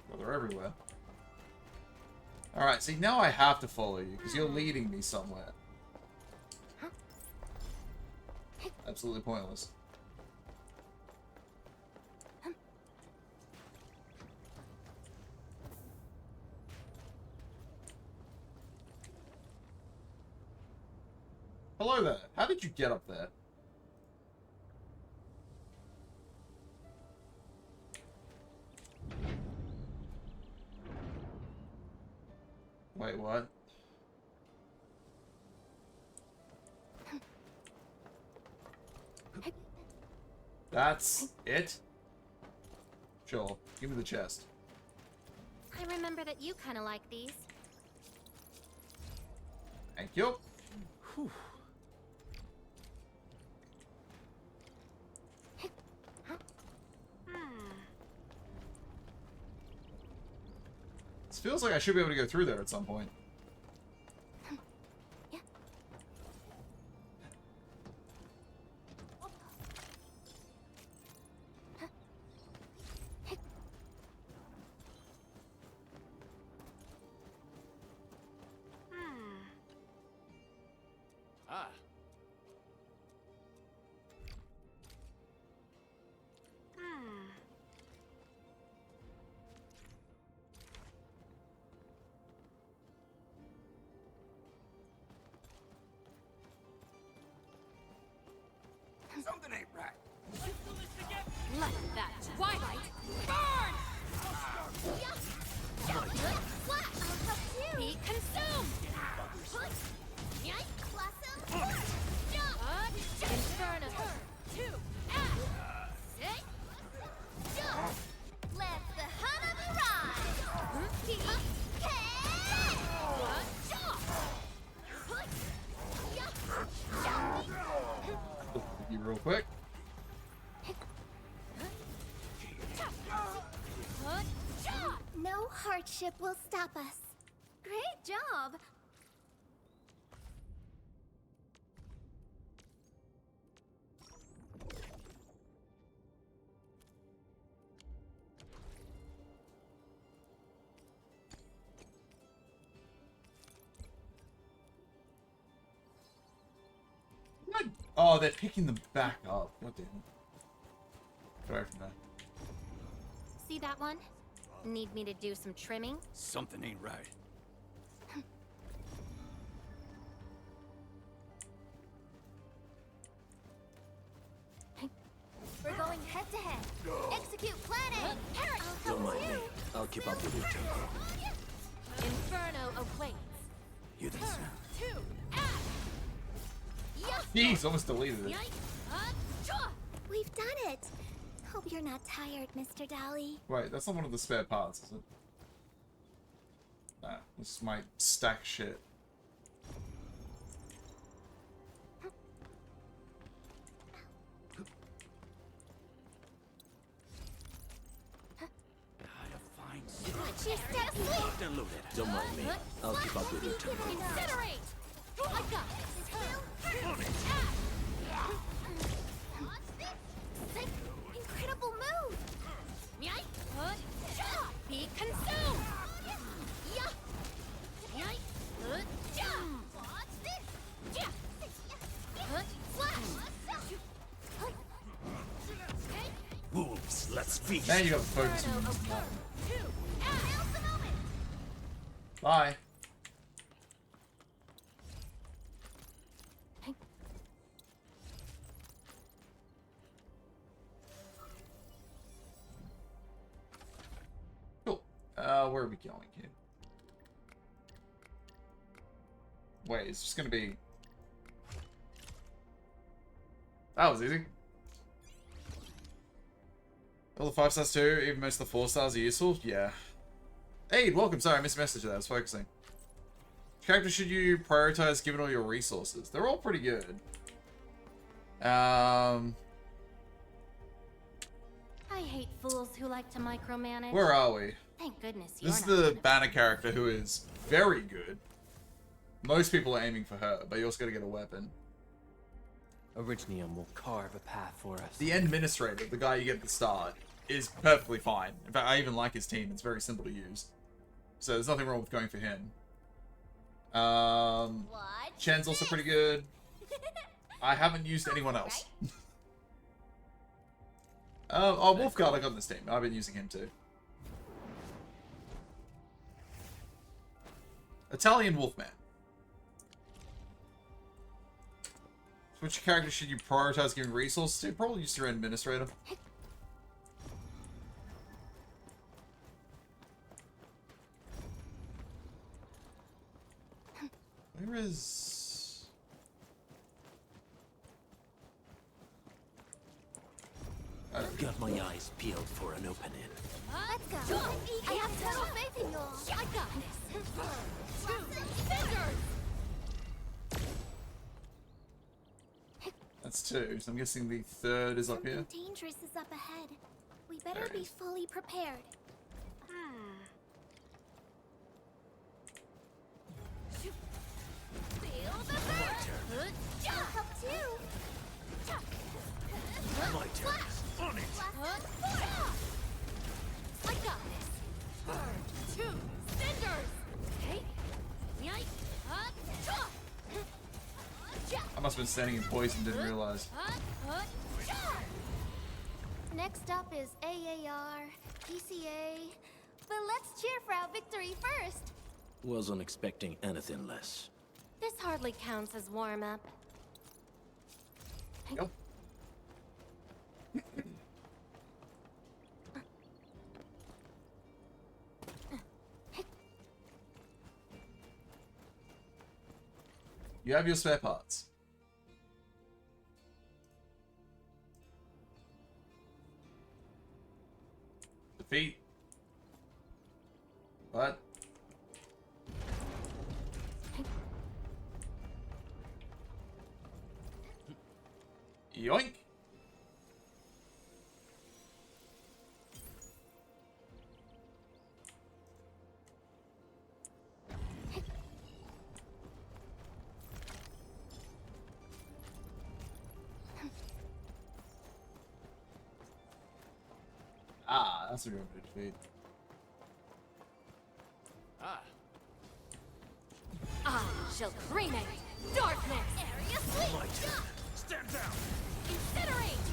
Well, they're everywhere. Alright, see, now I have to follow you, because you're leading me somewhere. Absolutely pointless. Hello there. How did you get up there? Wait, what? That's it? Sure. Give me the chest. I remember that you kind of like these. Thank you. Whew. This feels like I should be able to go through there at some point. Something ain't right. Let that twilight burn! Be consumed! Inferno! Let the Hanabi rise! You real quick. No hardship will stop us. Great job! What? Oh, they're picking them back up. God damn it. Get away from there. See that one? Need me to do some trimming? Something ain't right. We're going head to head. Execute plan A. Don't mind me. I'll keep up with you, Tempo. Inferno awaits. You did sound. Two, act! Jeez, almost deleted it. We've done it. Hope you're not tired, Mr. Dally. Wait, that's not one of the spare parts, is it? Nah, this might stack shit. Then load it. Don't mind me. I'll keep up with you, Tempo. Incinerate! I got this. Incredible move! Be consumed! Wolves, let's feast. Now you got to focus on Bye. Cool. Where are we going here? Wait, it's just gonna be... That was easy. All the 5 stars too, even most of the 4 stars are useful? Yeah. Hey, welcome. Sorry, I missed a message there. I was focusing. Which character should you prioritize given all your resources? They're all pretty good. I hate fools who like to micromanage. Where are we? Thank goodness you're This is not the good. banner character who is very good. Most people are aiming for her, but you also gotta get a weapon. Originium will carve a path for us. The administrator, the guy you get at the start, is perfectly fine. In fact, I even like his team. It's very simple to use. So there's nothing wrong with going for him. Chen's also pretty good. I haven't used anyone else. Oh, Wolfguard I got in this team. I've been using him too. Italian Wolfman. Which character should you prioritize giving resources to? Probably just your administrator. Where is... Got my eyes peeled for an opening. Let's go. I have total faith in you all. I got this. 2 fingers. That's 2, so I'm guessing the 3rd is up here. Something dangerous is up ahead. We better There it be is. fully prepared. Feel the burn. I'll help too. My turn. On it. I got this. Burn. 2 cinders. Hey. I must have been standing in poison, didn't realize. Next up is AAR, PCA, but let's cheer for our victory first. Wasn't expecting anything less. This hardly counts as warm-up. Yep. You have your spare parts. Defeat. What? Yoink. Ah, that's a good one to defeat. I shall cremate darkness. Area sleep. My turn. Stand down. Incinerate.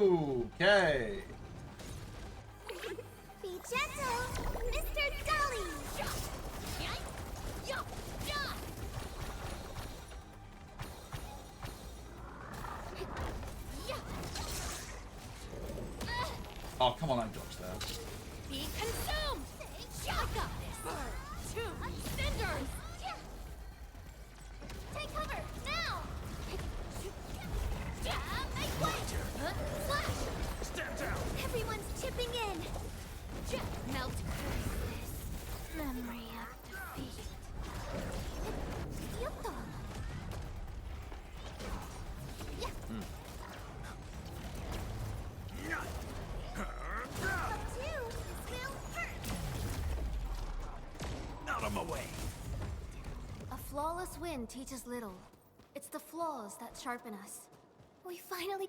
Okay. Be gentle, Mr. Dolly! Oh, come on, I dodged that. Be consumed! I got this! Burn to cinders! Take cover, now! Make way! Flash! Stand down! Everyone's chipping in! Melt curses. Memory of defeat. Yuto. Yeah. Up to you. This will hurt. Out of my way. A flawless win teaches little. It's the flaws that sharpen us. We finally...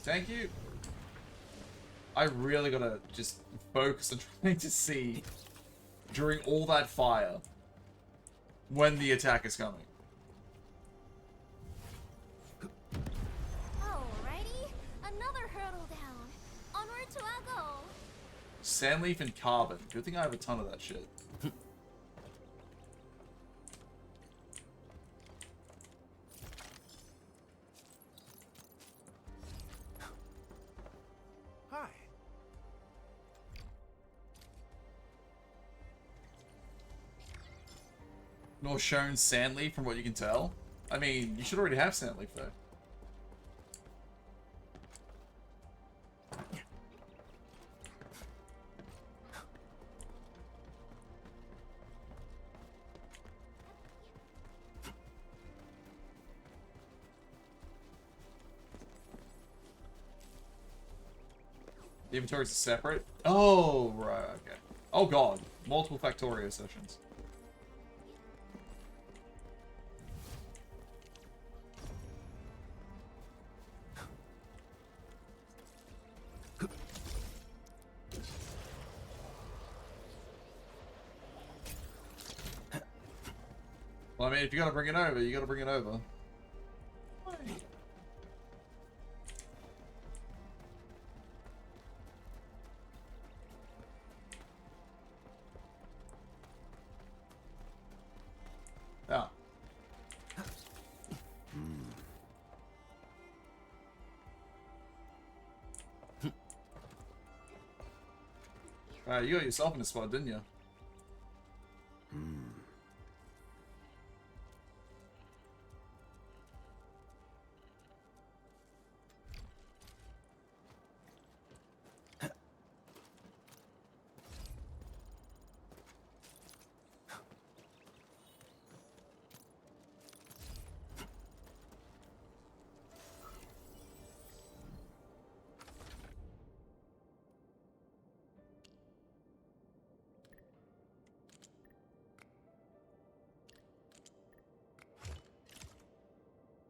Thank you. I really gotta just focus on trying to see during all that fire when the attack is coming. Alrighty, another hurdle down. Onward to our goal. Sandleaf and carbon. Good thing I have a ton of that shit. Hi. Nor shown Sandleaf from what you can tell. I mean, you should already have Sandleaf though. The inventories are separate? Oh, right, okay. Oh god, multiple Factorio sessions. Well, I mean, if you gotta bring it over, you gotta bring it over. Yeah. You got yourself in a spot, didn't you?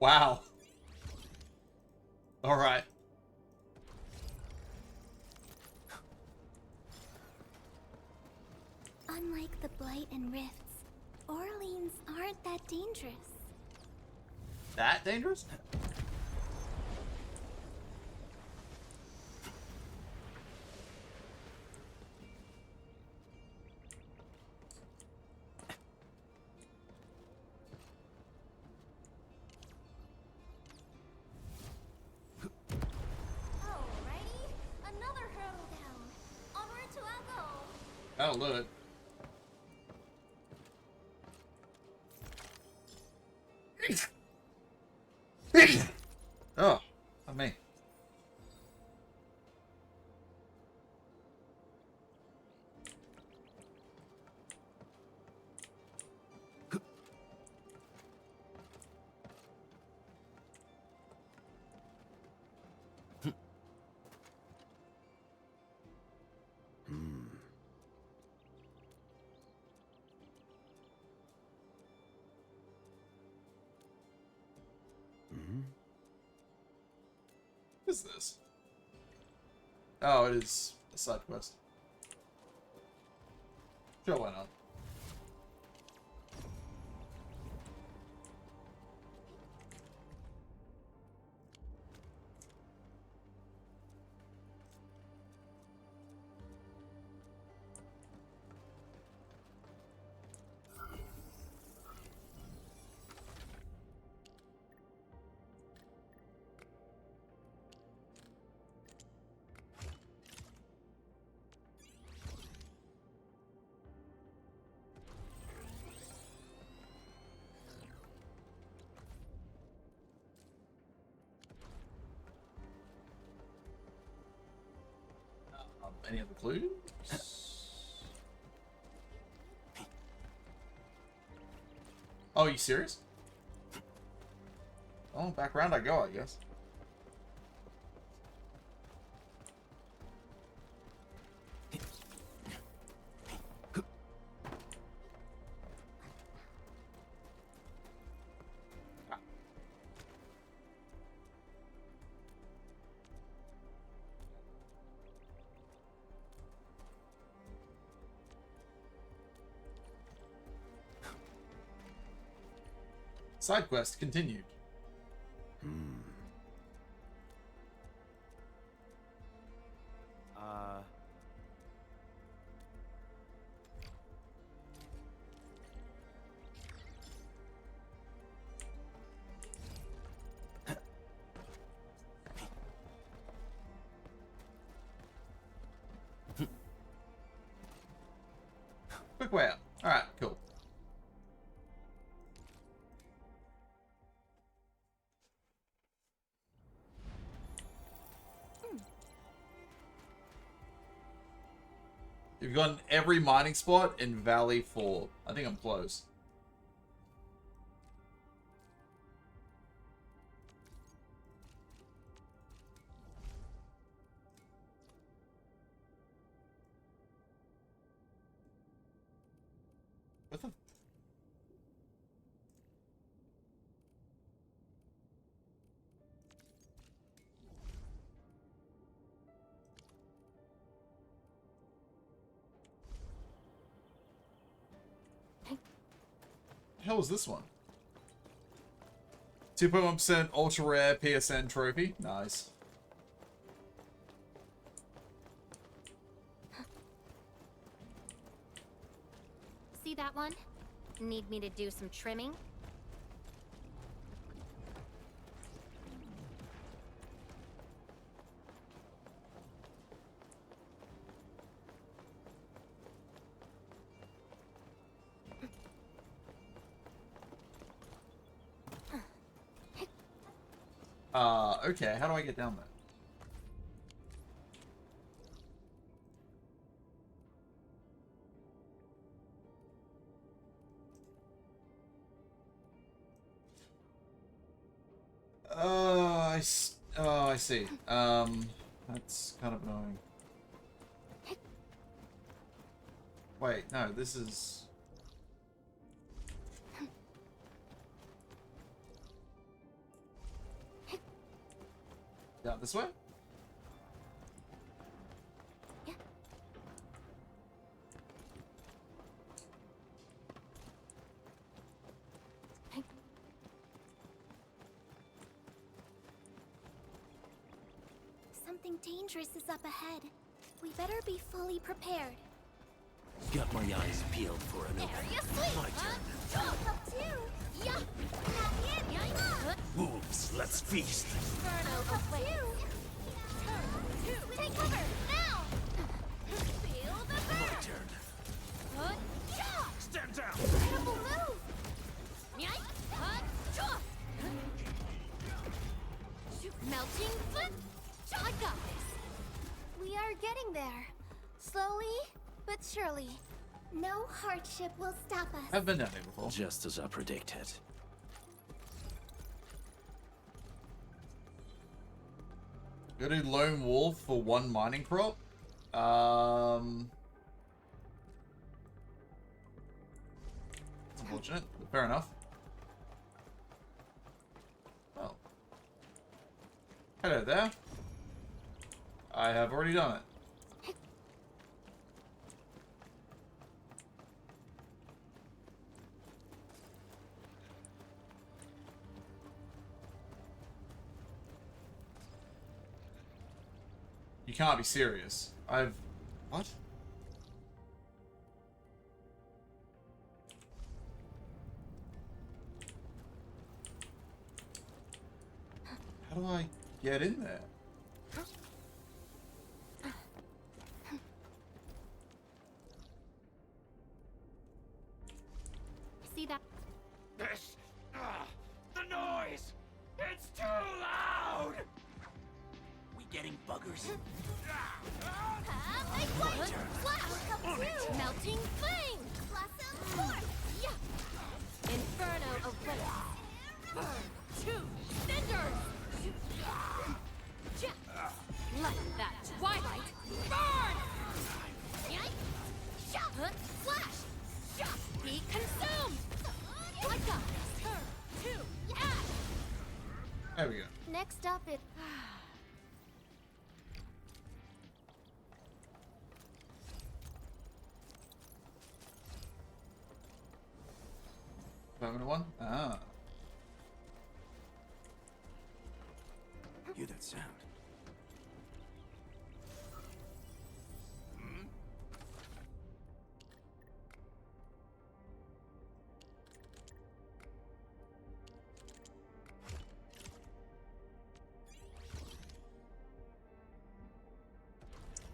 Wow. All right. Unlike the Blight and Rifts, Orleans aren't that dangerous. That dangerous? Alrighty, another hurdle down. Onward to our goal. That'll do it. Oh, not me. What is this? Oh, it is a side quest. Sure, why not? Any other clues? Oh, you serious? Oh, back round I go, I guess. Side quest continued. Quick way out. Alright, cool. You've gotten every mining spot in Valley 4. I think I'm close. What the? The hell is this one? 2.1% ultra rare PSN trophy. Nice. See that one? Need me to do some trimming? Okay, how do I get down there? I see. That's kind of annoying. Wait, no, this is... Down this way? Yeah. Something dangerous is up ahead. We better be fully prepared. Got my eyes peeled for an opening. My turn. Up too. Yeah. Wolves, let's feast. Up too. Take cover now. Feel the My burn. turn. Stand down. Incredible move. Melting foot. I got this. We are getting there. Slowly, but surely. No hardship will stop us. I've been down here before. Just as I predicted. Go to Lone Wolf for one mining crop. It's unfortunate, but fair enough. Oh. Hello there. I have already done it. You can't be serious. What? How do I get in there? See that? This, the noise! It's too loud! We getting buggers? Melting flame! Blossom force! Yeah! Inferno awaits! Burn! Two! Cinders! Let that twilight burn! Flash! Be consumed! Like a turn to ash! There we go. Next up, it. Permanent one? Ah. Hear that sound?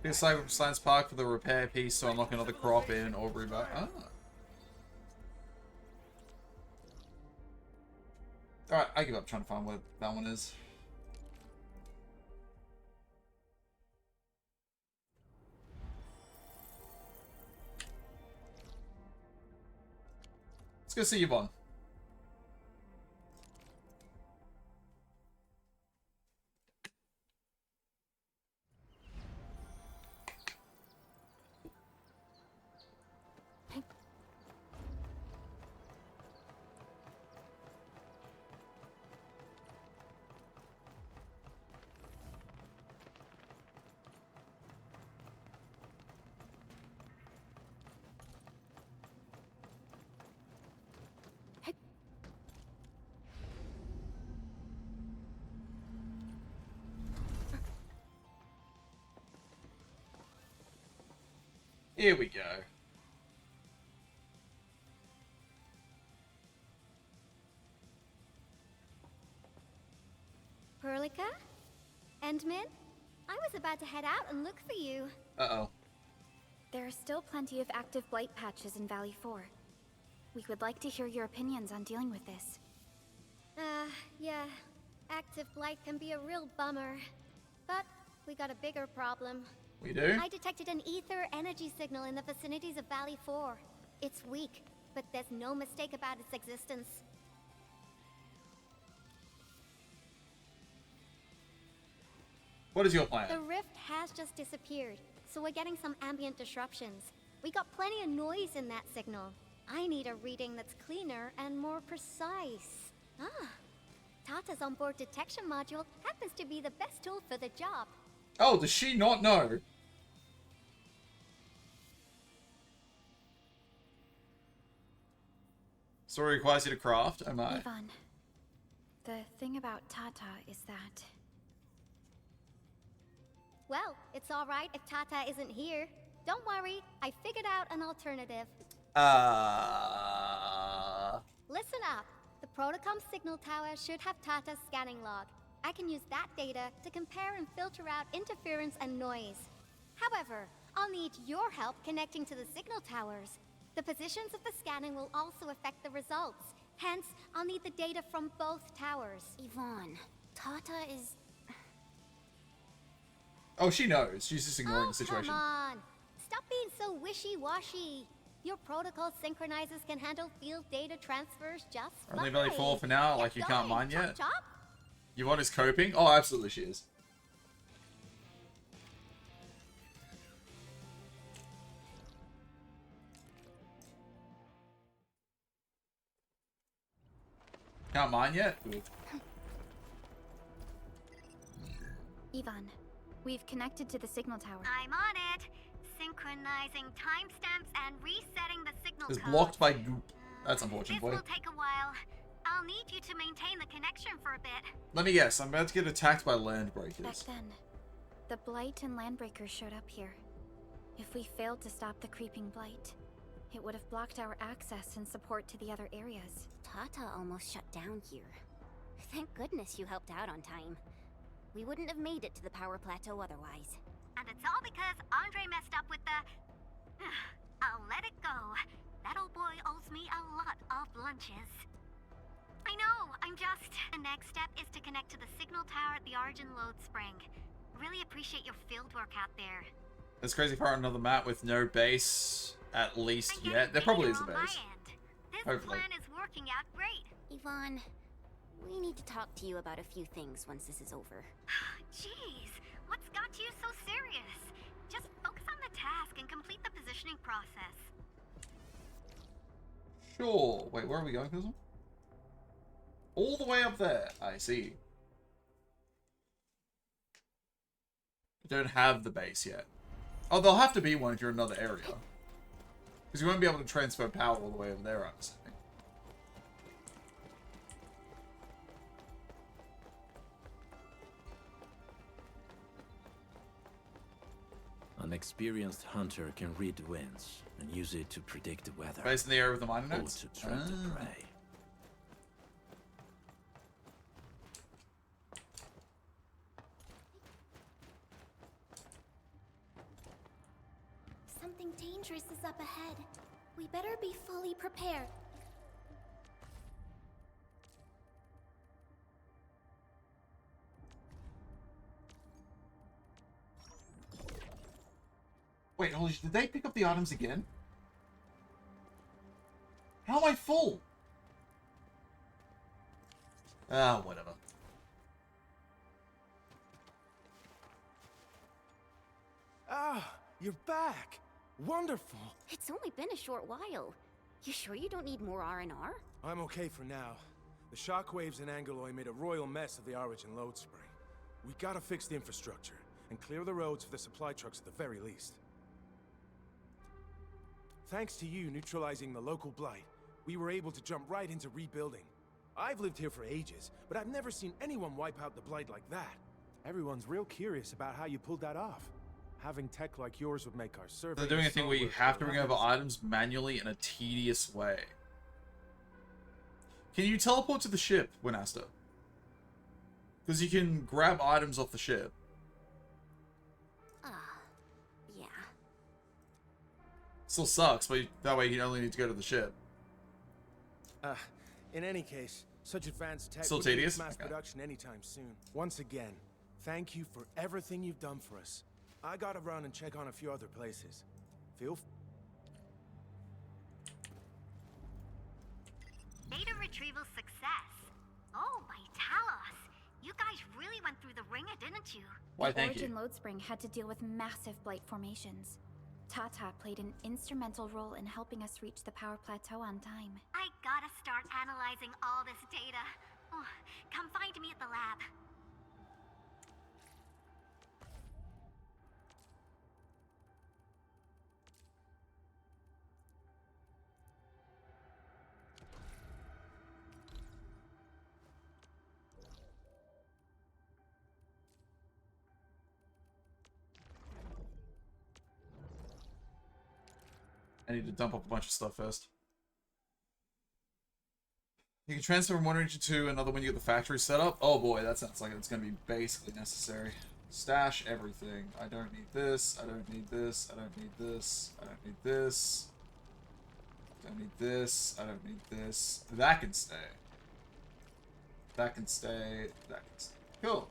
This side from Science Park for the repair piece, so unlock another crop in Aubrey back. Ah. Alright, I give up trying to find where that one is. Let's go see Yvonne. Here we go. Perlica? Endman? I was about to head out and look for you. Uh-oh. There are still plenty of active blight patches in Valley 4. We would like to hear your opinions on dealing with this. Yeah. Active blight can be a real bummer. But we got a bigger problem. We do? I detected an ether energy signal in the vicinities of Valley 4. It's weak, but there's no mistake about its existence. What is your plan? The rift has just disappeared, so we're getting some ambient disruptions. We got plenty of noise in that signal. I need a reading that's cleaner and more precise. Tata's onboard detection module happens to be the best tool for the job. Oh, does she not know? Story requires you to craft, am I? Yvonne, the thing about Tata is that... Well, it's alright if Tata isn't here. Don't worry, I figured out an alternative. Listen up. The Protocom signal tower should have Tata's scanning log. I can use that data to compare and filter out interference and noise. However, I'll need your help connecting to the signal towers. The positions of the scanning will also affect the results. Hence, I'll need the data from both towers. Yvonne, Tata is... Oh, she knows. She's just ignoring the situation. Come on. Stop being so wishy-washy. Your protocol synchronizers can handle field data transfers just fine. Only Valley 4 for now, like you can't mine yet. Chop, chop. Yvonne is coping? Oh, absolutely she is. Can't mine yet? Good. Yvonne, We've connected to the signal tower. I'm on it. Synchronizing timestamps and resetting the signal It's code. blocked by goop. That's unfortunate, This boy. will take a while. I'll need you to maintain the connection for a bit. Let me guess. I'm about to get attacked by land Back breakers. then, the Blight and Landbreakers showed up here. If we failed to stop the creeping Blight, it would have blocked our access and support to the other areas. Tata almost shut down here. Thank goodness you helped out on time. We wouldn't have made it to the power plateau otherwise. And it's all because Andre messed up with the... I'll let it go. That old boy owes me a lot of lunches. I know, I'm just... The next step is to connect to the signal tower at the Origin Load Spring. Really appreciate your field work out there. It's crazy far on another map with no base, at least yet. There probably is a base. This Hopefully. plan is working out great. Yvonne, we need to talk to you about a few things once this is over. Jeez, what's got you so serious? Just focus on the task and complete the positioning process. Sure. Wait, where are we going for this one? All the way up there. I see. We don't have the base yet. Oh, there'll have to be one if you're in another area. Because you won't be able to transfer power all the way over there, I'm assuming. An experienced hunter can read the winds and use it to predict the weather. Base in the area with the mining Or nodes? to trap the prey. Something dangerous is up ahead. We better be fully prepared. Wait, holy shit, did they pick up the items again? How am I full? Ah, whatever. Ah, you're back. Wonderful. It's only been a short while. You sure you don't need more R&R? I'm okay for now. The shockwaves in Angeloy made a royal mess of the Origin Load Spring. We gotta fix the infrastructure, and clear the roads for the supply trucks at the very least. Thanks to you neutralizing the local blight, we were able to jump right into rebuilding. I've lived here for ages, but I've never seen anyone wipe out the blight like that. Everyone's real curious about how you pulled that off. Having tech like yours would make our survey... They're doing a thing where you have to bring over items manually in a tedious way. Can you teleport to the ship, Winasta? Because you can grab items off the ship. Yeah. Still sucks, but that way you only need to go to the ship. In any case, such advanced tech Still wouldn't reach tedious? mass Okay. production anytime soon. Once again, thank you for everything you've done for us. I gotta run and check on a few other places. Data retrieval success. Oh, my Talos. You guys really went through the ringer, didn't you? Why, the thank Origin you. Load Spring had to deal with massive blight formations. Tata played an instrumental role in helping us reach the power plateau on time. I gotta start analyzing all this data. Oh, come find me at the lab. I need to dump up a bunch of stuff first. You can transfer from one region to another when you get the factory set up. Oh boy, that sounds like it's going to be basically necessary. Stash everything. I don't need this. I don't need this. I don't need this. I don't need this. I don't need this. I don't need this. That can stay. That can stay. That can stay. Cool.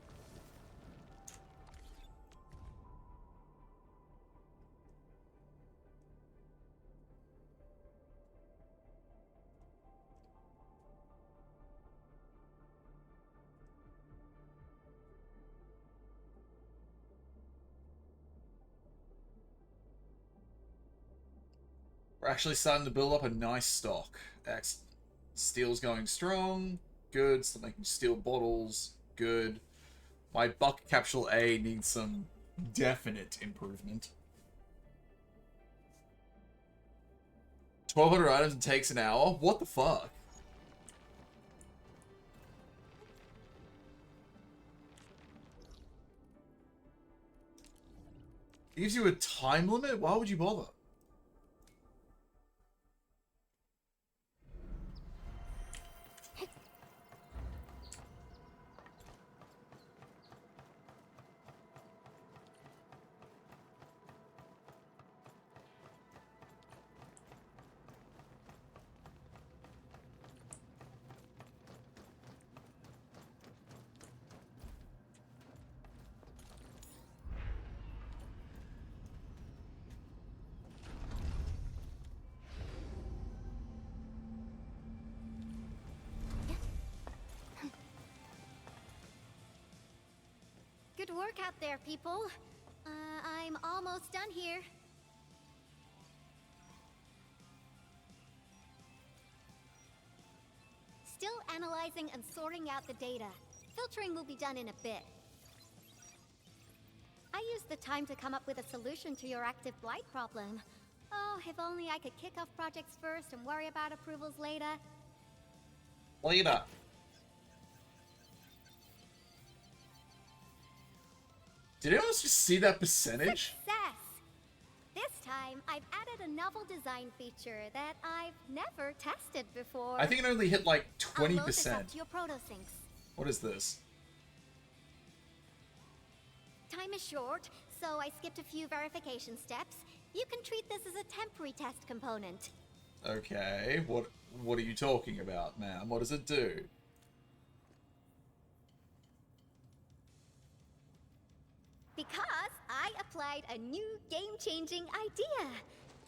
We're actually starting to build up a nice stock. Excellent. Steel's going strong. Good. Still making steel bottles. Good. My buck capsule A needs some Definite improvement. 1,200 items and takes an hour? What the fuck? It gives you a time limit? Why would you bother? Good work out there, people. I'm almost done here. Still analyzing and sorting out the data. Filtering will be done in a bit. I used the time to come up with a solution to your active blight problem. Oh, if only I could kick off projects first and worry about approvals later. Later. Did anyone else just see that percentage? Success! This time, I've added a novel design feature that I've never tested before. I think it only hit like I'll load this 20%. up to your protosyncs. What is this? Time is short, so I skipped a few verification steps. You can treat this as a temporary test component. Okay, what are you talking about, ma'am? What does it do? Because I applied a new game-changing idea.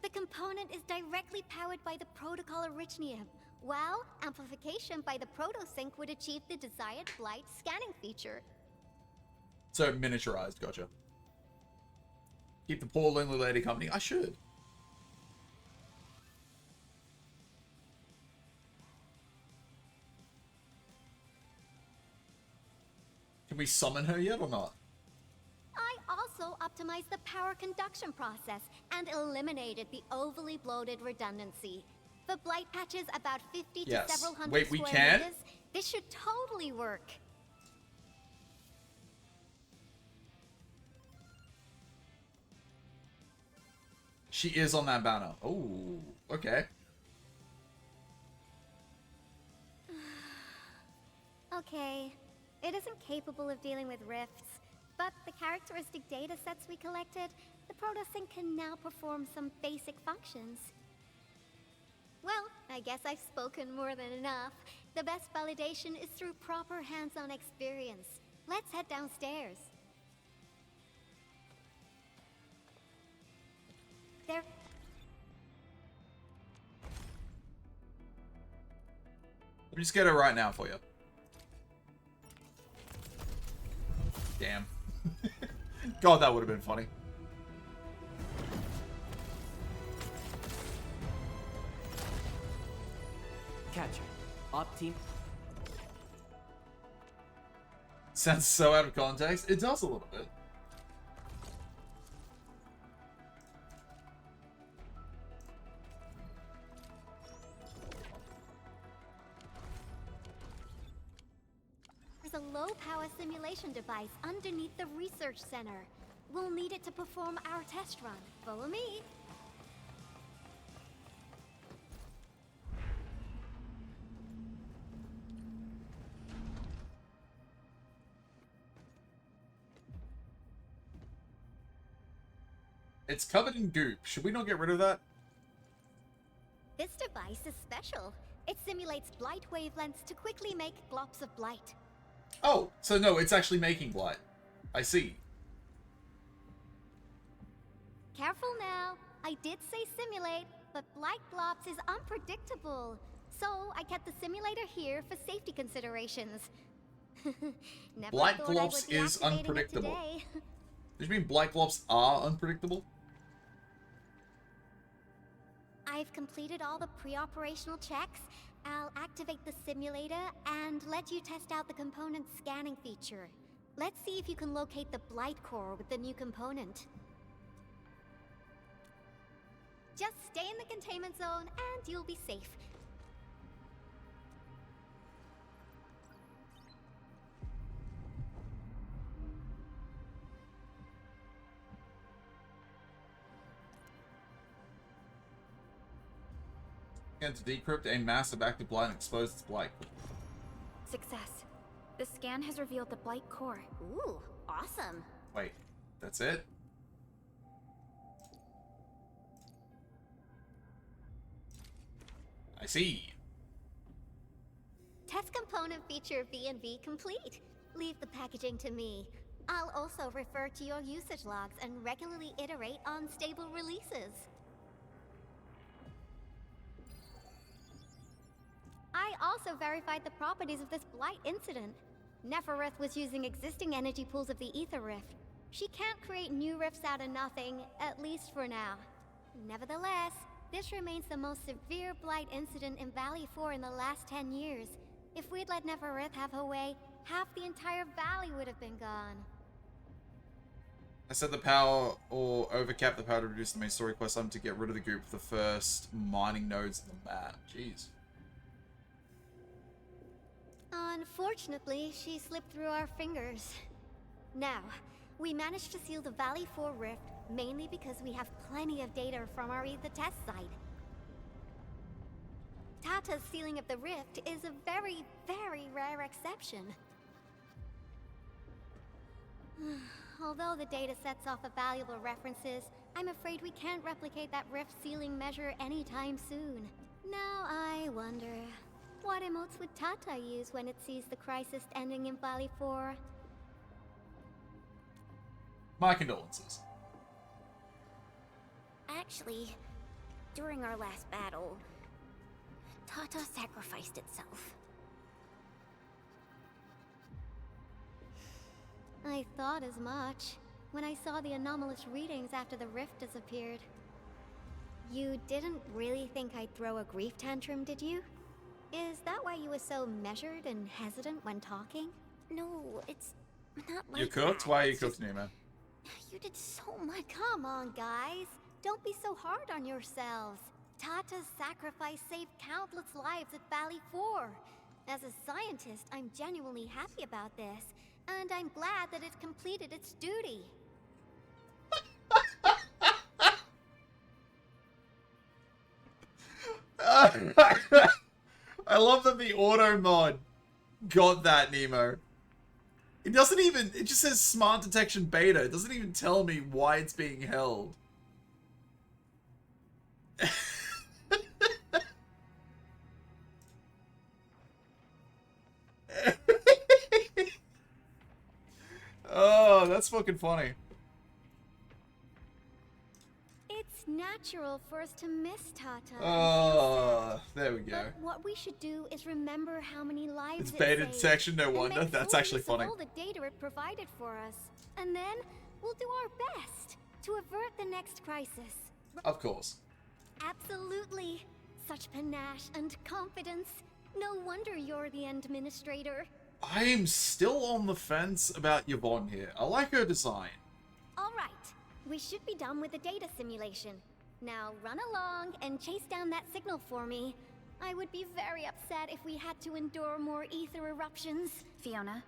The component is directly powered by the protocol Orichnium, while amplification by the protosync would achieve the desired blight scanning feature. So miniaturized, gotcha. Keep the poor lonely lady company. I should. Can we summon her yet or not? I also optimized the power conduction process and eliminated the overly bloated redundancy. For blight patches about 50 Yes. to several hundred Wait, we square can? meters, this should totally work. She is on that banner. Oh, okay. Okay, it isn't capable of dealing with rifts, but the characteristic data sets we collected, the protosync can now perform some basic functions. Well, I guess I've spoken more than enough. The best validation is through proper hands-on experience. Let's head downstairs. There... Let me just get her right now for you. Damn. God, that would have been funny. Catcher. Op team. Sounds so out of context. It does a little bit. There's a low-power simulation device underneath the research center. We'll need it to perform our test run. Follow me. It's covered in goop. Should we not get rid of that? This device is special. It simulates blight wavelengths to quickly make glops of blight. Oh, so no, it's actually making blight. I see. Careful now. I did say simulate, but blight globs is unpredictable. So I kept the simulator here for safety considerations. Never Blight thought I globs would be is activating it unpredictable. today. Does you mean blight globs are unpredictable? I've completed all the pre-operational checks. I'll activate the simulator and let you test out the component's scanning feature. Let's see if you can locate the Blight Core with the new component. Just stay in the containment zone and you'll be safe. And to decrypt a massive active blight and expose its blight. Success. The scan has revealed the Blight Core. Ooh, awesome. Wait, that's it? I see. Test component feature V&V complete. Leave the packaging to me. I'll also refer to your usage logs and regularly iterate on stable releases. I also verified the properties of this Blight incident. Nefereth was using existing energy pools of the Ether Rift. She can't create new rifts out of nothing, at least for now. Nevertheless, this remains the most severe Blight incident in Valley 4 in the last 10 years. If we'd let Nefereth have her way, half the entire valley would have been gone. I set the power or overcap the power to reduce the main story quest item to get rid of the group of the first mining nodes in the map. Jeez. Unfortunately, she slipped through our fingers. Now, we managed to seal the Valley 4 rift mainly because we have plenty of data from our Ether test site. Tata's sealing of the rift is a very, very rare exception. Although the data sets offer valuable references, I'm afraid we can't replicate that rift sealing measure anytime soon. Now I wonder, what emotes would Tata use when it sees the crisis ending in Valley 4? My condolences. Actually, during our last battle, Tata sacrificed itself. I thought as much when I saw the anomalous readings after the rift disappeared. You didn't really think I'd throw a grief tantrum, did you? Is that why you were so measured and hesitant when talking? No, it's not like You cooked? that. Why are you cooking me, man? You did so much. Come on, guys. Don't be so hard on yourselves. Tata's sacrifice saved countless lives at Valley 4. As a scientist, I'm genuinely happy about this, and I'm glad that it completed its duty. I love that the auto mod got that, Nemo. It doesn't even, it just says smart detection beta. It doesn't even tell me why it's being held. Oh, that's fucking funny. It's natural for us to miss Tata. Oh, there we go. But what we should do is remember how many lives It's it beta saved, detection, no and wonder. make That's full actually use of funny. all the data it provided for us, and then we'll do our best to avert the next crisis. Of course. Absolutely. Such panache and confidence. No wonder you're the administrator. I am still on the fence about Yvonne here. I like her design. All right. We should be done with the data simulation. Now run along and chase down that signal for me. I would be very upset if we had to endure more ether eruptions. Fiona,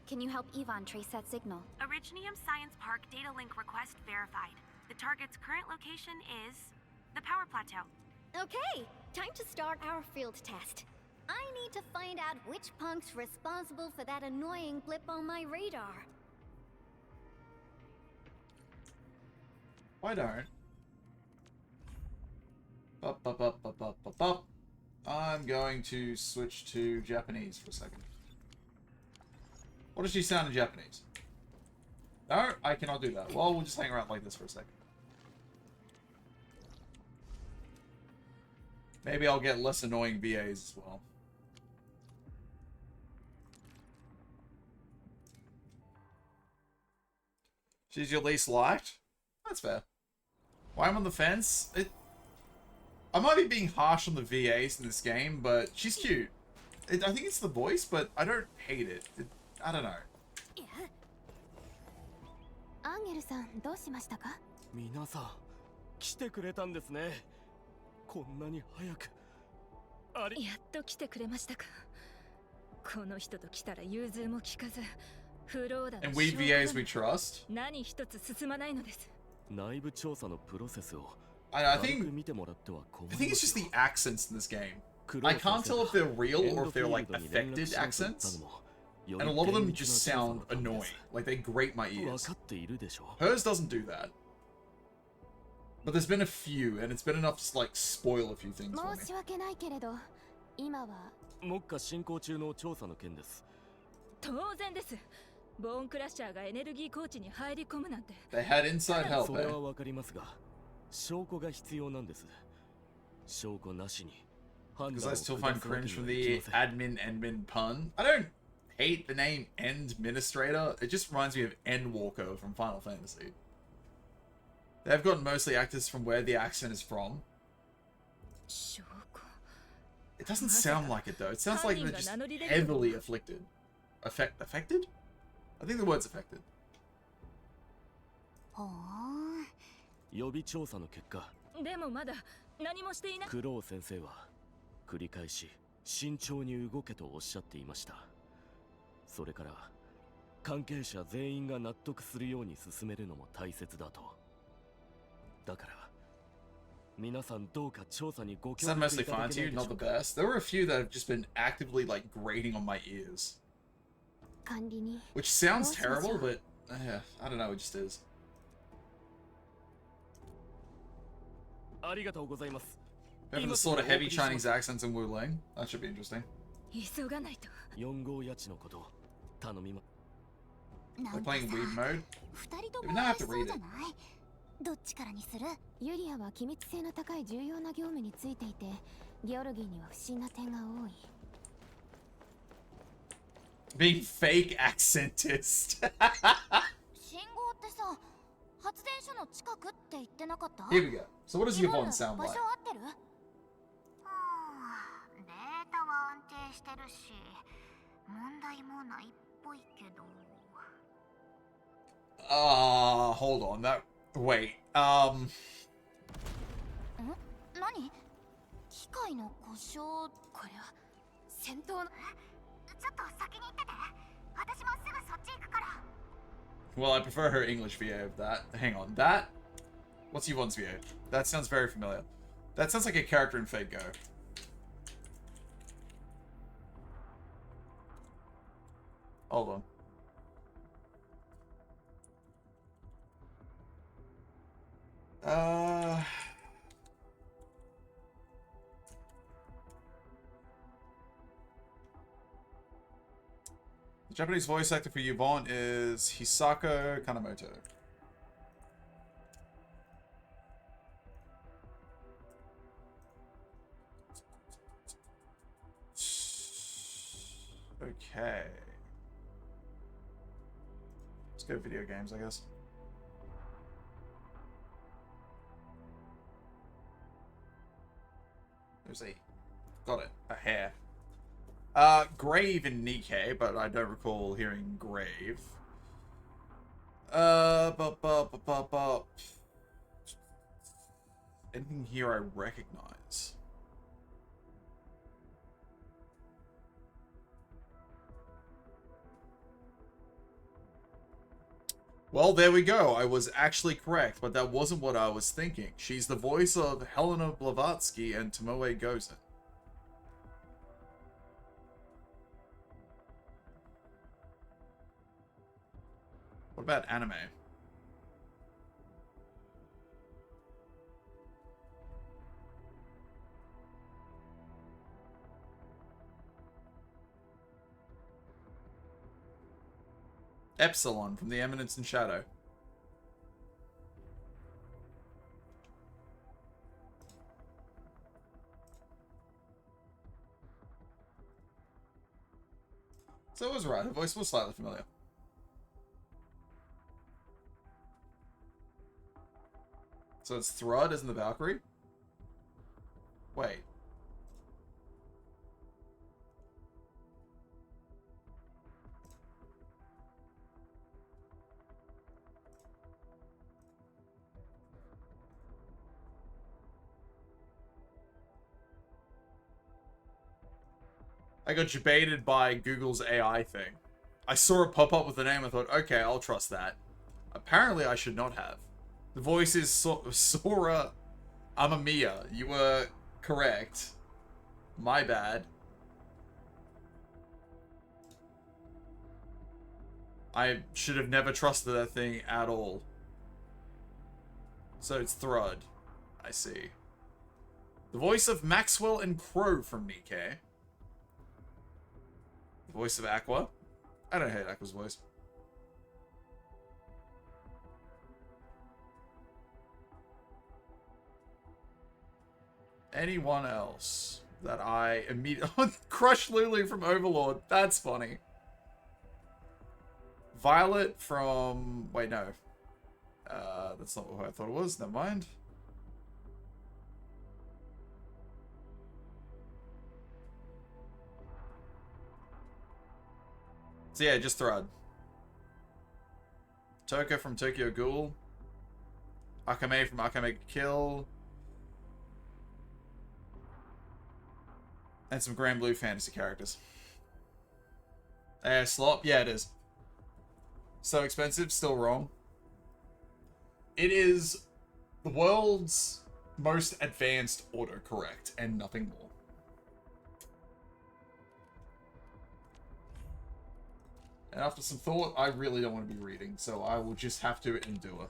can you help Yvonne trace that signal? Originium Science Park data link request verified. The target's current location is the power plateau. Okay, time to start our field test. I need to find out which punk's responsible for that annoying blip on my radar. Why don't? Bup, bup, bup, bup, bup, bup, bup. I'm going to switch to Japanese for a second. What does she sound in Japanese? No, I cannot do that. Well, we'll just hang around like this for a second. Maybe I'll get less annoying VAs as well. She's your least liked? That's fair. Why I'm on the fence? I might be being harsh on the VAs in this game, but she's cute. I think it's the voice, but I don't hate it. I don't know. アンゲルさん、どうしましたか？皆さん、来てくれたんですね。こんなに早く。やっと来てくれましたか。この人と来たら融通も聞かず、フローダの And we VAs we trust? 何一つ進まないのです。内部調査のプロセスを I think it's just the accents in this game. I can't tell if they're real or if they're like affected accents. And a lot of them just sound annoying. Like they grate my ears. Hers doesn't do that. But there's been a few, and it's been enough to like spoil a few things for me. 申し訳ないけれど、今は目下進行中の調査の件です。当然です。ボーンクラッシャーがエネルギーコーチに入り込むなんて。They had inside help. それはわかりますが、証拠が必要なんです。証拠なしに。Because I still find cringe from the admin Endmin pun. I don't hate the name Endministrator. It just reminds me of Endwalker from Final Fantasy. They've gotten mostly actors from where the accent is from. It doesn't sound like it though. It sounds like they're just heavily afflicted. Affected? I think the word's affected. 予備調査の結果、でもまだ何もしていない。クロウ先生は繰り返し慎重に動けとおっしゃっていました。それから関係者全員が納得するように進めるのも大切だと。だから皆さんどうか調査にご協力いただけないでしょうか。 Sound mostly fine to you, not the best. There were a few that have just been actively like grating on my ears. 管理に Which sounds terrible, but I don't know, it just is. ありがとうございます。 Having the sort of heavy Chinese accents in Wuling. That should be interesting. 急がないと。4号家賃のこと頼みま。 They're playing weed mode. 二人と They も now 美 have 味し to そう read じゃ it. ないどっちからにする？ユリアは機密性の高い重要な業務についていて、ギオルギーには不審な点が多い。Being fake accentist. 信号ってさ、発電所の近くって言ってなかった？ Here we go. So what does Yvonne sound 場 like? 所合ってる？データは安定してるし、問題もないっぽいけど。Hold on. Wait. 何？機械の故障。これは戦闘の。ちょっと先に行ってて。私もすぐそっち行くから。Well, I prefer her English VA of that. Hang on. That? What's Yvonne's VA? That sounds very familiar. That sounds like a character in Fate Go. Hold on. The Japanese voice actor for Yvonne is Hisako Kanemoto. Okay. Let's go video games, I guess. There's a... Got it. A hair. Grave in Nikkei, but I don't recall hearing Grave. Anything here I recognize? Well, there we go. I was actually correct, but that wasn't what I was thinking. She's the voice of Helena Blavatsky and Tomoe Gozen. What about anime? Epsilon from The Eminence in Shadow. So I was right, her voice was slightly familiar. So it's Thrud as in the Valkyrie? Wait. I got debated by Google's AI thing. I saw it pop up with the name. I thought, okay, I'll trust that. Apparently, I should not have. The voice is Sora Amamiya. You were correct. My bad. I should have never trusted that thing at all. So it's Thrud. I see. The voice of Maxwell and Crow from Nikkei. The voice of Aqua. I don't hate Aqua's voice. Anyone else that I immediately... Crush Lulu from Overlord. That's funny. Violet from... Wait, no. That's not what I thought it was. Never mind. So yeah, just Thrud. Toka from Tokyo Ghoul. Akame from Akame Kill. And some Grand Blue fantasy characters. Slop? Yeah, it is. So expensive, still wrong. It is the world's most advanced autocorrect and nothing more. And after some thought, I really don't want to be reading, so I will just have to endure.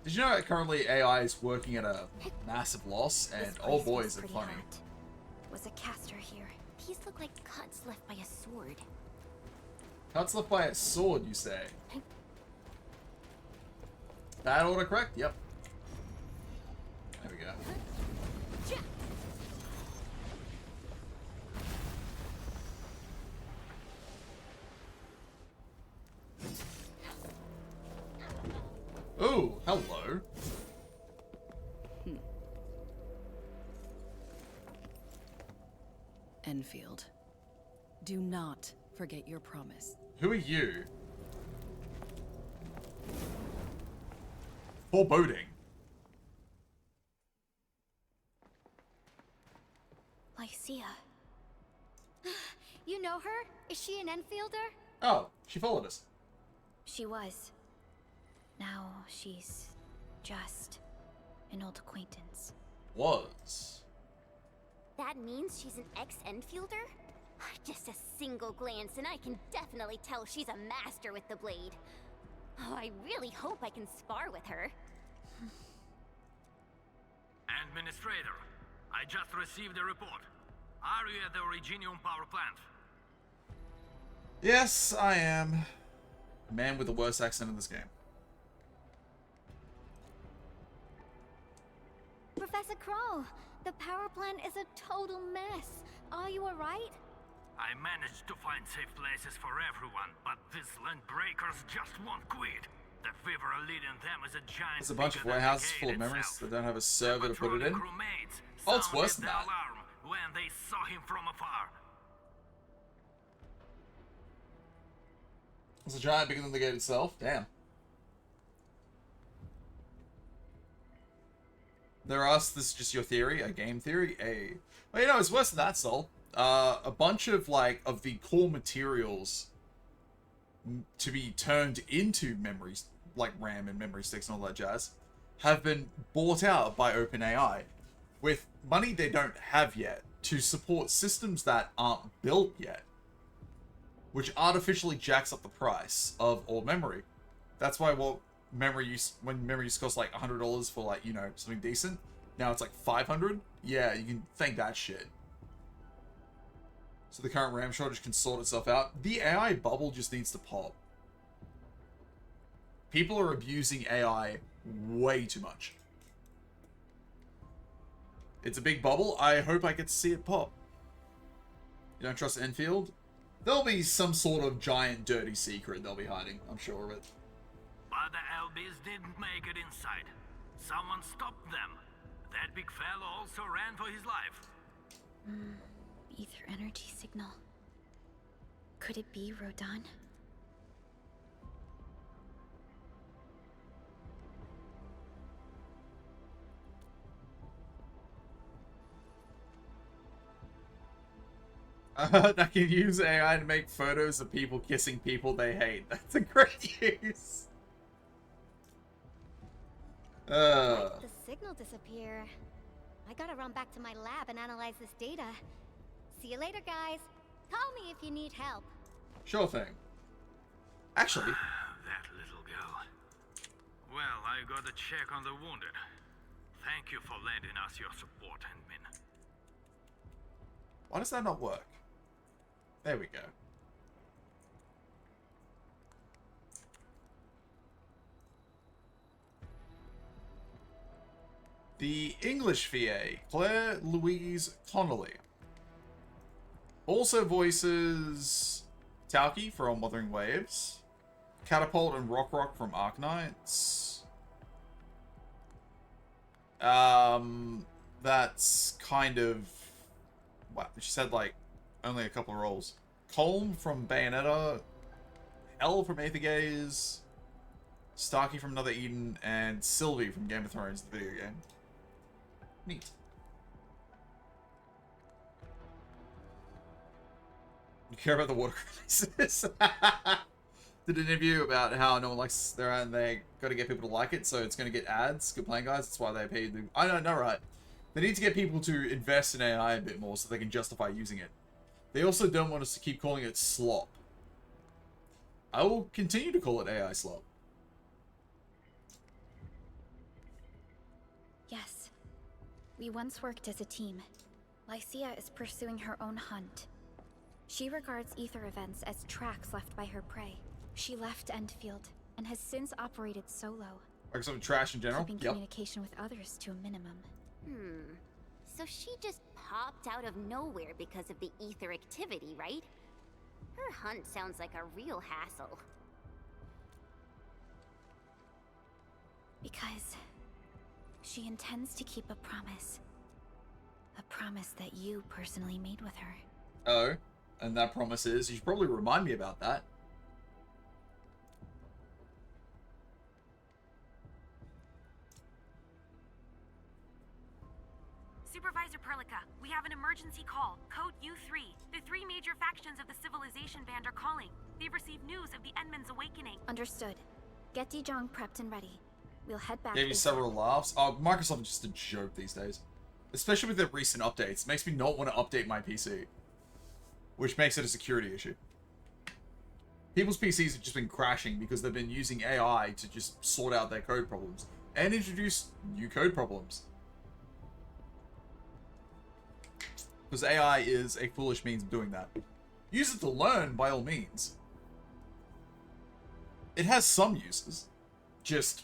Did you know that currently AI is working at a massive loss, and oh boy is it funny. Was a caster here. These look like cuts left by a sword. Cuts left by a sword, you say? Bad autocorrect? Yep. There we go. Ooh, hello. Enfield, do not forget your promise. Who are you? Foreboding. Lycia. You know her? Is she an Enfielder? Oh, she followed us. She was. Now she's just an old acquaintance. Was. That means she's an ex-Enfielder? Just a single glance and I can definitely tell she's a master with the blade. Oh, I really hope I can spar with her. Administrator, I just received a report. Are you at the Originium power plant? Yes, I am. Man with the worst accent in this game. Professor Crow, the power plant is a total mess. Are you alright? I managed to find safe places for everyone, but these land breakers just won't quit. The fever leading them is a giant. There's a bunch of warehouses full of memories that don't have a server to put it in. Oh, it's worse than that. When they saw him from afar. It's a giant bigger than the gate itself. Damn. There are us. This is just your theory, a game theory. Well, you know, it's worse than that, Sol. A bunch of of the core materials to be turned into memories, like RAM and memory sticks and all that jazz, have been bought out by OpenAI with money they don't have yet to support systems that aren't built yet, which artificially jacks up the price of all memory. That's why when memory use costs like $100 for something decent, now it's like $500. Yeah, you can thank that shit. So the current RAM shortage can sort itself out. The AI bubble just needs to pop. People are abusing AI way too much. It's a big bubble. I hope I get to see it pop. You don't trust Enfield? There'll be some sort of giant dirty secret they'll be hiding. I'm sure of it. But the LBs didn't make it inside. Someone stopped them. That big fellow also ran for his life. Ether energy signal. Could it be Rodan? I can use AI to make photos of people kissing people they hate. That's a great use. The signal disappear. I gotta run back to my lab and analyze this data. See you later, guys. Call me if you need help. Sure thing. Actually. That little girl. Well, I got a check on the wounded. Thank you for lending us your support, Handman. Why does that not work? There we go. The English VA, Claire Louise Connolly. Also voices Tauki from Wuthering Waves, Catapult and Rock from Arknights. That's kind of... Wow, she said like only a couple of roles. Colm from Bayonetta, Elle from Aether Gaze, Starkey from Another Eden, and Sylvie from Game of Thrones, the video game. Neat. You care about the water crisis? Did an interview about how no one likes their ad and they got to get people to like it, so it's going to get ads. Good playing, guys. That's why they pay the... I don't know, right? They need to get people to invest in AI a bit more so they can justify using it. They also don't want us to keep calling it slop. I will continue to call it AI slop. Yes. We once worked as a team. Lycia is pursuing her own hunt. She regards ether events as tracks left by her prey. She left Endfield and has since operated solo. Like some trash in general? Keeping communication with others to a minimum. So she just popped out of nowhere because of the ether activity, right? Her hunt sounds like a real hassle. Because she intends to keep a promise. A promise that you personally made with her. Oh, and that promise is... You should probably remind me about that. Supervisor Perlica, we have an emergency call. Code U3. The three major factions of the Civilization Band are calling. They've received news of the Endman's awakening. Understood. Get Dijong prepped and ready. We'll head back. Gave you several laughs. Oh, Microsoft is just a joke these days. Especially with their recent updates. It makes me not want to update my PC. Which makes it a security issue. People's PCs have just been crashing because they've been using AI to just sort out their code problems. And introduce new code problems. Because AI is a foolish means of doing that. Use it to learn, by all means. It has some uses. Just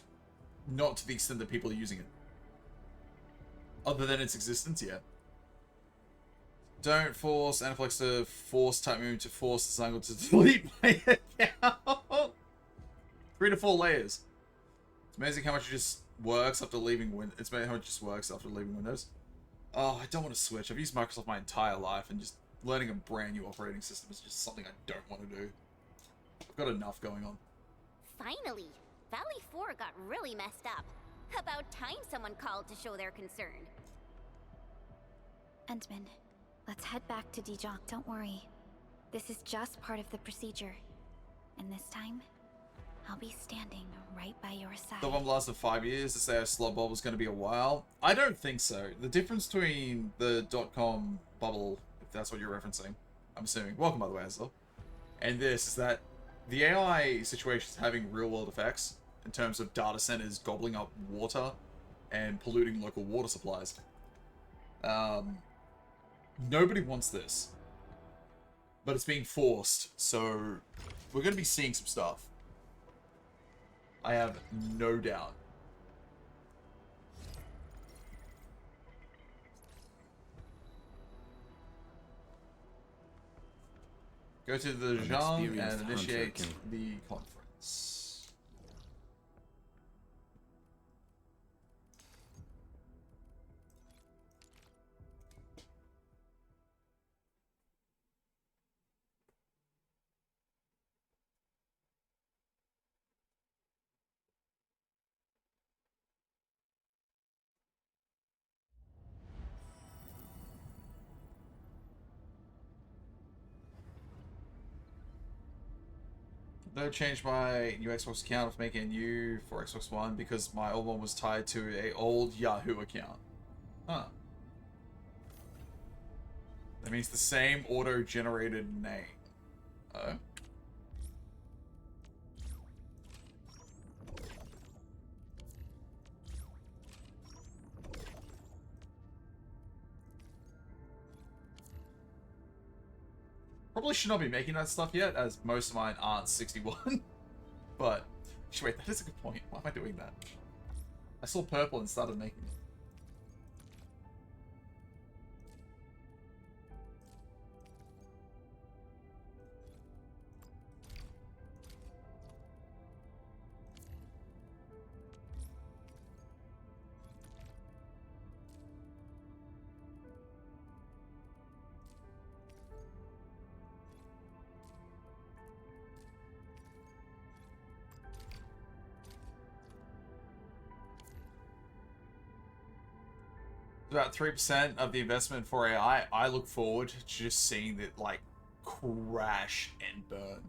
not to the extent that people are using it. Other than its existence, yeah. Don't force Anaplex to force type move to force the Zangle to delete my account. 3 to 4 layers. It's amazing how much it just works after leaving Windows. It's amazing how much it just works after leaving Windows. Oh, I don't want to switch. I've used Microsoft my entire life, and just learning a brand new operating system is just something I don't want to do. I've got enough going on. Finally! Valley 4 got really messed up. About time someone called to show their concern. Endman, let's head back to Dijong. Don't worry. This is just part of the procedure. And this time, I'll be standing right by your side. The one lasted 5 years to say a slot bubble was going to be a while. I don't think so. The difference between the .com bubble, if that's what you're referencing, I'm assuming, welcome by the way, Hazel, and this is that the AI situation is having real world effects in terms of data centers gobbling up water and polluting local water supplies. Nobody wants this, but it's being forced, so we're going to be seeing some stuff. I have no doubt. Go to the Zhang and initiate the conference. They'll change my new Xbox account of making a new for Xbox One because my old one was tied to a old Yahoo account. Huh. That means the same auto-generated name. Oh. Probably should not be making that stuff yet, as most of mine aren't 61. But, wait, that is a good point. Why am I doing that? I saw purple and started making it. About 3% of the investment for AI. I look forward to just seeing it like crash and burn.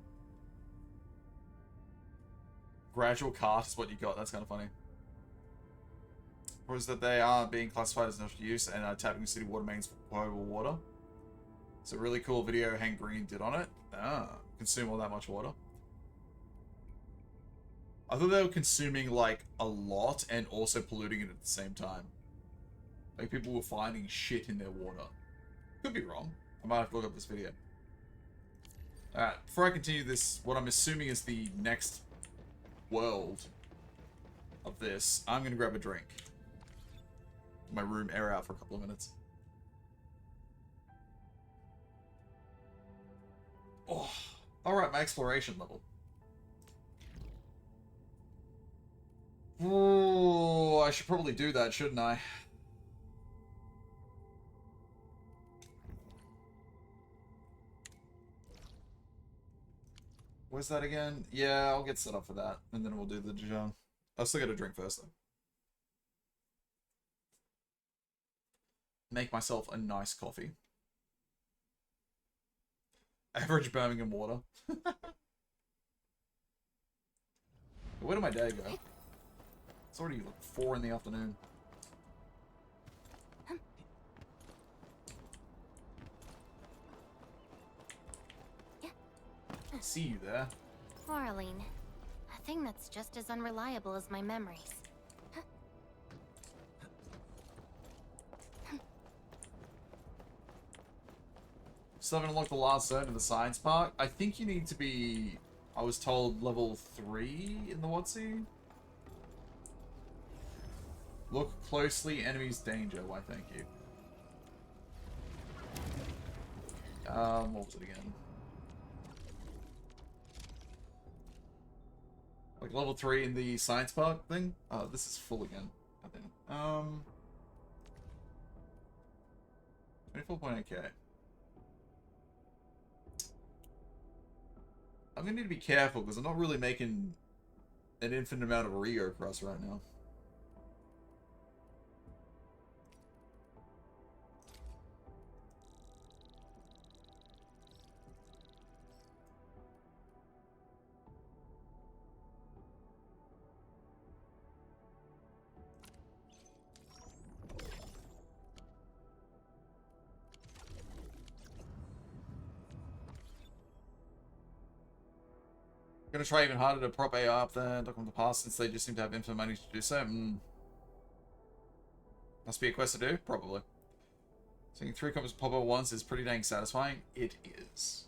Gradual cast is what you got. That's kind of funny. Or is that they are being classified as industrial use and are tapping city water mains for potable water. It's a really cool video Hank Green did on it. Consume all that much water. I thought they were consuming like a lot and also polluting it at the same time. Like, people were finding shit in their water. Could be wrong. I might have to look up this video. Alright, before I continue this, what I'm assuming is the next world of this, I'm going to grab a drink. My room air out for a couple of minutes. Oh, alright, my exploration level. Oh, I should probably do that, shouldn't I? Where's that again? Yeah, I'll get set up for that, and then we'll do the Dijon. I'll still get a drink first, though. Make myself a nice coffee. Average Birmingham water. Where did my day go? It's already like 4 in the afternoon. See you there. Marlene, a thing that's just as unreliable as my memories. Still haven't unlocked the last zone in the science park. I think you need to be, I was told, level 3 in the WotC. Look closely, enemies danger. Why, thank you. What was it again? Like level 3 in the science park thing? Oh, this is full again. I think. 24.8k. I'm gonna need to be careful because I'm not really making an infinite amount of Rio Cross right now. Gonna try even harder to prop AI up there, look on the past, since they just seem to have infinite money to do so. Must be a quest to do? Probably. Seeing 3 copies pop up once is pretty dang satisfying. It is.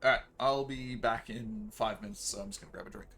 Alright, I'll be back in 5 minutes, so I'm just gonna grab a drink.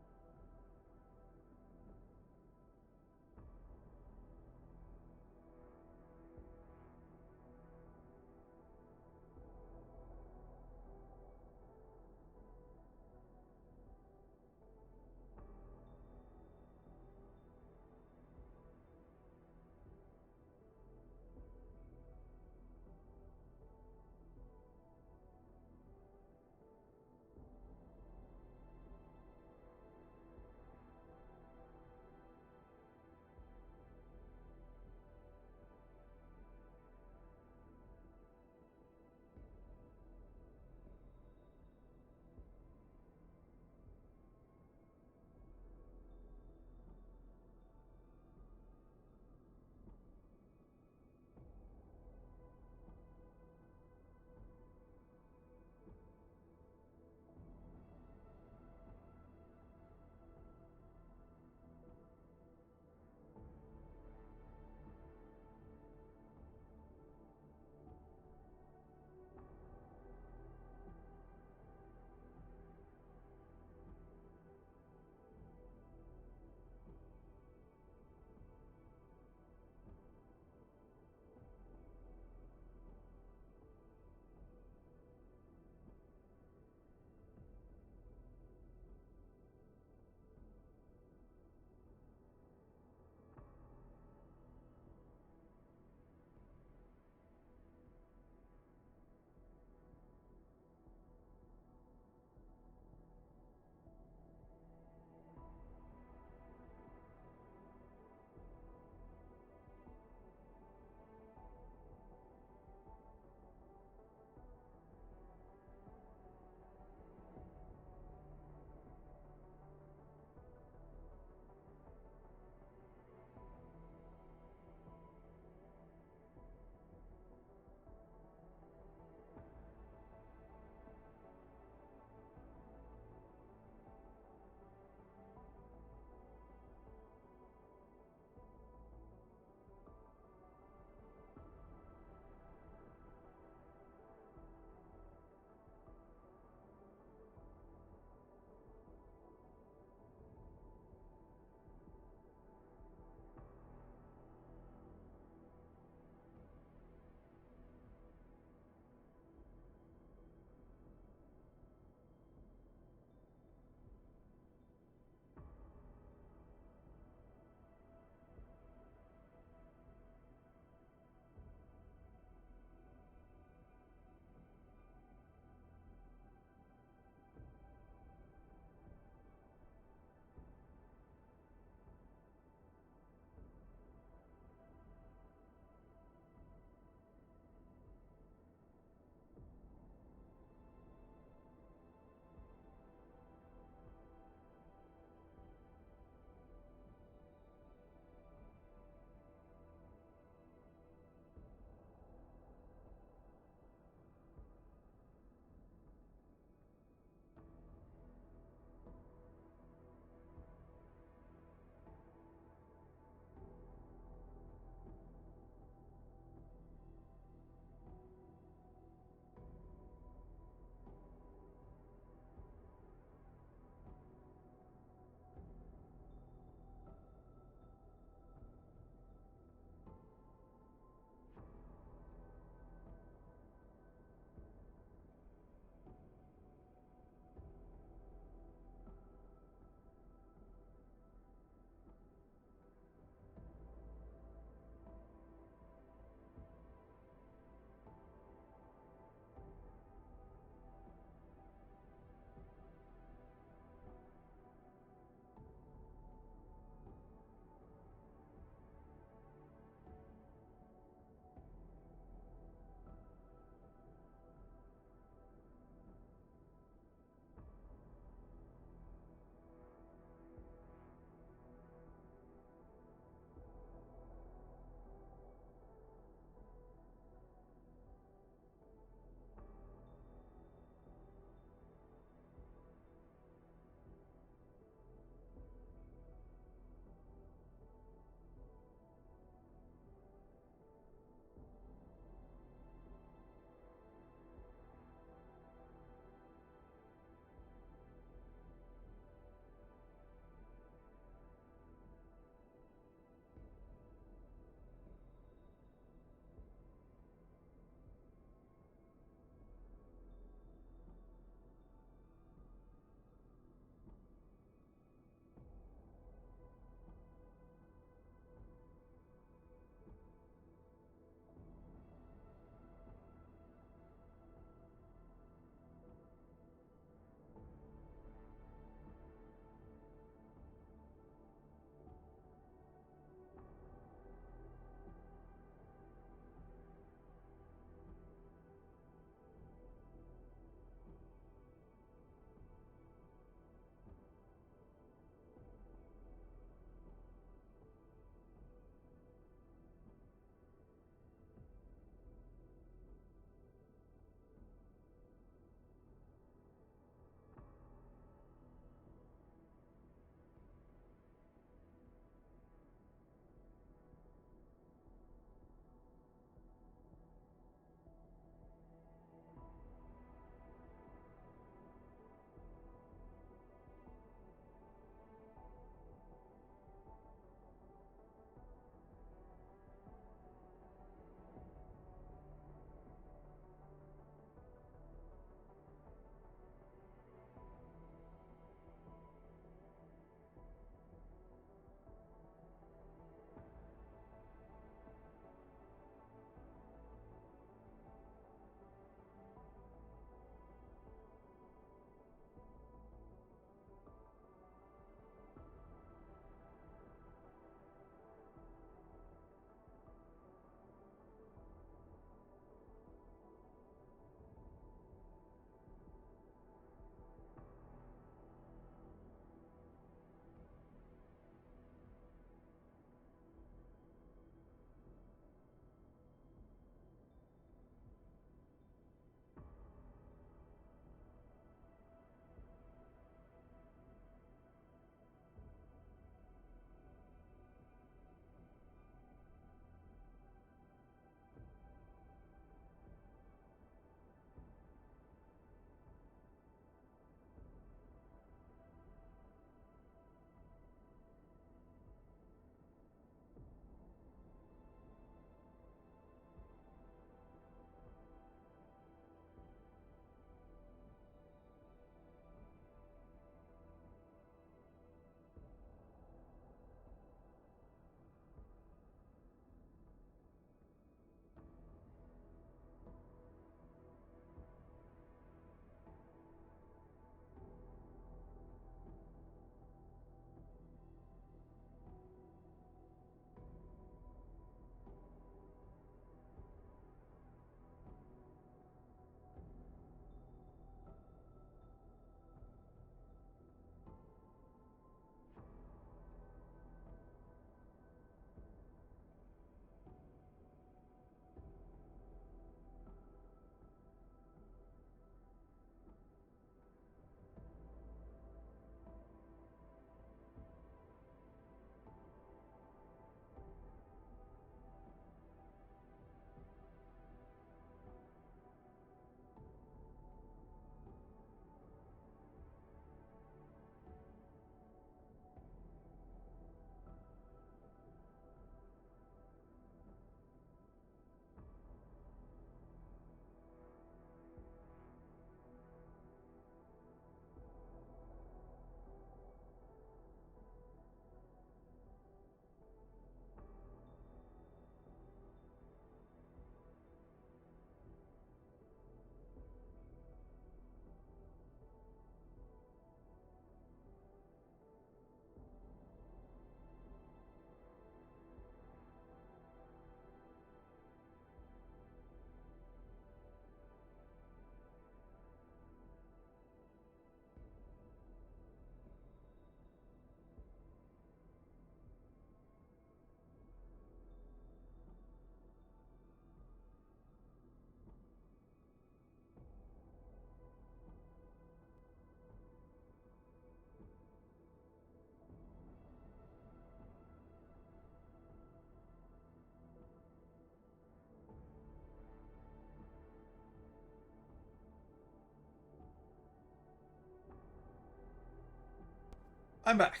I'm back.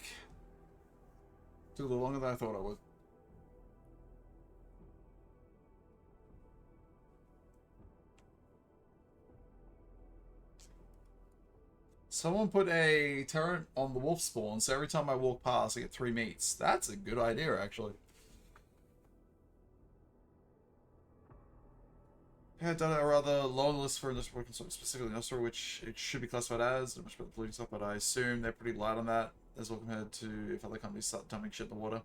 Took a little longer than I thought I would. Someone put a turret on the wolf spawn, so every time I walk past, I get 3 meats. That's a good idea, actually. Yeah, done a rather long list for industrial work, specifically industrial, which it should be classified as. Not much about the polluting stuff, but I assume they're pretty light on that, as well compared to if other companies start dumping shit in the water.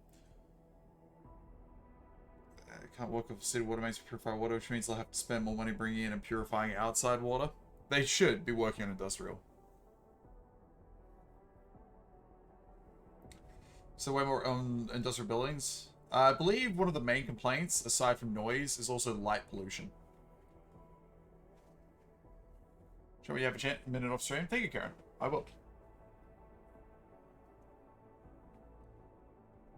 Can't work with city water mains to purify water, which means they'll have to spend more money bringing in and purifying outside water. They should be working on industrial. So way more on industrial buildings. I believe one of the main complaints, aside from noise, is also light pollution. Shall we have a minute off stream? Thank you, Karen. I will.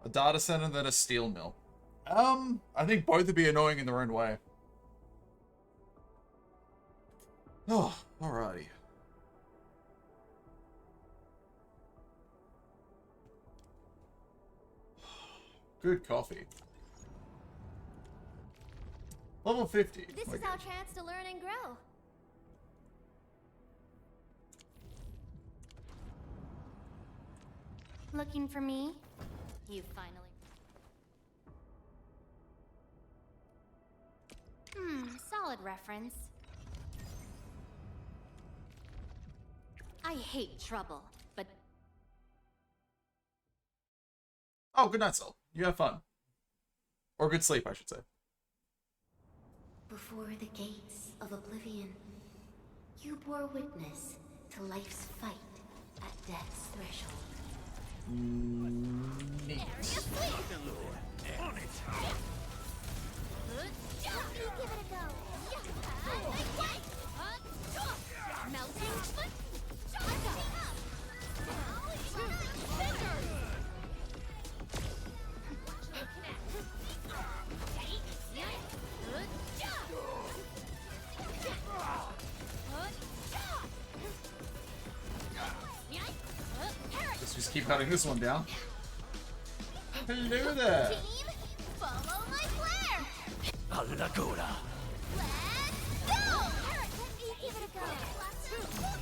A data center, then a steel mill. I think both would be annoying in their own way. Oh, alrighty. Good coffee. Level 50. This is our chance to learn and grow. Looking for me? You finally... solid reference. I hate trouble, but... Oh, good night, Sol. You have fun. Or good sleep, I should say. Before the gates of oblivion, you bore witness to life's fight at death's threshold. Neat. On it! Give it a go! Melting foot! Let's just keep cutting this one down. Hello there! Team, follow my flare! Allagora. Let's go! Give it a go!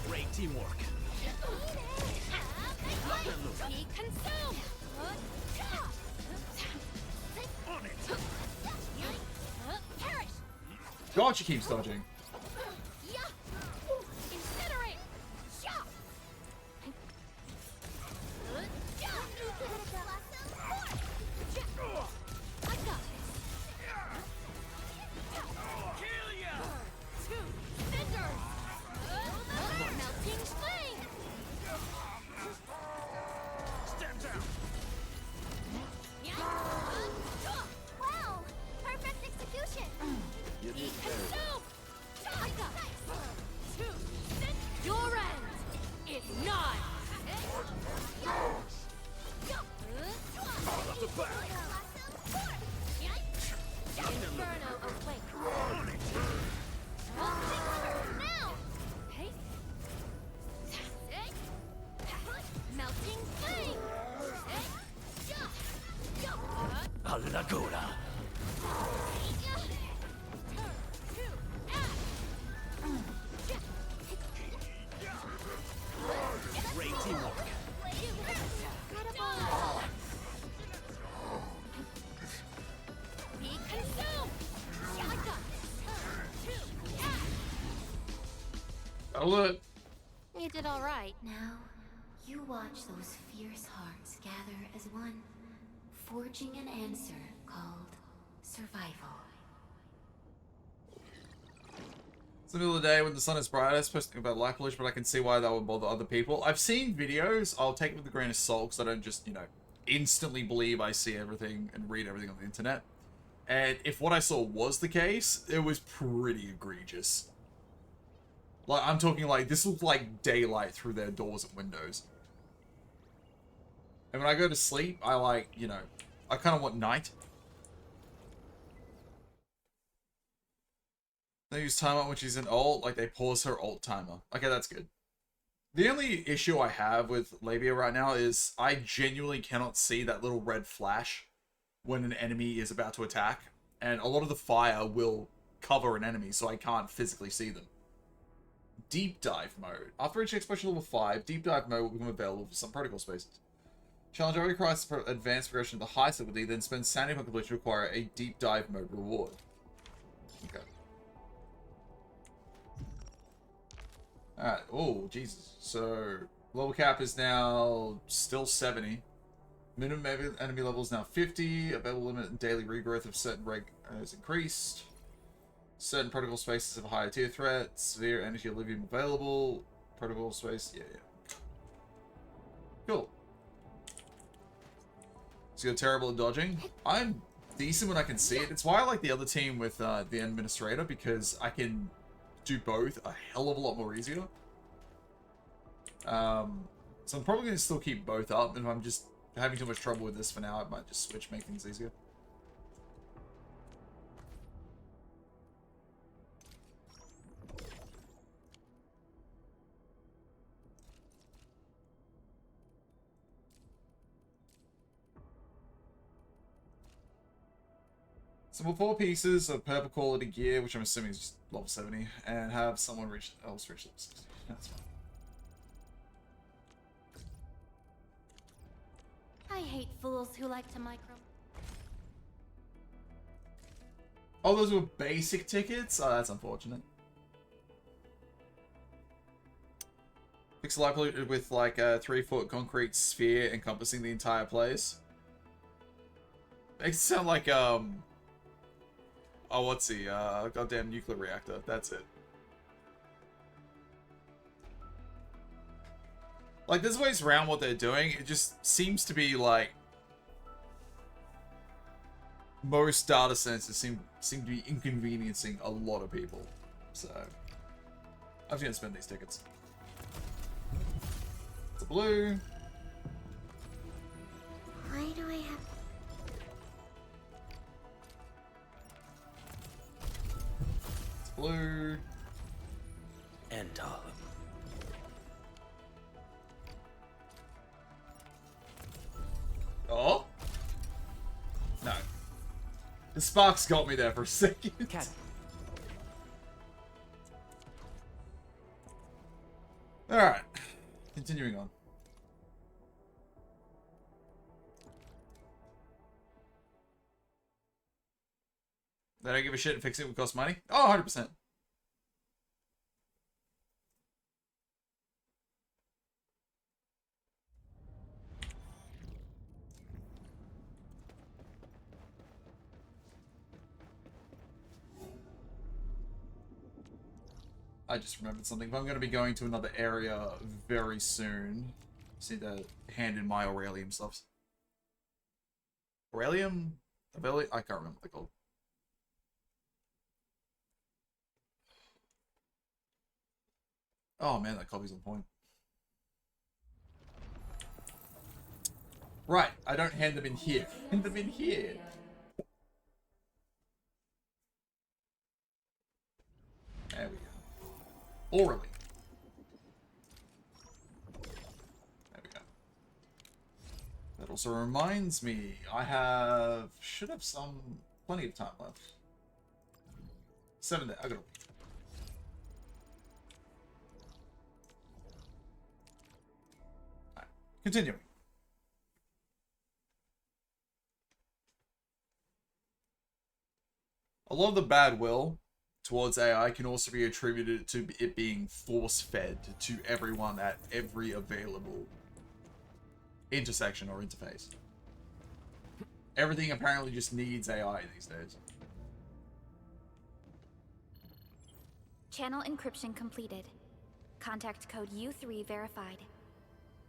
Great teamwork. Be consumed! On it! Perish! God, she keeps dodging. Incinerate! Shot! I got this! Kill ya! Two cinders! Melting flame! Stand down! Wow! Perfect execution! You Be did very well. consumed! I got this! Two cinders! Your end is nigh! Inferno awake! Now! Melting flame! Allagora. Great teamwork. Be consumed! Alert! You did all right. Now, you watch those fierce hearts gather as one, forging an answer called survival. It's the middle of the day when the sun is bright. I'm supposed to think about light pollution, but I can see why that would bother other people. I've seen videos. I'll take it with a grain of salt because I don't just, you know, instantly believe I see everything and read everything on the internet. And if what I saw was the case, it was pretty egregious. Like, I'm talking like, this looked like daylight through their doors and windows. And when I go to sleep, I like, you know, I kind of want night. They use timer when she's in ult, like they pause her ult timer. Okay, that's good. The only issue I have with Labia right now is I genuinely cannot see that little red flash when an enemy is about to attack. And a lot of the fire will cover an enemy, so I can't physically see them. Deep Dive mode. After reaching exposure level 5, Deep Dive mode will become available for some protocol spaces. Challenge only requires advanced progression to the highest difficulty, then spend sanity point completion to acquire a Deep Dive mode reward. Okay. Alright, oh, Jesus. So, level cap is now still 70. Minimum enemy level is now 50. Available limit and daily regrowth of certain reg has increased. Certain protocol spaces have a higher tier threat. Severe energy Oblivion available. Protocol space, yeah. Cool. So you're terrible at dodging. I'm decent when I can see it. It's why I like the other team with the Administrator, because I can do both a hell of a lot more easier. So I'm probably going to still keep both up. If I'm just having too much trouble with this for now, I might just switch, make things easier. So 4 pieces of purple quality gear, which I'm assuming is just level 70, and have someone else reach level 60. That's fine. I hate fools who like to micro. Oh, those were basic tickets? Oh, that's unfortunate. Pixel art polluted with like a 3-foot concrete sphere encompassing the entire place. Makes it sound like, oh, what's he? Goddamn nuclear reactor. That's it. Like, there's ways around what they're doing. It just seems to be like most data centers seem to be inconveniencing a lot of people. So I'm just gonna spend these tickets. It's a blue. Why do I have... It's blue. Enter. Oh? No. The sparks got me there for a second. Alright. Continuing on. They don't give a shit and fixing it would cost money? Oh, 100%. I just remembered something. But I'm going to be going to another area very soon. See the hand in my Aurelium stuffs. Aurelium? I can't remember what they're called. Oh man, that copy's on point. Right, I don't hand them in here. Hand them in here. There we go. Orally. There we go. That also reminds me, should have plenty of time left. 7 days, I got a week. Alright, continuing. A lot of the bad will towards AI can also be attributed to it being force-fed to everyone at every available intersection or interface. Everything apparently just needs AI these days. Channel encryption completed. Contact code U3 verified.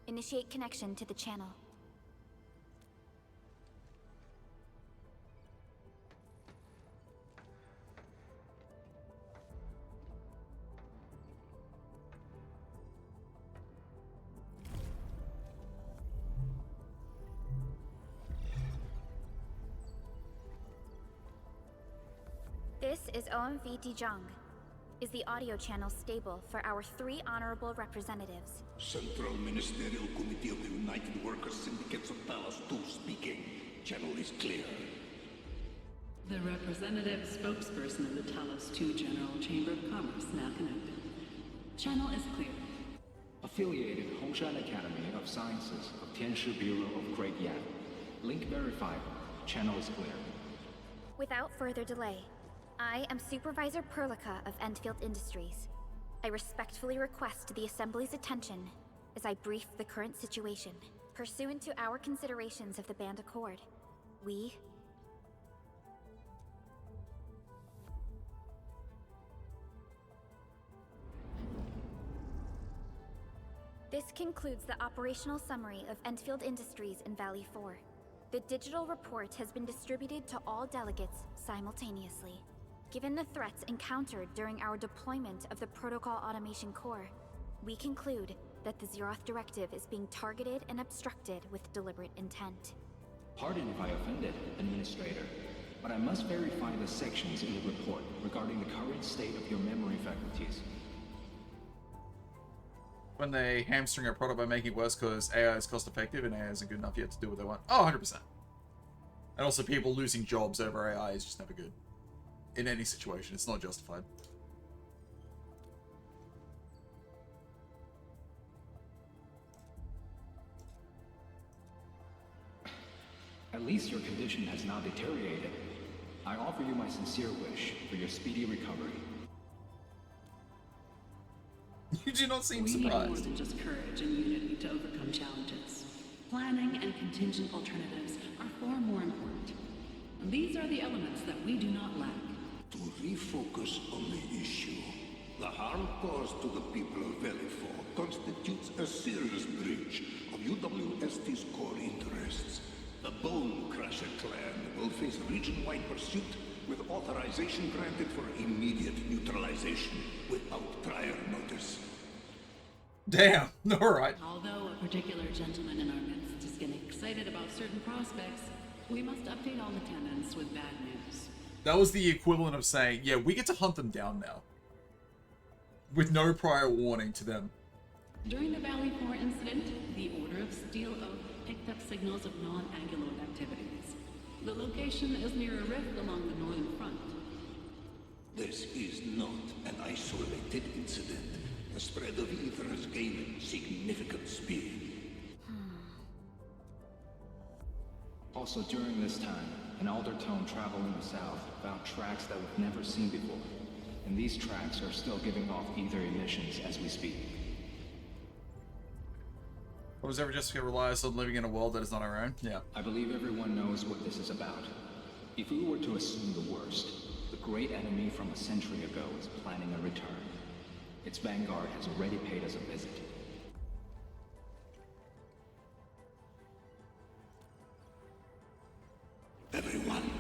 Initiate connection to the channel. This is OMV Dijong. Is the audio channel stable for our 3 honorable representatives? Central Ministerial Committee of the United Workers Syndicates of Talos 2 speaking. Channel is clear. The representative spokesperson of the Talos 2 General Chamber of Commerce now connected. Channel is clear. Affiliated Hongshan Academy of Sciences of Tianshi Bureau of Great Yan. Link verified. Channel is clear. Without further delay, I am Supervisor Perlica of Enfield Industries. I respectfully request the Assembly's attention as I brief the current situation. Pursuant to our considerations of the Band Accord, we... This concludes the operational summary of Enfield Industries in Valley 4. The digital report has been distributed to all delegates simultaneously. Given the threats encountered during our deployment of the Protocol Automation Core, we conclude that the Zeroth Directive is being targeted and obstructed with deliberate intent. Pardon if I offended, Administrator, but I must verify the sections in the report regarding the current state of your memory faculties. When they hamstring a product by making it worse because AI is cost effective and AI isn't good enough yet to do what they want. Oh, 100%. And also people losing jobs over AI is just never good. In any situation, it's not justified. At least your condition has not deteriorated. I offer you my sincere wish for your speedy recovery. You do not seem We surprised. need more than just courage and unity to overcome challenges. Planning and contingent alternatives are far more important. And these are the elements that we do not lack. To refocus on the issue, the harm caused to the people of Valley 4 constitutes a serious breach of UWST's core interests. The Bone Crusher clan will face region-wide pursuit with authorization granted for immediate neutralization without prior notice. Damn, alright. Although a particular gentleman in our midst is getting excited about certain prospects, we must update all the tenants with bad news. That was the equivalent of saying, yeah, we get to hunt them down now. With no prior warning to them. During the Valley 4 incident, the Order of Steel Oath picked up signals of non-Anguloid activities. The location is near a rift along the northern front. This is not an isolated incident. The spread of ether has gained significant speed. Also during this time, an Aldertone traveling south found tracks that we've never seen before. And these tracks are still giving off ether emissions as we speak. What was ever just rely on living in a world that is not our own? Yeah. I believe everyone knows what this is about. If we were to assume the worst, the great enemy from a century ago is planning a return. Its vanguard has already paid us a visit. Everyone,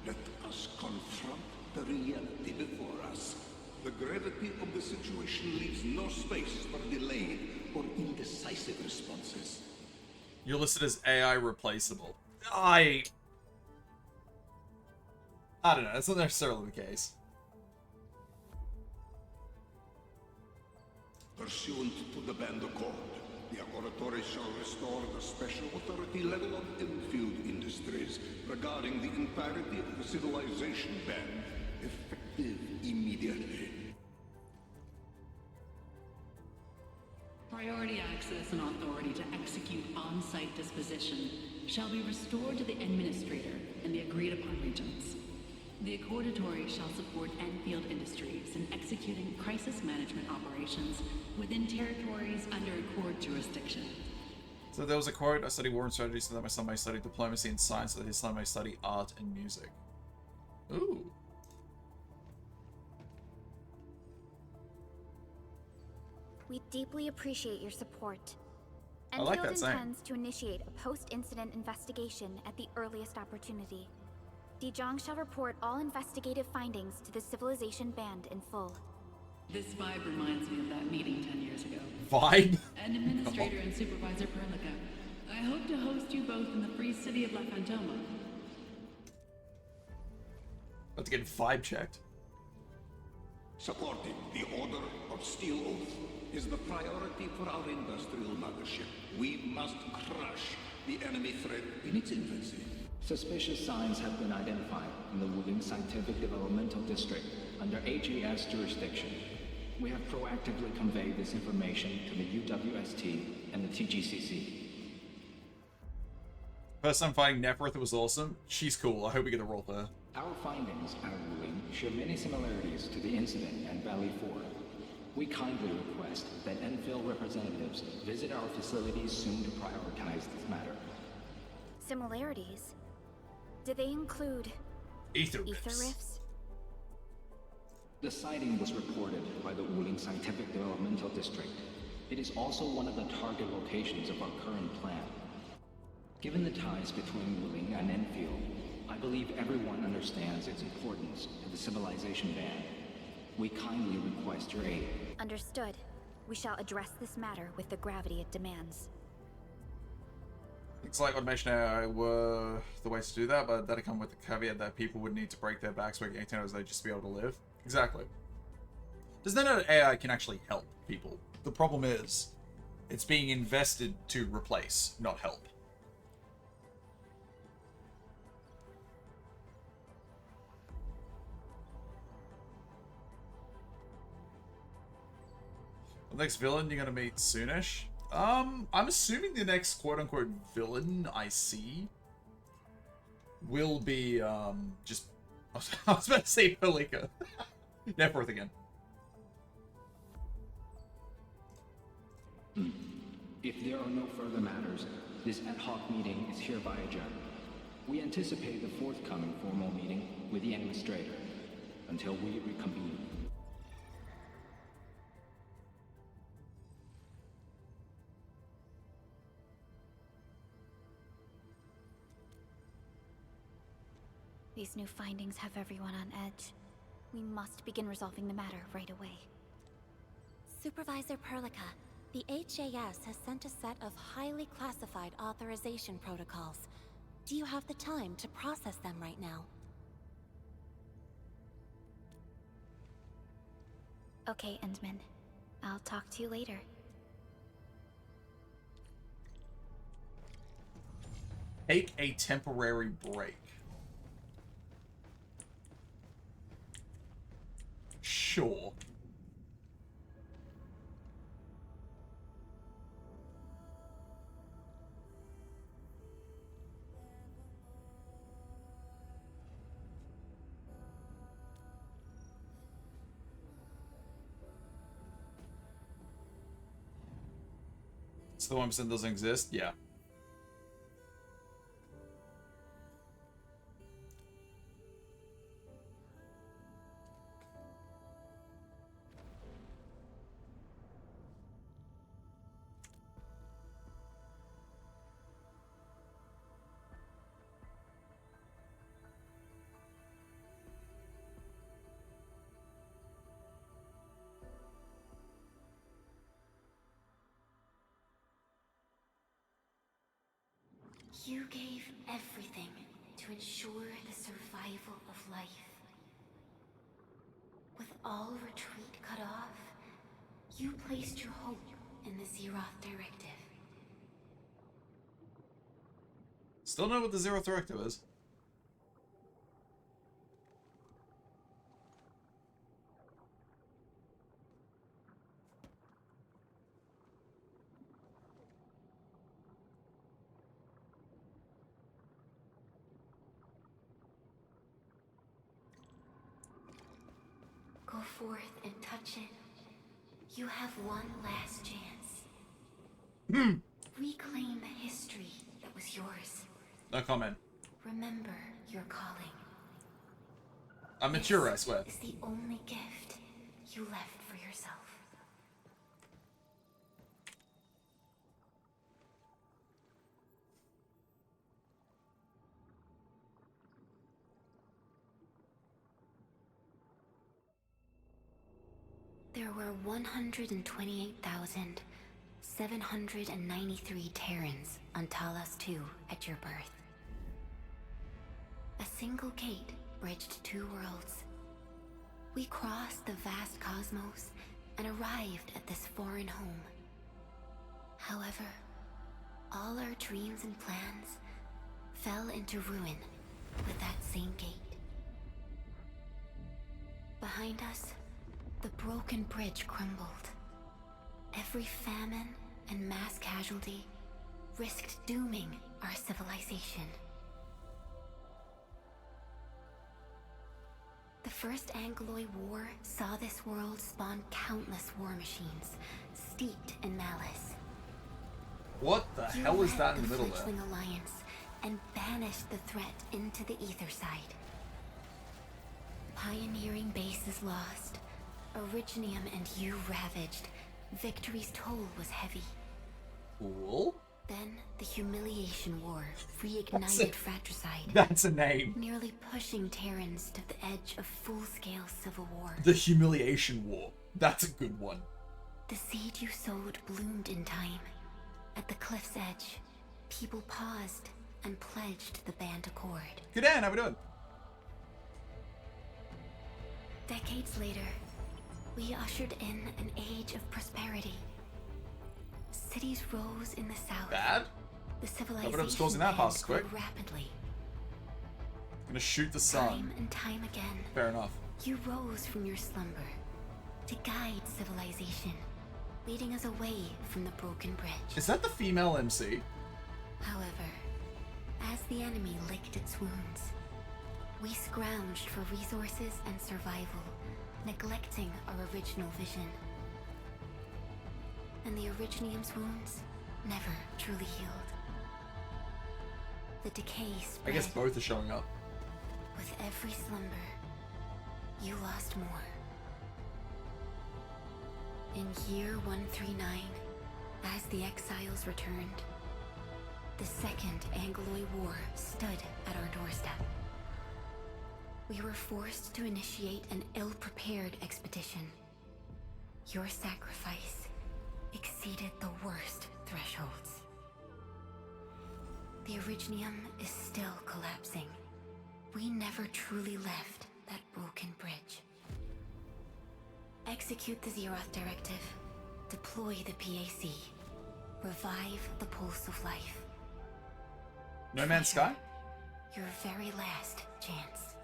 let us confront the reality before us. The gravity of the situation leaves no space for delayed or indecisive responses. You're listed as AI replaceable. I don't know, that's not necessarily the case. Pursuant to the Band Accord, the Laboratory shall restore the special authority level of Enfield Industries regarding the entirety of the Civilization Band, effective immediately. Priority access and authority to execute on-site disposition shall be restored to the Administrator and the agreed-upon regions. The Accordatory shall support Enfield Industries in executing crisis management operations within territories under Accord jurisdiction. So there was a quote, I study war and strategy so that my son may study diplomacy and science, so that his son may study art and music. Ooh. We deeply appreciate your support. I like Enfield that saying. intends to initiate a post-incident investigation at the earliest opportunity. Dijong shall report all investigative findings to the Civilization Band in full. This vibe reminds me of that meeting 10 years ago. Vibe? And Administrator and Supervisor Perlica, I hope to host you both in the free city of La Fantoma. About to get vibe checked. Supporting the Order of Steel Oath is the priority for our industrial mothership. We must crush the enemy threat in its infancy. Suspicious signs have been identified in the Wuling Scientific Developmental District under HAS jurisdiction. We have proactively conveyed this information to the UWST and the TGCC. First time fighting Neferth was awesome. She's cool. I hope we get a role for her. Our findings at Wuling show many similarities to the incident at Valley 4. We kindly request that Enfield representatives visit our facilities soon to prioritize this matter. Similarities? Do they include ether rifts? The sighting was reported by the Wuling Scientific Developmental District. It is also one of the target locations of our current plan. Given the ties between Wuling and Enfield, I believe everyone understands its importance to the civilization band. We kindly request your aid. Understood. We shall address this matter with the gravity it demands. Looks like automation AI were the ways to do that, but that'd come with the caveat that people would need to break their backs working 18 hours a day just to be able to live. Exactly. Does that know that AI can actually help people? The problem is, it's being invested to replace, not help. The next villain you're gonna meet soonish? I'm assuming the next quote-unquote villain I see will be, just... I was about to say Pelika. Neferth again. If there are no further matters, this ad hoc meeting is hereby adjourned. We anticipate the forthcoming formal meeting with the Administrator until we reconvene. These new findings have everyone on edge. We must begin resolving the matter right away. Supervisor Perlica, the HAS has sent a set of highly classified authorization protocols. Do you have the time to process them right now? Okay, Endman. I'll talk to you later. Take a temporary break. Sure. So the 1% doesn't exist? Yeah. You gave everything to ensure the survival of life. With all retreat cut off, you placed your hope in the Zeroth Directive. Still know what the Zeroth Directive is. Go forth and touch it. You have one last chance. Reclaim the history that was yours. No comment. Remember your calling. I'm mature, I swear. It's the only gift you left for yourself. There were 128,793 Terrans on Talos 2 at your birth. A single gate bridged two worlds. We crossed the vast cosmos and arrived at this foreign home. However, all our dreams and plans fell into ruin with that same gate. Behind us, the broken bridge crumbled. Every famine and mass casualty risked dooming our civilization. The First Angloid War saw this world spawn countless war machines, steeped in malice. What the hell is that in the middle there? Fledgling Alliance and banished the threat into the ether side. Pioneering bases lost, Originium and you ravaged. Victory's toll was heavy. Cool. Then the Humiliation War reignited fratricide. That's a name. Nearly pushing Terrans to the edge of full-scale civil war. The Humiliation War. That's a good one. The seed you sowed bloomed in time. At the cliff's edge, people paused and pledged the Band Accord. Good Ann, how we doing? Decades later, we ushered in an age of prosperity. Cities rose in the south. Bad? The But civilization I'm causing that past grew quick. rapidly. Gonna shoot the sun. Time and time again, Fair enough. you rose from your slumber to guide civilization, leading us away from the broken bridge. Is that the female MC? However, as the enemy licked its wounds, we scrounged for resources and survival, neglecting our original vision. And the Originium's wounds never truly healed. The decay I spread. guess both are showing up. With every slumber, you lost more. In year 139, as the exiles returned, the Second Angloid War stood at our doorstep. We were forced to initiate an ill-prepared expedition. Your sacrifice exceeded the worst thresholds. The Originium is still collapsing. We never truly left that broken bridge. Execute the Zeroth Directive. Deploy the PAC. Revive the Pulse of Life. No Man's Sky? Your very last chance.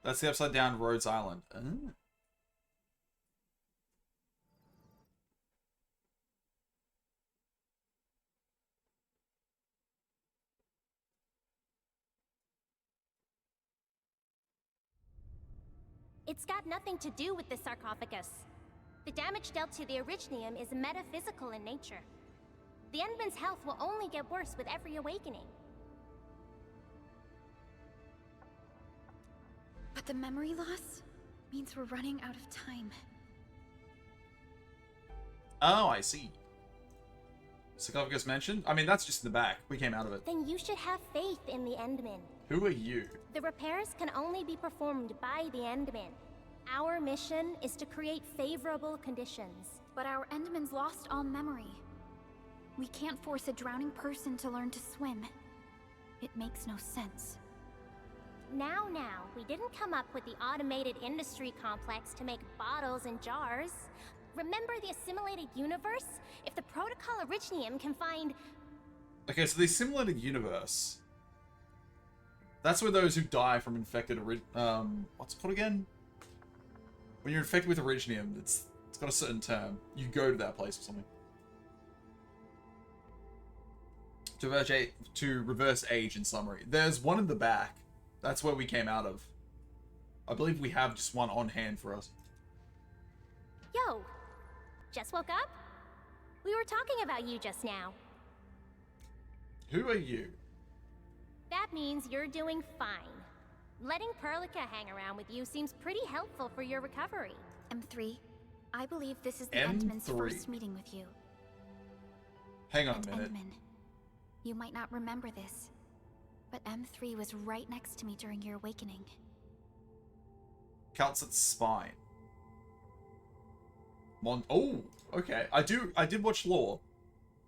That's the upside down Rhodes Island. Oh. It's got nothing to do with the sarcophagus. The damage dealt to the Originium is metaphysical in nature. The Endman's health will only get worse with every awakening. But the memory loss means we're running out of time. Oh, I see. Sarcophagus mentioned? I mean, that's just in the back. We came out of it. Then you should have faith in the Endman. Who are you? The repairs can only be performed by the Endman. Our mission is to create favorable conditions. But our Endman's lost all memory. We can't force a drowning person to learn to swim. It makes no sense. Now, we didn't come up with the automated industry complex to make bottles and jars. Remember the assimilated universe? If the Protocol Originium can find... Okay, so the assimilated universe. That's where those who die from infected what's it called again? When you're infected with Originium, it's got a certain term. You go to that place or something. To reverse age, in summary. There's one in the back. That's where we came out of. I believe we have just one on hand for us. Yo! Just woke up? We were talking about you just now. Who are you? That means you're doing fine. Letting Perlica hang around with you seems pretty helpful for your recovery. M3, I believe this is the M3. Endman's first meeting with you. Hang on a minute. Endman, you might not remember this, but M3 was right next to me during your awakening. Calcit's spine. Oh, okay. I did watch lore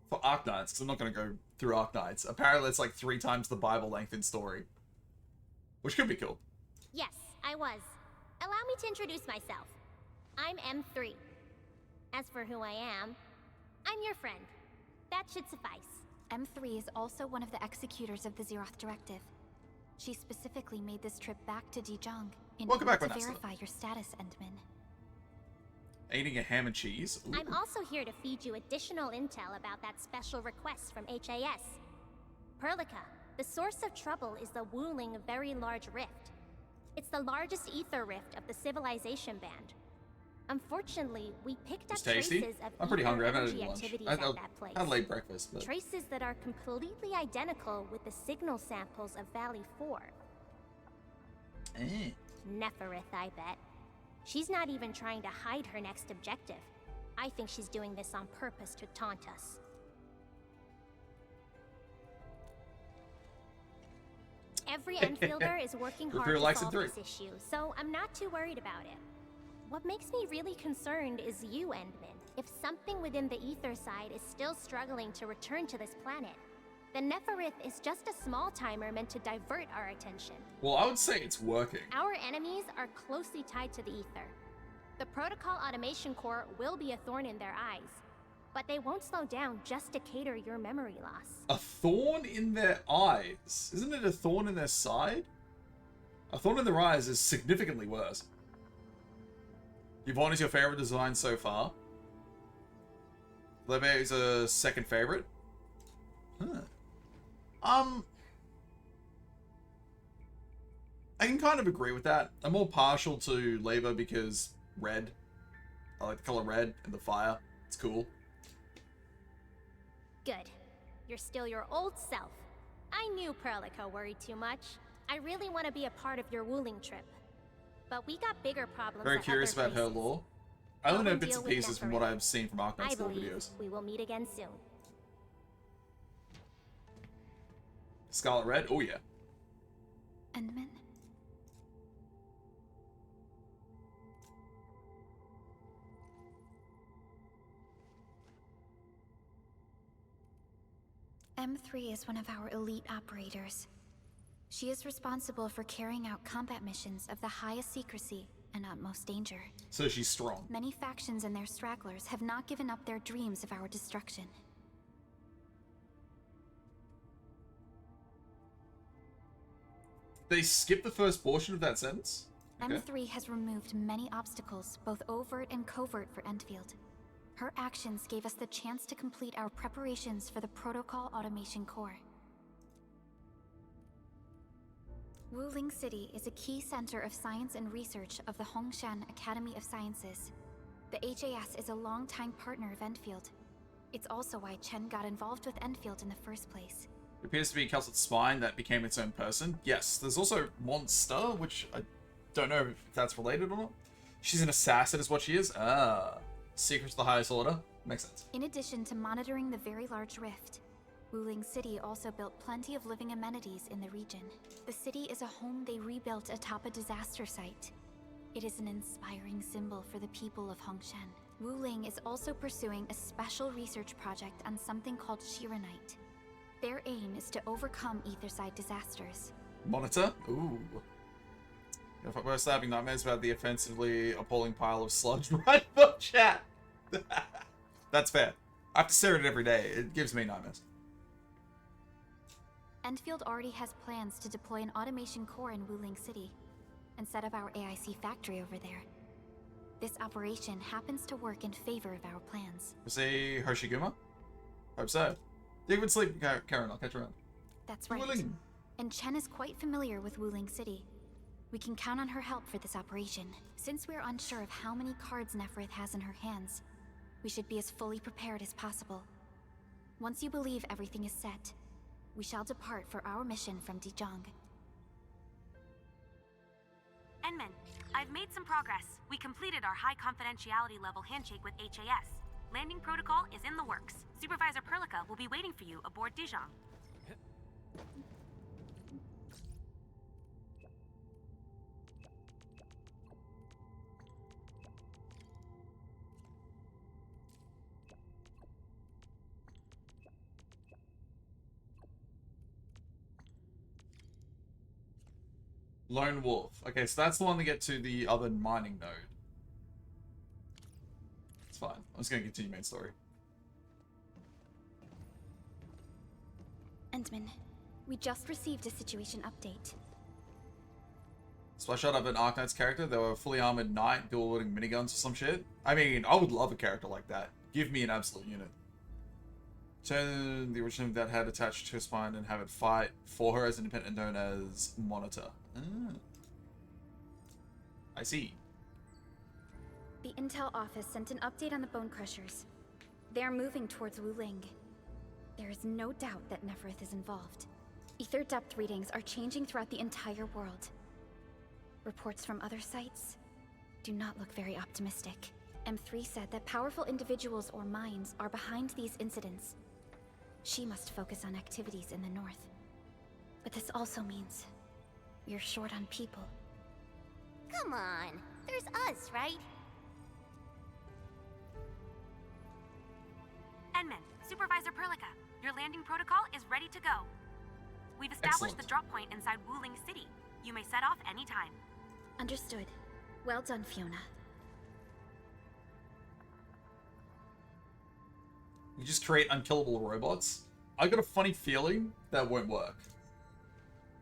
for Arknights, because I'm not going to go through Arknights. Apparently it's like 3 times the Bible length in story. Which could be cool. Yes, I was. Allow me to introduce myself. I'm M3. As for who I am, I'm your friend. That should suffice. M3 is also one of the executors of the Zeroth Directive. She specifically made this trip back to Dijong in Welcome order back, to Vanessa. verify your status, Endman. Eating a ham and cheese. Ooh. I'm also here to feed you additional intel about that special request from HAS. Perlica, the source of trouble is the Wuling Very Large Rift. It's the largest ether rift of the Civilization Band. Unfortunately, we picked up It's tasty. traces of I'm pretty ether hungry. I've had energy lunch. activities I at that place. had late breakfast, but Traces that are completely identical with the signal samples of Valley 4. Neferith, I bet. She's not even trying to hide her next objective. I think she's doing this on purpose to taunt us. Every Enfielder is working hard to solve this issue, so I'm not too worried about it. What makes me really concerned is you, Endman. If something within the ether side is still struggling to return to this planet, then Neferith is just a small timer meant to divert our attention. well, I would say it's working. Our enemies are closely tied to the ether. The Protocol Automation Core will be a thorn in their eyes, but they won't slow down just to cater your memory loss. A thorn in their eyes. Isn't it a thorn in their side? A thorn in their eyes is significantly worse. Yvonne is your favorite design so far. Leve is a second favorite. Huh. I can kind of agree with that. I'm more partial to Leva because red. I like the color red and the fire. It's cool. Good. You're still your old self. I knew Perlica worried too much. I really want to be a part of your Wuling trip. But we got bigger problems. Very at curious other about her places. lore. I only Go know and bits deal and with pieces from Neferith. what I've seen from I Arknight's lore believe videos. we will meet again soon. Scarlet Red? Oh yeah. Endman? M3 is one of our elite operators. She is responsible for carrying out combat missions of the highest secrecy and utmost danger. So she's strong. Many factions and their stragglers have not given up their dreams of our destruction. They skipped the first portion of that sentence? Okay. M3 has removed many obstacles, both overt and covert, for Enfield. Her actions gave us the chance to complete our preparations for the Protocol Automation Core. Wuling City is a key center of science and research of the Hongshan Academy of Sciences. The HAS is a longtime partner of Enfield. It's also why Chen got involved with Enfield in the first place. It appears to be Kelset's spine that became its own person. Yes, there's also Monster, which I don't know if that's related or not. She's an assassin is what she is. Ah. Secrets of the highest order. Makes sense. In addition to monitoring the Very Large Rift, Wuling City also built plenty of living amenities in the region. The city is a home they rebuilt atop a disaster site. It is an inspiring symbol for the people of Hongshan. Wuling is also pursuing a special research project on something called Shiranite. Their aim is to overcome Etherside disasters. Monitor? Ooh. If I was having nightmares about the offensively appalling pile of sludge right above chat. That's fair. I have to stare at it every day. It gives me nightmares. Enfield already has plans to deploy an automation core in Wuling City and set up our AIC factory over there. This operation happens to work in favor of our plans. See Hoshiguma? Hope so. You can sleep, Karen. I'll catch you around. That's right. Wuling. And Chen is quite familiar with Wuling City. We can count on her help for this operation. Since we're unsure of how many cards Neferith has in her hands, we should be as fully prepared as possible. Once you believe everything is set, we shall depart for our mission from Dijong. Enman, I've made some progress. We completed our high confidentiality level handshake with HAS. Landing protocol is in the works. Supervisor Perlica will be waiting for you aboard Dijong. Lone Wolf. Okay, so that's the one to get to the other mining node. It's fine. I'm just gonna continue main story. Endman, we just received a situation update. Splash out of an Arknight's character. They were a fully armored knight, dual-wielding miniguns or some shit. I mean, I would love a character like that. Give me an absolute unit. Turn the original that had attached to her spine and have it fight for her as independent, known as Monitor. I see. The Intel office sent an update on the Bone Crushers. They are moving towards Wuling. There is no doubt that Nefereth is involved. Ether depth readings are changing throughout the entire world. Reports from other sites do not look very optimistic. M3 said that powerful individuals or minds are behind these incidents. She must focus on activities in the north. But this also means we're short on people. Come on, there's us, right? Enman, Supervisor Perlica, your landing protocol is ready to go. We've established the drop point inside Wuling City. You may set off anytime. Understood. Well done, Fiona. You just create unkillable robots? I got a funny feeling that won't work.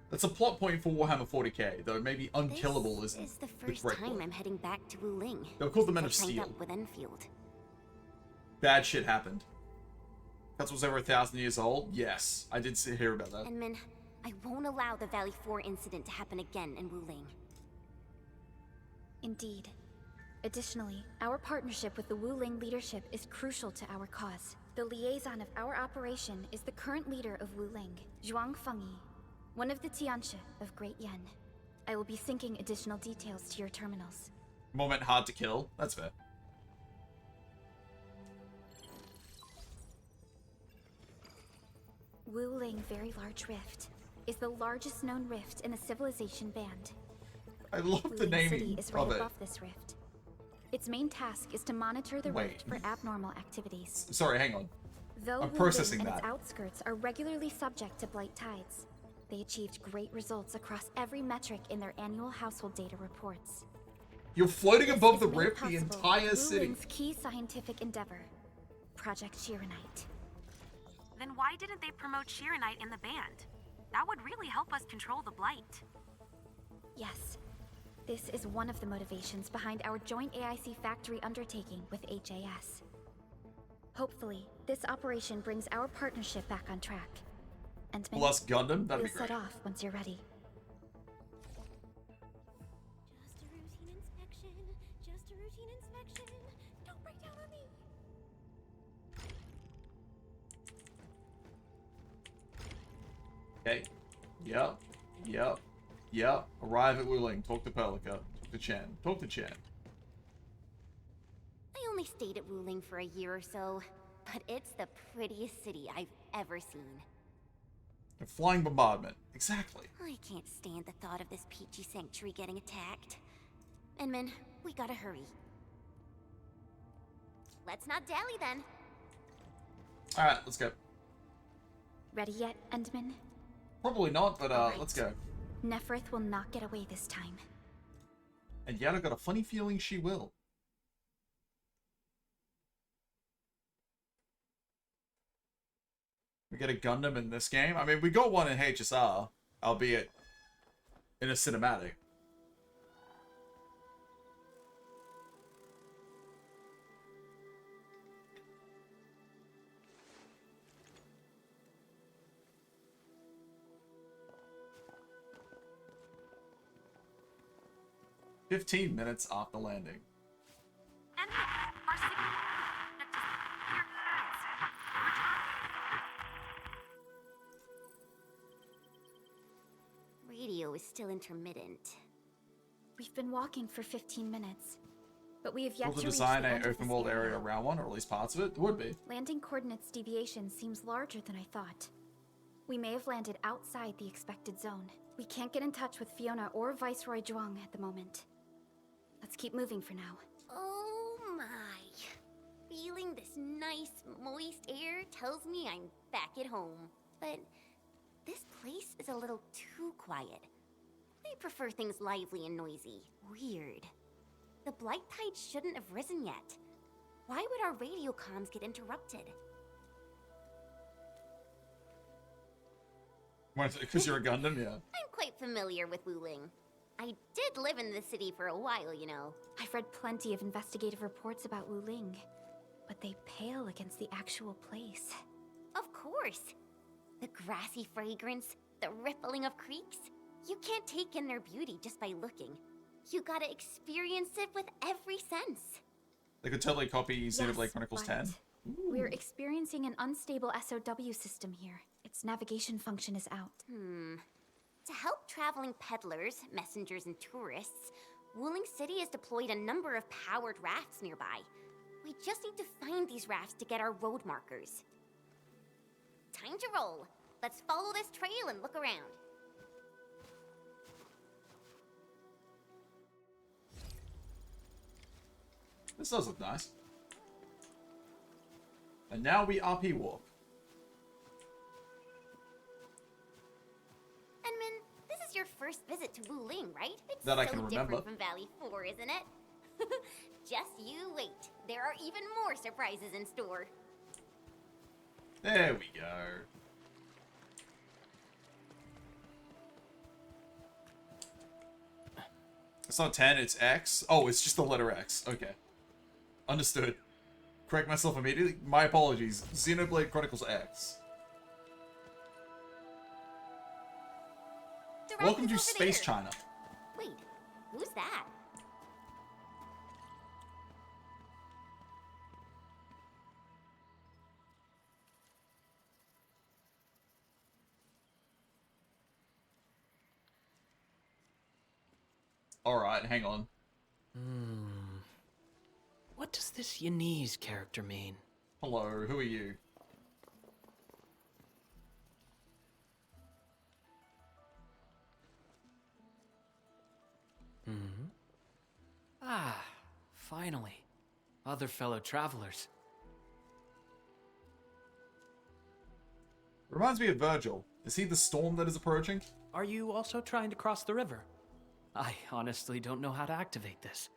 That's a plot point for Warhammer 40k, though maybe unkillable isn't This is the the first correct time word. I'm heading back to Wuling. They're called the Men since of I trained Steel. up with Enfield. Bad shit happened. That was over 1,000 years old? Yes, I did hear about that. Enman, I won't allow the Valley 4 incident to happen again in Wuling. Indeed. Additionally, our partnership with the Wuling leadership is crucial to our cause. The liaison of our operation is the current leader of Wuling, Zhuang Fengyi, one of the Tianxia of Great Yen. I will be syncing additional details to your terminals. Moment hard to kill. That's fair. Wuling Very Large Rift is the largest known rift in the Civilization Band. I love the Wuling naming City is right of it. above this rift. Its main task is to monitor the Wait. rift for abnormal activities. Sorry, hang on. Though I'm Wuling processing and that. its outskirts are regularly subject to blight tides, they achieved great results across every metric in their annual household data reports. You're floating above the Made rift the possible entire city. Wuling's key scientific endeavor, Project Shiranite. Then why didn't they promote Shiranite in the band? That would really help us control the Blight. Yes, this is one of the motivations behind our joint AIC factory undertaking with HAS. Hopefully, this operation brings our partnership back on track. And Plus Gundam? That'd be we'll great. set off once you're ready. Just a routine inspection. Don't break down on me. Okay. Yep. Arrive at Wuling. Talk to Perlica. Talk to Chen. Talk to Chen. I only stayed at Wuling for a year or so, but it's the prettiest city I've ever seen. A flying bombardment. Exactly. I can't stand the thought of this peachy sanctuary getting attacked. Enman, we gotta hurry. Let's not dally then. Alright, let's go. Ready yet, Endman? Probably not, but Alright. let's go. Nefereth will not get away this time. And yet I got a funny feeling she will. We get a Gundam in this game. I mean, we got one in HSR, albeit in a cinematic. "15 minutes after landing. And our signal Radio is still intermittent. We've been walking for 15 minutes, but we have yet Will to the reach design the an end of open this world area. area around one, or at least parts of it? It would be. Landing coordinates deviation seems larger than I thought. We may have landed outside the expected zone. We can't get in touch with Fiona or Viceroy Zhuang at the moment. Let's keep moving for now. Oh my. Feeling this nice, moist air tells me I'm back at home. But this place is a little too quiet. They prefer things lively and noisy. Weird. The Blight Tide shouldn't have risen yet. Why would our radio comms get interrupted? Because you're a Gundam, yeah. I'm quite familiar with Wuling. I did live in the city for a while, you know. I've read plenty of investigative reports about Wuling, but they pale against the actual place. Of course. The grassy fragrance, the rippling of creeks. You can't take in their beauty just by looking. You gotta experience it with every sense. They could totally copy Xenoblade Chronicles 10. We're experiencing an unstable SOW system here. Its navigation function is out. To help traveling peddlers, messengers, and tourists, Wuling City has deployed a number of powered rafts nearby. We just need to find these rafts to get our road markers. Time to roll. Let's follow this trail and look around. This does look nice. And now we RP walk. Enman, this is your first visit to Wuling, right? It's That I so can remember. different from Valley 4, isn't it? Just you wait. There are even more surprises in store. There we go. It's not 10, it's X. Oh, it's just the letter X. Okay. Understood. Correct myself immediately. My apologies. Xenoblade Chronicles X. Welcome to Space China. Wait, who's that? Alright, hang on. What does this Yanese character mean? Hello, who are you? Ah, finally. Other fellow travelers. Reminds me of Virgil. Is he the storm that is approaching? Are you also trying to cross the river? I honestly don't know how to activate this.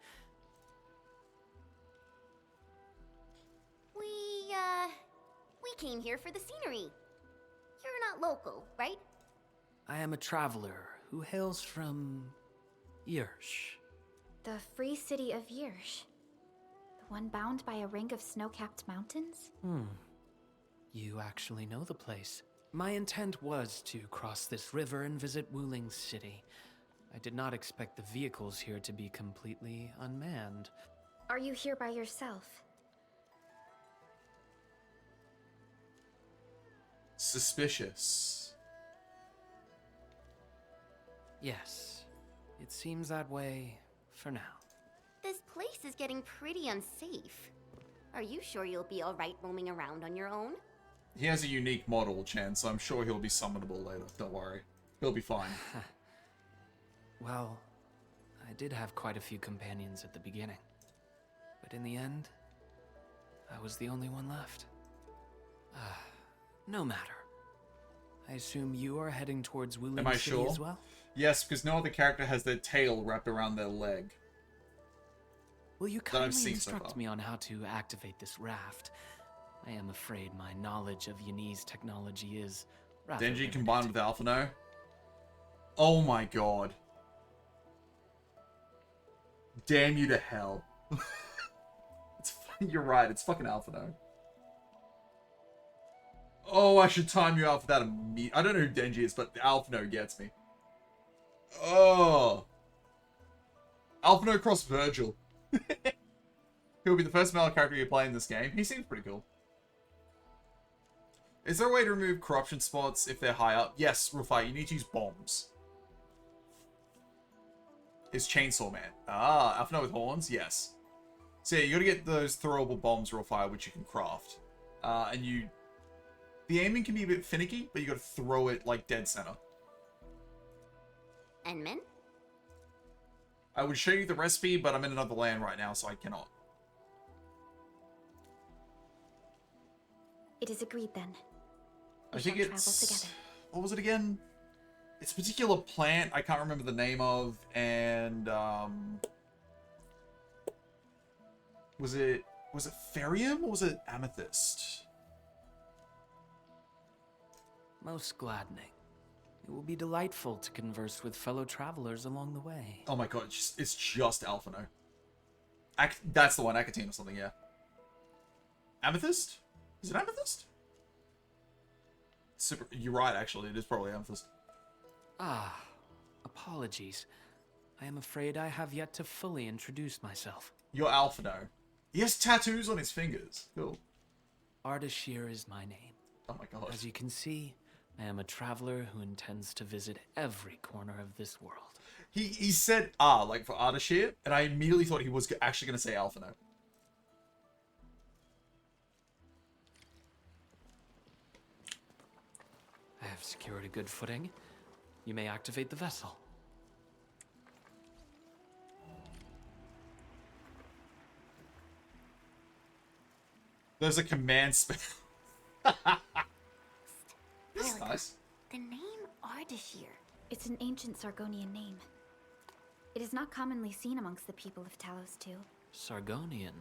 We came here for the scenery. You're not local, right? I am a traveler who hails from Yersh. The free city of Yersh. The one bound by a ring of snow-capped mountains? You actually know the place. My intent was to cross this river and visit Wuling City. I did not expect the vehicles here to be completely unmanned. Are you here by yourself? Suspicious. Yes, it seems that way for now. This place is getting pretty unsafe. Are you sure you'll be alright roaming around on your own? He has a unique model, Chen, so I'm sure he'll be summonable later. Don't worry. He'll be fine. Well, I did have quite a few companions at the beginning. But in the end, I was the only one left. No matter. I assume you are heading towards Wuling Am I City sure? as well? Yes, because no other character has their tail wrapped around their leg. Will you that I've kindly seen so instruct far. me on how to activate this raft? I am afraid my knowledge of Yanese technology is rather Denji limited. combined with Alphino? Oh my god. Damn you to hell. You're right, it's fucking Alphino. Oh, I should time you out for that immediately. I don't know who Denji is, but Alphino gets me. Oh. Alphino cross Virgil. He'll be the first male character you play in this game. He seems pretty cool. Is there a way to remove corruption spots if they're high up? Yes, Rufai, you need to use bombs. Is Chainsaw Man. Ah, Alphino with horns? Yes. So yeah, you gotta get those throwable bombs, Rufai, which you can craft. And you... The aiming can be a bit finicky, but you gotta throw it, like, dead center. Enman? I would show you the recipe, but I'm in another land right now, so I cannot. It is agreed then. I We think shall travel it's... together. What was it again? It's a particular plant I can't remember the name of, and was it Ferrium or was it Amethyst? Most gladdening. It will be delightful to converse with fellow travelers along the way. Oh my god, it's just Alphino. That's the one, Akatine or something, yeah. Amethyst? Is it Amethyst? Super. You're right, actually. It is probably Amethyst. Ah, apologies. I am afraid I have yet to fully introduce myself. You're Alphino. He has tattoos on his fingers. Cool. Ardashir is my name. Oh my god. As you can see, I am a traveler who intends to visit every corner of this world. He said like for Ardashir, and I immediately thought he was actually going to say Alphino. I have secured a good footing. You may activate the vessel. There's a command spell. This is nice. The name Ardashir. It's an ancient Sargonian name. It is not commonly seen amongst the people of Talos too. Sargonian.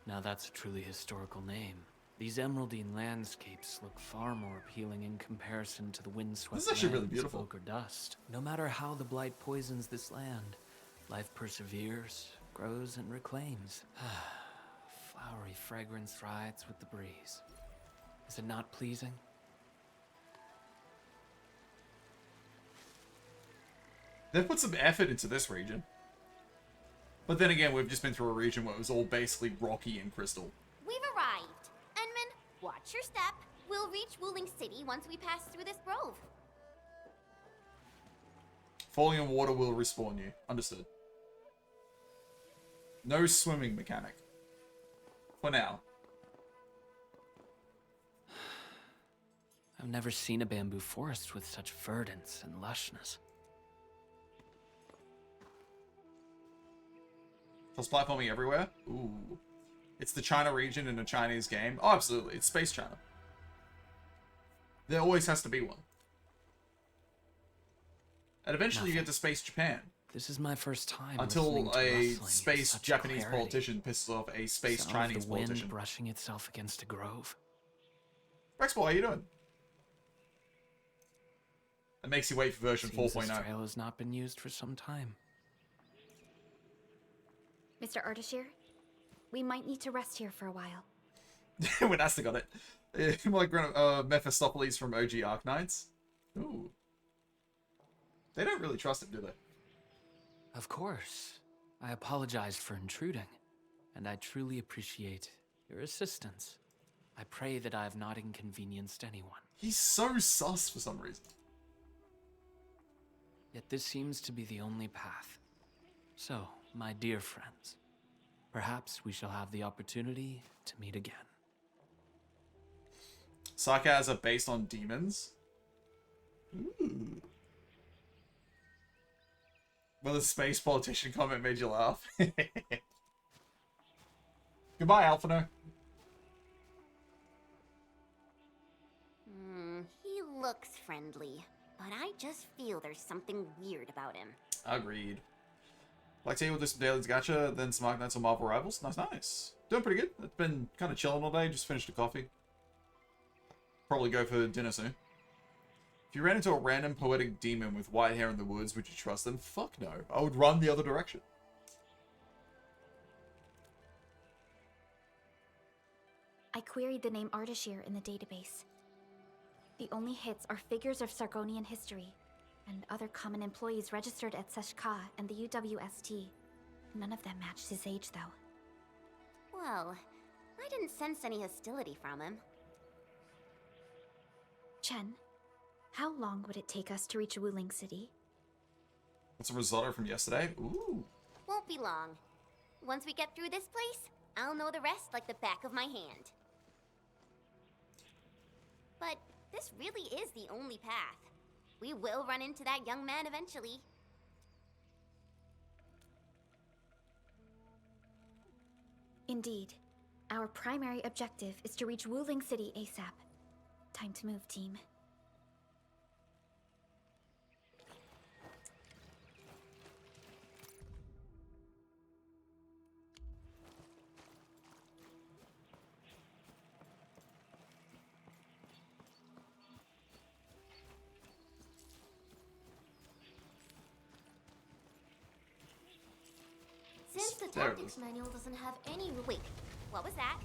Now that's a truly historical name. These emeraldine landscapes look far more appealing in comparison to the windswept This is actually really lands beautiful. of Ogre Dust. No matter how the blight poisons this land, life perseveres, grows, and reclaims. Flowery fragrance rides with the breeze. Is it not pleasing? They've put some effort into this region. But then again, we've just been through a region where it was all basically rocky and crystal. We've arrived. Enman, watch your step. We'll reach Wuling City once we pass through this grove. Falling in water will respawn you. Understood. No swimming mechanic. For now. I've never seen a bamboo forest with such verdance and lushness. Plus platforming everywhere? Ooh. It's the China region in a Chinese game. Oh, absolutely. It's Space China. There always has to be one. And eventually you get to Space Japan. This is my first time until listening to a rustling in space such Japanese clarity. politician pisses off a space Sound Chinese of the wind politician. brushing itself against a grove. Rexball, how you doing? That makes you wait for version Seems 4.0. this trail has not been used for some time. Mr. Ardashir, we might need to rest here for a while. When Asta got it. Like Mephistopheles from OG Arknights. Ooh. They don't really trust him, do they? Of course. I apologize for intruding, and I truly appreciate your assistance. I pray that I have not inconvenienced anyone. He's so sus for some reason. Yet this seems to be the only path. So, my dear friends, perhaps we shall have the opportunity to meet again. Sarkaz are based on demons. Ooh. Well, the space politician comment made you laugh. Goodbye, Alphino. He looks friendly, but I just feel there's something weird about him. Agreed. Like to we'll do some dailies gacha, then some Arknights or Marvel Rivals. Nice. Doing pretty good. It's been kind of chilling all day. Just finished a coffee. Probably go for dinner soon. If you ran into a random poetic demon with white hair in the woods, would you trust them? Fuck no. I would run the other direction. I queried the name Ardashir in the database. The only hits are figures of Sargonian history, and other common employees registered at Seshka and the UWST. None of them matched his age, though. Well, I didn't sense any hostility from him. Chen, how long would it take us to reach Wuling City? What's a risotto from yesterday? Ooh. Won't be long. Once we get through this place, I'll know the rest like the back of my hand. But this really is the only path. We will run into that young man eventually. Indeed. Our primary objective is to reach Wuling City ASAP. Time to move, team. The There it tactics is. manual doesn't have any. Wait, what was that?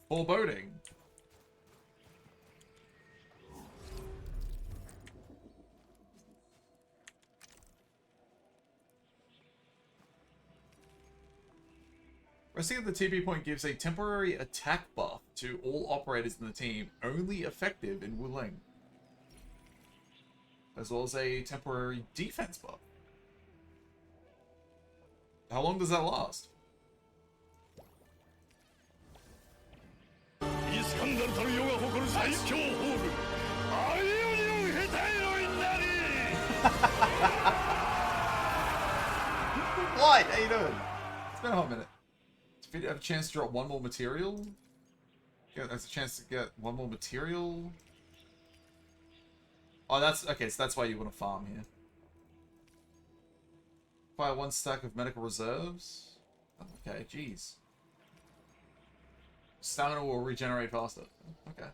Foreboding. Resting at the TP point gives a temporary attack buff to all operators in the team, only effective in Wuling. As well as a temporary defense buff. How long does that last? What? How you doing? It's been a hot minute. If you have a chance to drop one more material, there's a chance to get one more material. Oh, that's okay. So that's why you want to farm here. Buy one stack of medical reserves. Okay, jeez. Stamina will regenerate faster. Okay.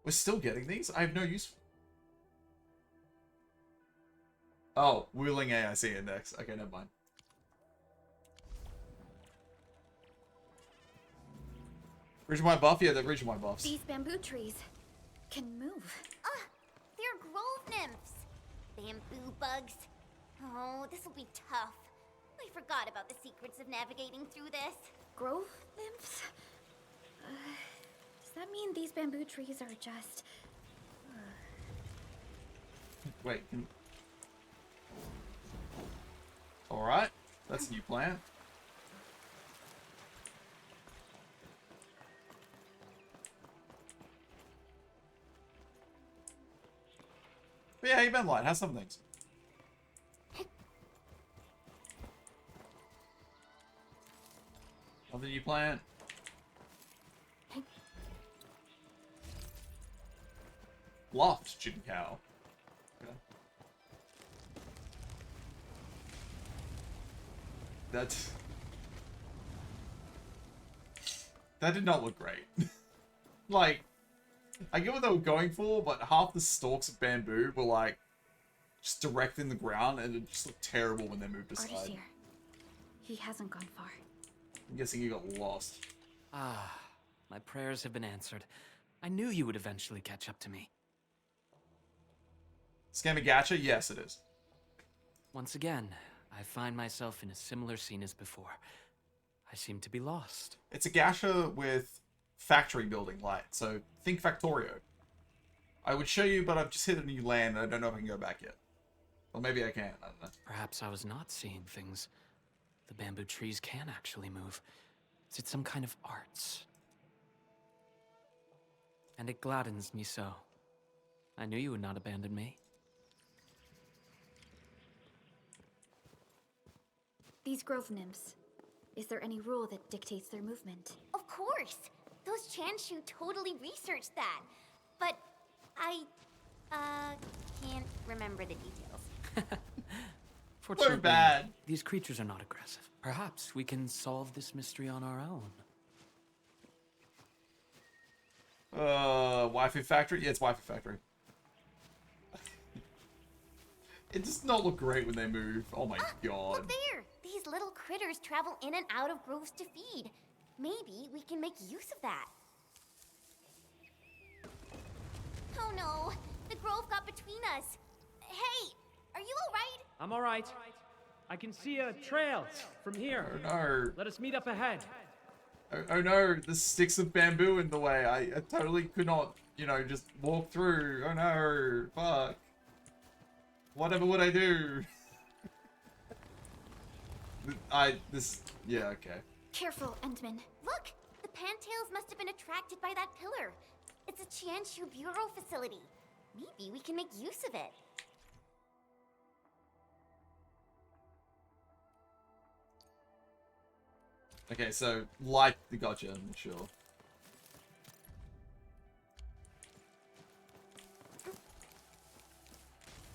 We're still getting these? I have no use for. Oh, Wuling AIC index. Okay, never mind. Region-wide buff? Yeah, the region-wide buffs. These bamboo trees can move. Ah, they're grove nymphs. Bamboo bugs. Oh, this will be tough. I forgot about the secrets of navigating through this. Grove nymphs? Does that mean these bamboo trees are just... Wait. Alright. That's a new plan. But yeah, how you been, Light? How's some things? Nothing you plan? Loft, Jin Cow. Okay. That did not look great. Like, I get what they were going for, but half the stalks of bamboo were like just direct in the ground, and it just looked terrible when they moved aside. Artist here. He hasn't gone far. I'm guessing you got lost. Ah, my prayers have been answered. I knew you would eventually catch up to me. Scammy gacha? Yes, it is. Once again, I find myself in a similar scene as before. I seem to be lost. It's a gacha with factory building light, so think Factorio. I would show you, but I've just hit a new land, and I don't know if I can go back yet. Well, maybe I can. I don't know. Perhaps I was not seeing things. The bamboo trees can actually move. Is it some kind of arts? And it gladdens me so. I knew you would not abandon me. These grove nymphs. Is there any rule that dictates their movement? Of course! Those Chanshu totally researched that. But I, can't remember the details. Fortunately, bad. These creatures are not aggressive. Perhaps we can solve this mystery on our own. Waifu Factory? Yeah, it's Waifu Factory. It does not look great when they move. Oh my god. Look there! These little critters travel in and out of groves to feed. Maybe we can make use of that. Oh no! The grove got between us. Hey! Are you alright? I'm alright. I can see a trail from here. Oh no. Let us meet up ahead. Oh no, the sticks of bamboo in the way. I totally could not, just walk through. Oh no, fuck. Whatever would I do? Yeah, okay. Careful, Endman. Look! The Pantails must have been attracted by that pillar. It's a Chanshu Bureau facility. Maybe we can make use of it. Okay, so, like the gotcha, I'm sure.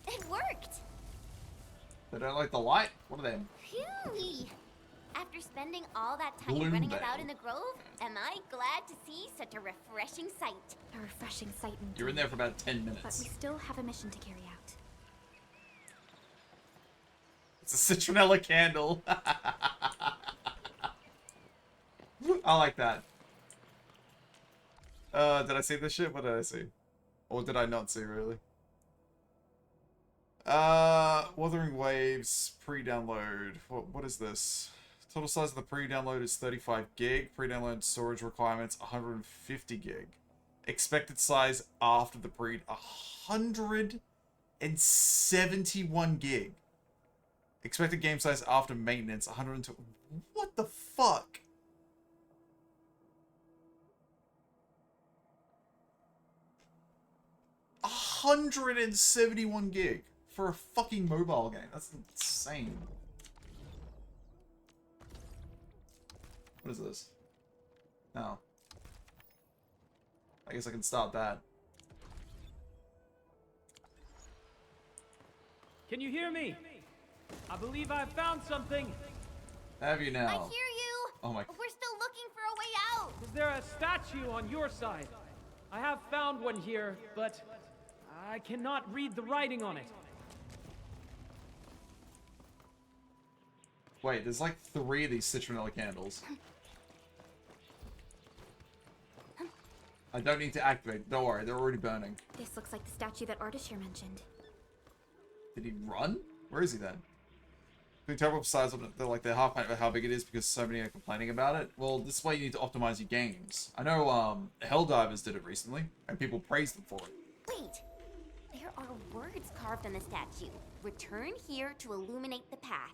It worked! They don't like the light? What are they? Phew! After After spending all that time running about in the grove, am I glad to see such a refreshing sight. A refreshing sight indeed. You're in there for about 10 But minutes. we still have a mission to carry out. It's a citronella candle. I like that. Did I see this shit? What did I see? Or did I not see, really? Wuthering Waves, pre-download. What is this? Total size of the pre-download is 35 gig. Pre-download storage requirements 150 gig. Expected size after the pre 171 gig. Expected game size after maintenance 102. What the fuck? $171 gig for a fucking mobile game. That's insane. What is this? No. I guess I can start that. Can you hear me? I believe I've found something. Have you now? I hear you. Oh my. We're still looking for a way out. Is there a statue on your side? I have found one here, but I cannot read the writing on it. Wait, there's like 3 of these citronella candles. I don't need to activate. Don't worry, they're already burning. This looks like the statue that Ardashir mentioned. Did he run? Where is he then? Being terrible for size of it, they're like they're half about how big it is because so many are complaining about it. Well, this is why you need to optimize your games. I know Helldivers did it recently, and people praised them for it. Wait. There are words carved on the statue. Return here to illuminate the path.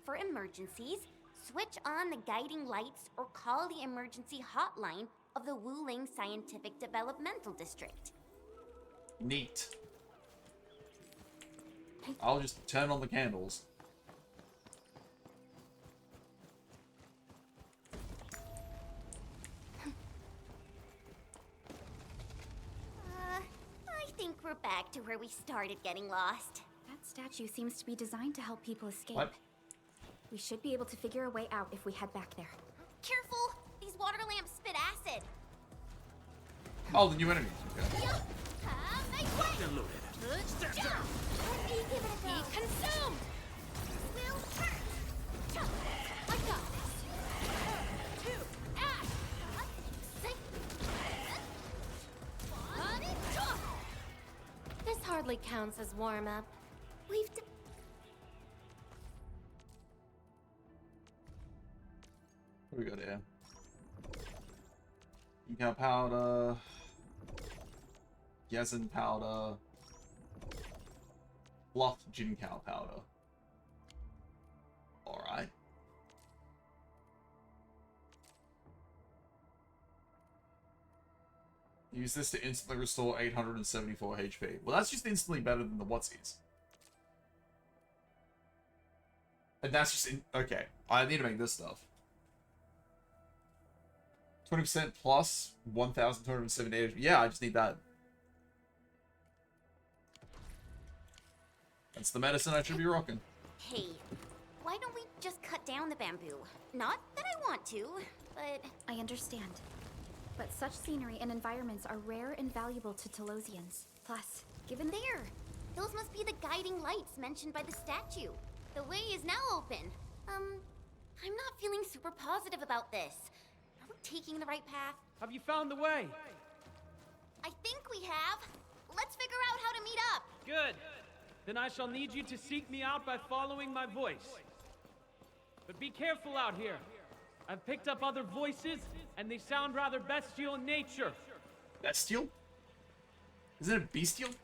For emergencies, switch on the guiding lights or call the emergency hotline of the Wuling Scientific Developmental District. Neat. I'll just turn on the candles. I think we're back to where we started getting lost. That statue seems to be designed to help people escape. What? We should be able to figure a way out if we head back there. Careful! These water lamps spit acid. Oh, the new enemies. Okay. Be consumed! Will hurt! I got this! 2, ash! 6, this hardly counts as warm-up. We've What do we got here? Jinkow powder. Yazin powder. Bluff Jinkow powder. Alright. Use this to instantly restore 874 HP. Well, that's just instantly better than the Whatsies. And that's just okay. I need to make this stuff. 20% plus 1,278. Yeah, I just need that. That's the medicine I should be rocking. Hey, why don't we just cut down the bamboo? Not that I want to, but... I understand. But such scenery and environments are rare and valuable to Telosians. Plus, given there, those must be the guiding lights mentioned by the statue. The way is now open. I'm not feeling super positive about this. Are we taking the right path? Have you found the way? I think we have. Let's figure out how to meet up. Good. Then I shall need you to seek me out by following my voice. But be careful out here. I've picked up other voices, and they sound rather bestial in nature. Bestial? Is it a bestial?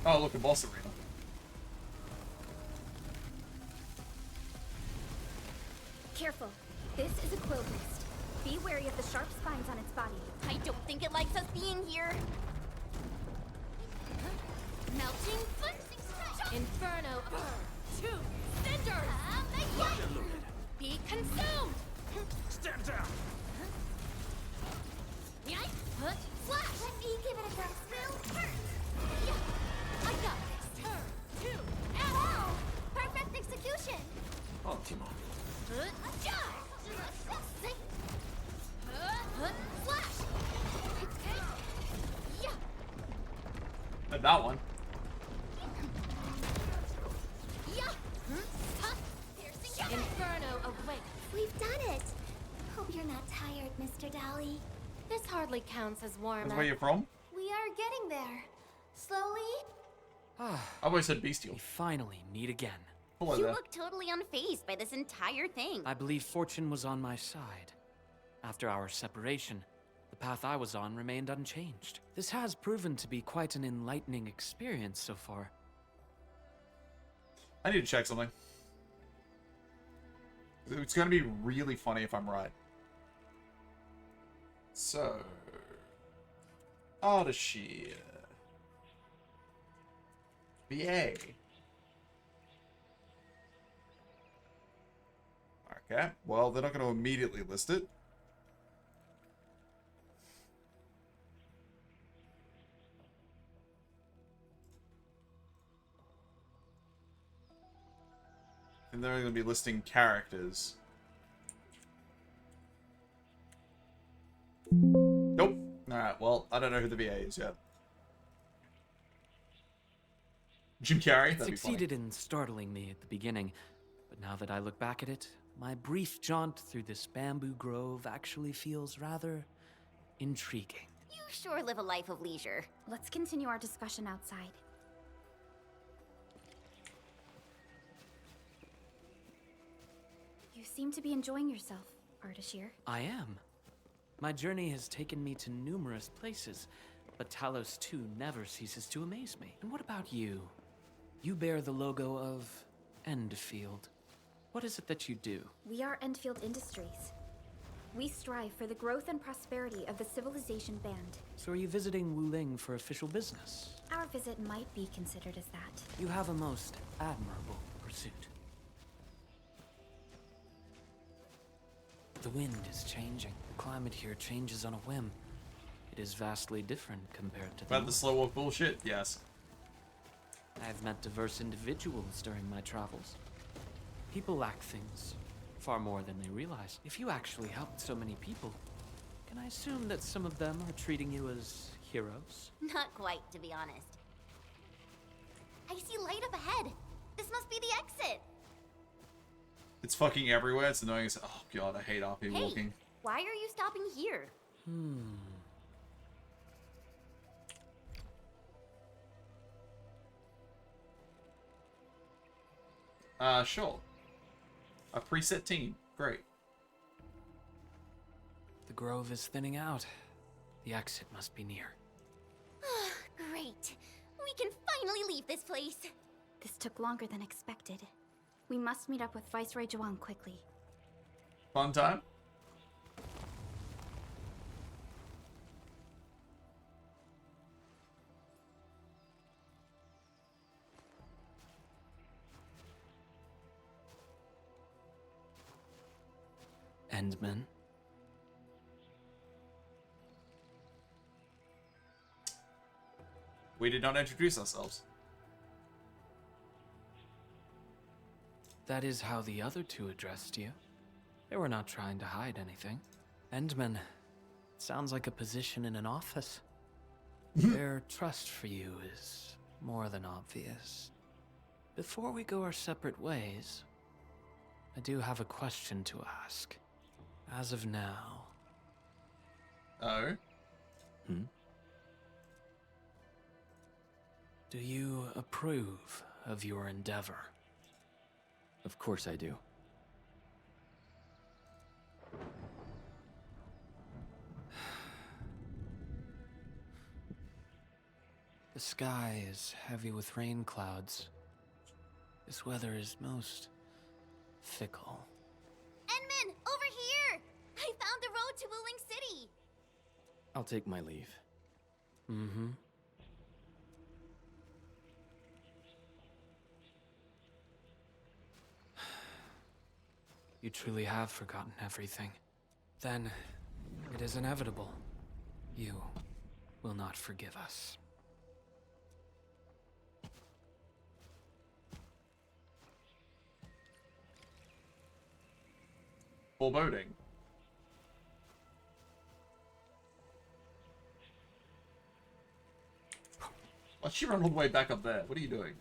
Oh, look, a boss arena. careful. This is a quill beast. Be wary of the sharp spines on its body. I don't think it likes us being here. Melting foot. Inferno. 2. Then messengers! Be consumed! Stand down! Flash! Let me give it a go. Spill first! Yeah! I got this! Turn! Two! And wow! Perfect execution! Optimo. Flash! Yeah! But that one. Inferno awake. We've done it. Hope you're not tired, Mr. Dally. This hardly counts as warm-up. That's where you're from? We are getting there. Slowly. I always said bestial. We finally meet again. Hello You there. look totally unfazed by this entire thing. I believe fortune was on my side. After our separation, the path I was on remained unchanged. This has proven to be quite an enlightening experience so far. I need to check something. It's going to be really funny if I'm right. So, Ardashir. VA. Okay, well, they're not going to immediately list it. And they're going to be listing characters. Nope. Alright, well, I don't know who the VA is yet. Jim Carrey? It That'd be funny. succeeded in startling me at the beginning, but now that I look back at it, my brief jaunt through this bamboo grove actually feels rather intriguing. You sure live a life of leisure. Let's continue our discussion outside. You seem to be enjoying yourself, Ardashir. I am. My journey has taken me to numerous places, but Talos 2 never ceases to amaze me. And what about you? You bear the logo of Endfield. What is it that you do? We are Enfield Industries. We strive for the growth and prosperity of the Civilization Band. So are you visiting Wuling for official business? Our visit might be considered as that. You have a most admirable pursuit. The wind is changing. The climate here changes on a whim. It is vastly different compared to About the slow walk bullshit? Yes. I have met diverse individuals during my travels. People lack things far more than they realize. If you actually helped so many people, can I assume that some of them are treating you as heroes? Not quite, to be honest. I see light up ahead. This must be the exit. It's fucking everywhere. It's annoying as... Oh, God, I hate RP Hey, walking. why are you stopping here? Sure. A preset team. Great. The grove is thinning out. The exit must be near. Great. We can finally leave this place. This took longer than expected. We must meet up with Viceroy Zhuang quickly. Fun time? Endman? We did not introduce ourselves. That is how the other two addressed you. They were not trying to hide anything. Endman, sounds like a position in an office. Their trust for you is more than obvious. Before we go our separate ways, I do have a question to ask. As of now... Oh? Do you approve of your endeavor? Of course I do. The sky is heavy with rain clouds. This weather is most fickle. Enman, over here! I found the road to Wuling City! I'll take my leave. Mm-hmm. you truly have forgotten everything, then it is inevitable. You will not forgive us. Foreboding. Why'd she run all the way back up there? What are you doing?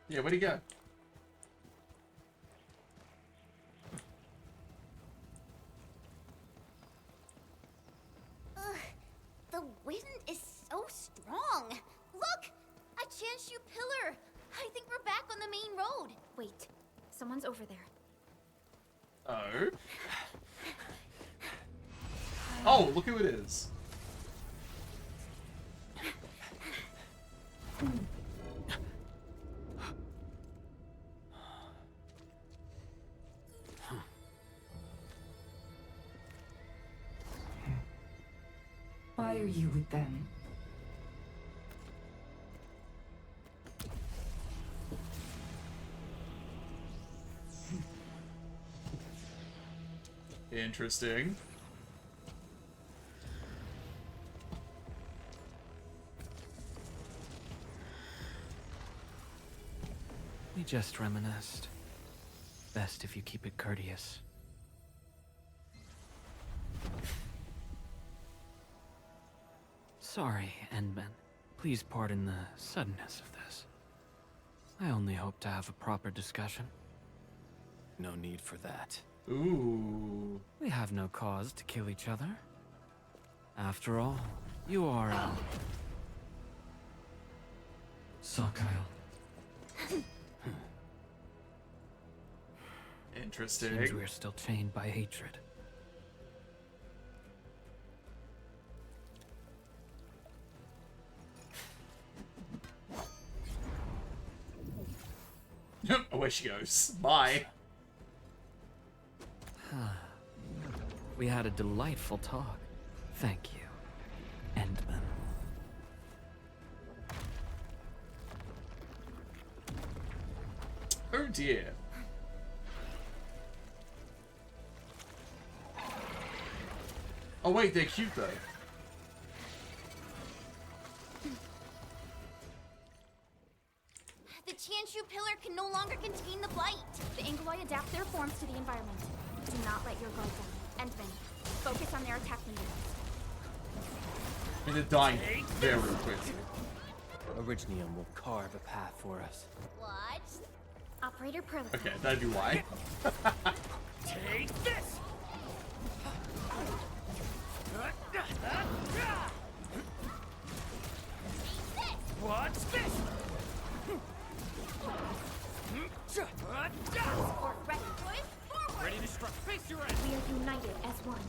Yeah, where'd he go? Ugh, the wind is so strong. Look! A Chanshu pillar! I think we're back on the main road. Wait, someone's over there. Oh? Oh, look who it is. Why are you with them? Interesting. We just reminisced. Best if you keep it courteous. Sorry, Endman. Please pardon the suddenness of this. I only hope to have a proper discussion. No need for that. Ooh. We have no cause to kill each other. After all, you are Sakyle. Interesting. Seems we're still chained by hatred. Away she goes. Bye. We had a delightful talk. Thank you, Endman. Oh dear. Oh wait, they're cute though. The Chanshu pillar can no longer contain the blight. The Angoloi adapt their forms to the environment. Do not let your guard down. Endman, focus on their attack meter. And they're dying very quick. Originium will carve a path for us. What? Operator Pro. Okay, that'd be why. Take this! What's this? Or ready, boys, forward! Ready to strike. Face your end. We are united as one.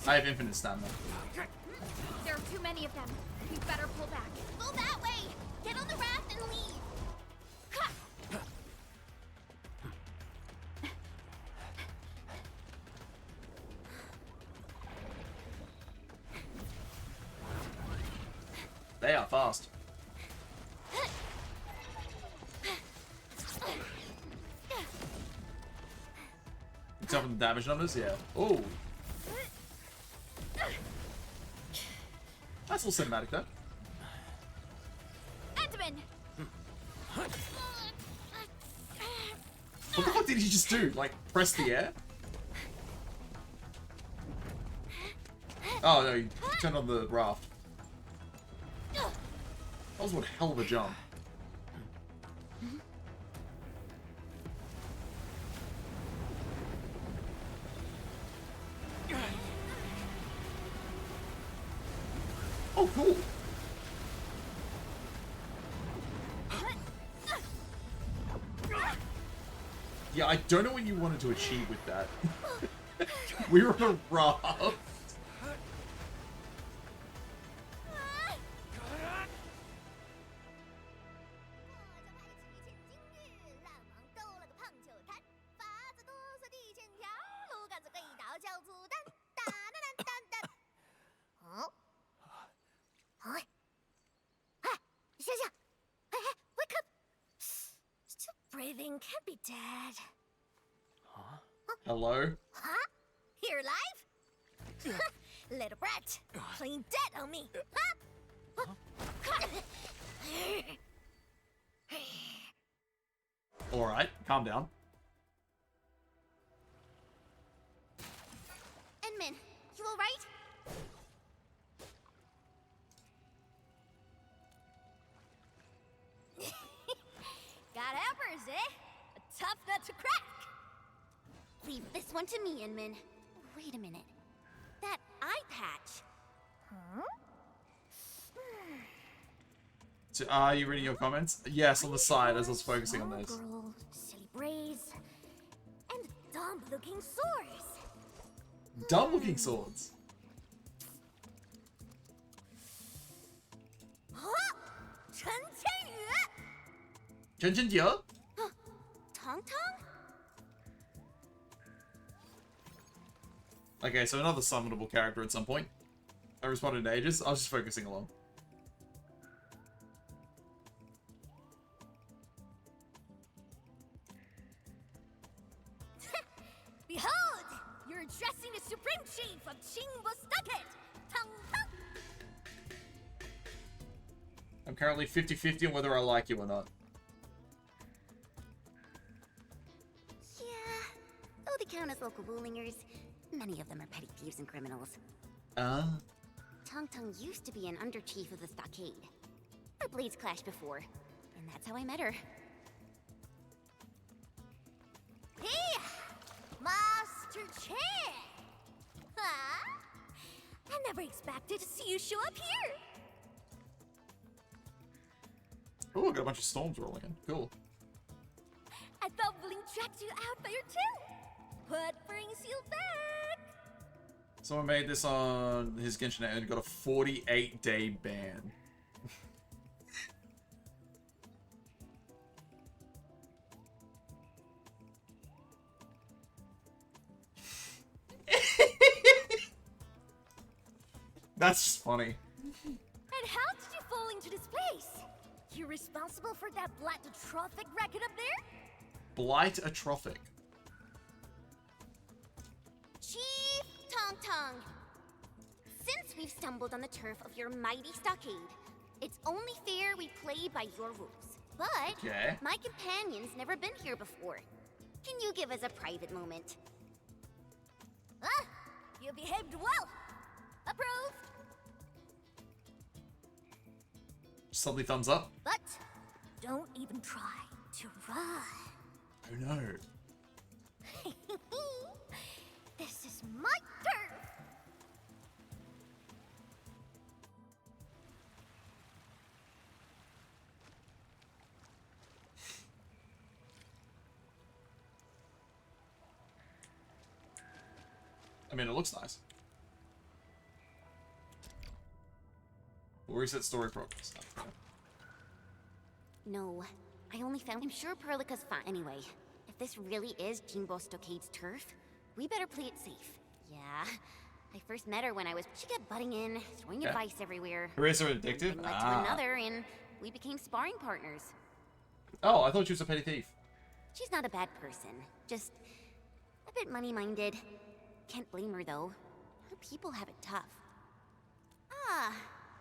I have infinite stamina. There are too many of them. We better pull back. Go that way! Get on the raft and leave! Ha! They are fast. Except for the damage numbers, yeah. Oh. That's all cinematic though. Endman! What the fuck did he just do? Like, press the air? Oh no, he turned on the raft. That was one hell of a jump. Oh, cool. Yeah, I don't know what you wanted to achieve with that. We were on a raft. Wuling can't be dead. Hello? Huh? You're alive? Little brat, playing dead on me. Huh? Alright, calm down. Enmin, you alright? Got helpers, eh? A tough nut to crack. Leave this one to me, Inman. Wait a minute. That eye patch. Huh? So, are you reading your comments? Yes, on the side as I was focusing on this. Girl, silly braids, and dumb-looking swords. Dumb-looking swords. Huh? Chen Chen Chen Jie? Tong Tong? Okay, so another summonable character at some point. I responded in ages. I was just focusing along. Behold! You're addressing the Supreme Chief of Qingbo Stockade! Tong Tong! I'm currently 50-50 on whether I like you or not. Yeah, though they count as local Wulingers, many of them are petty thieves and criminals. Tong Tong used to be an under-chief of the Stockade. Our blades clashed before, and that's how I met her. Hey! Master Chen! Huh? I never expected to see you show up here! Oh, got a bunch of storms rolling in. Cool. I thought Wuling tracked you out there too! What brings you back? Someone made this on his Genshin and got a 48-day ban. That's just funny. And how did you fall into this place? You're responsible for that Blight Atrophic record up there? Blight Atrophic. Chief Tong Tong! Since we've stumbled on the turf of your mighty stockade, it's only fair we play by your rules. But Okay. my companion's never been here before. Can you give us a private moment? Ah! You behaved well! Approved! Subtly thumbs up. But don't even try to run. Oh no. This is my turf! I mean, it looks nice. We'll reset story progress. No, I only found. I'm sure Perlica's fine. Anyway, if this really is Qingbo Stockade's turf, we better play it safe. Yeah, I first met her when I was. She kept butting in, throwing Okay. advice everywhere. Her is addictive? One thing led to another, and we became sparring partners. Oh, I thought she was a petty thief. She's not a bad person, just a bit money-minded. Can't blame her though. Her people have it tough. Ah,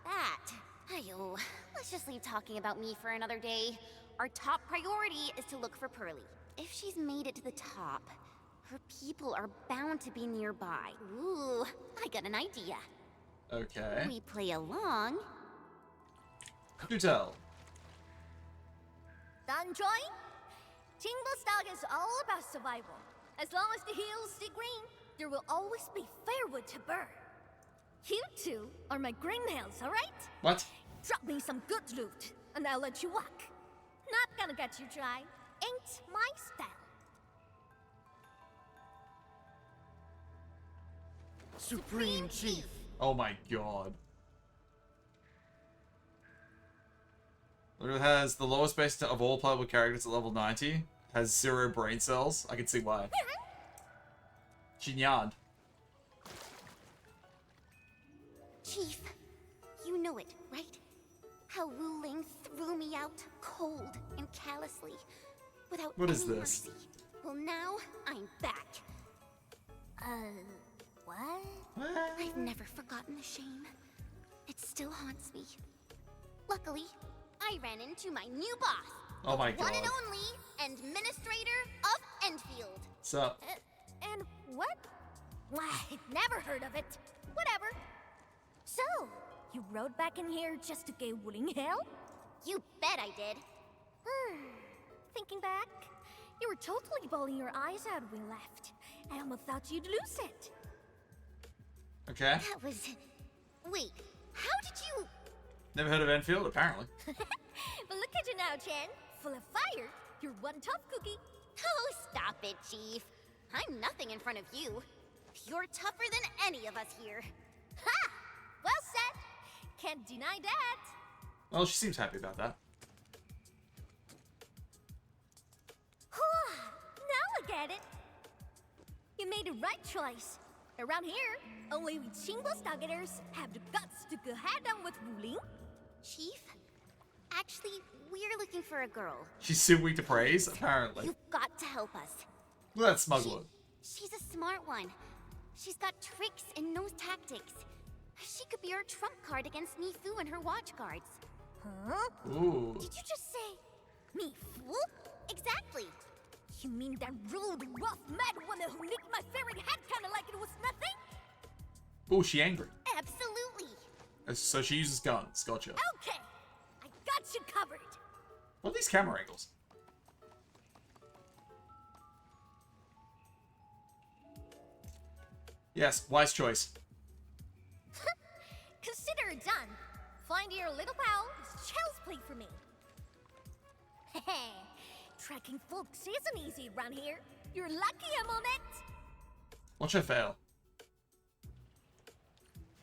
that. Ayo, let's just leave talking about me for another day. Our top priority is to look for Pearly. If she's made it to the top, her people are bound to be nearby. Ooh, I got an idea. Okay. We play along. Do tell. Done, Joy? Qingbo Stock is all about survival. As long as the hills stay green, there will always be firewood to burn. You two are my greenhills, alright? What? Drop me some good loot, and I'll let you walk. Not gonna get you dry. Ain't my style. Supreme Chief. Oh my god. Look, it has the lowest base of all playable characters at level 90. Has 0 brain cells. I can see why. Chinyard. Chief, you know it, right? How Wuling threw me out cold and callously. without What is any this? mercy. Well, now I'm back. What? I've never forgotten the shame. It still haunts me. Luckily, I ran into my new boss. Oh my the one god. and only administrator of Enfield. Sup? And what? I'd never heard of it. Whatever. So, you rode back in here just to get Wooling Hell? You bet I did. Thinking back, you were totally bawling your eyes out when we left. I almost thought you'd lose it. Okay. That was... Wait, how did you... Never heard of Enfield, apparently. But look at you now, Chen. Full of fire. You're one tough cookie. Oh, stop it, Chief. I'm nothing in front of you. You're tougher than any of us here. Ha! Well said. Can't deny that. Well, she seems happy about that. Now I get it. You made the right choice. Around here, only we Qingbo Stargatters have the guts to go head-on with Wuling. Chief? Actually, we're looking for a girl. She's too weak to praise, apparently. You've got to help us. Look at that smuggler. She's a smart one. She's got tricks and knows tactics. She could be our trump card against Mifu and her watch guards. Huh? Ooh. Did you just say me fool? Exactly. You mean that rude, rough, mad woman who nicked my fairy hat kinda like it was nothing? Ooh, she angry. Absolutely. So she uses guns. Gotcha. Okay, I got you covered. What are these camera angles? Yes, wise choice. Consider it done. Finding your little pal is child's play for me. Heh, tracking folks isn't easy around here. You're lucky I'm on it. Watch her fail.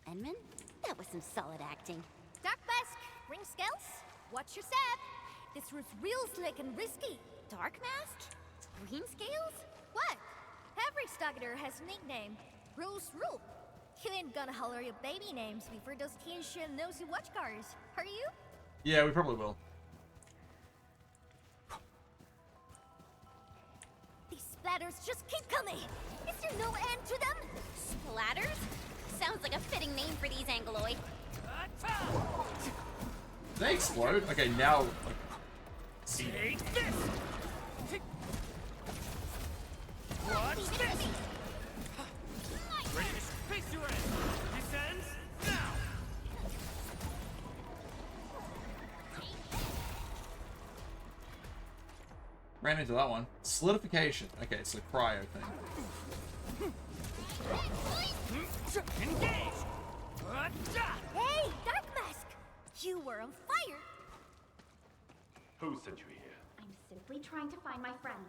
Edmund? That was some solid acting. Dark Mask, ring scales. Watch your step. This root's real slick and risky. Dark Mask? Green scales? What? Every Stargatter has a nickname. Rules rule. You ain't gonna holler your baby names before those Tianxuan nosy watchguards, are you? Yeah, we probably will. These splatters just keep coming. Is there no end to them? Splatters? Sounds like a fitting name for these Angoloid. They explode? Okay, now, like... Take this! What's this? Ready to face your end! Descends now! Ran into that one. Solidification. Okay, it's a cryo thing. Engage! Hey, Dark Mask! You were on fire! Who sent you here? I'm simply trying to find my friends.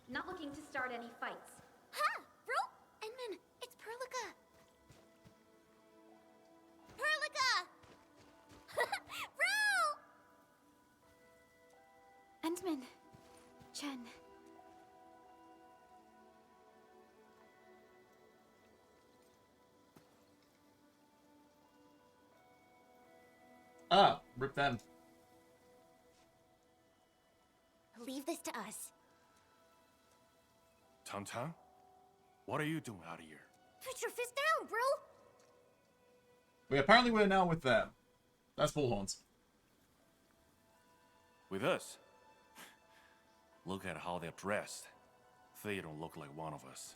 Not looking to start any fights. Ha! Bro! Edmund, it's Perlica! Perlica! Bro! Endman. Chen. Ah, rip them. Leave this to us. Tantan? What are you doing out here? Put your fist down, bro! Apparently we're now with them. That's bullhorns. With us? Look at how they're dressed. They don't look like one of us.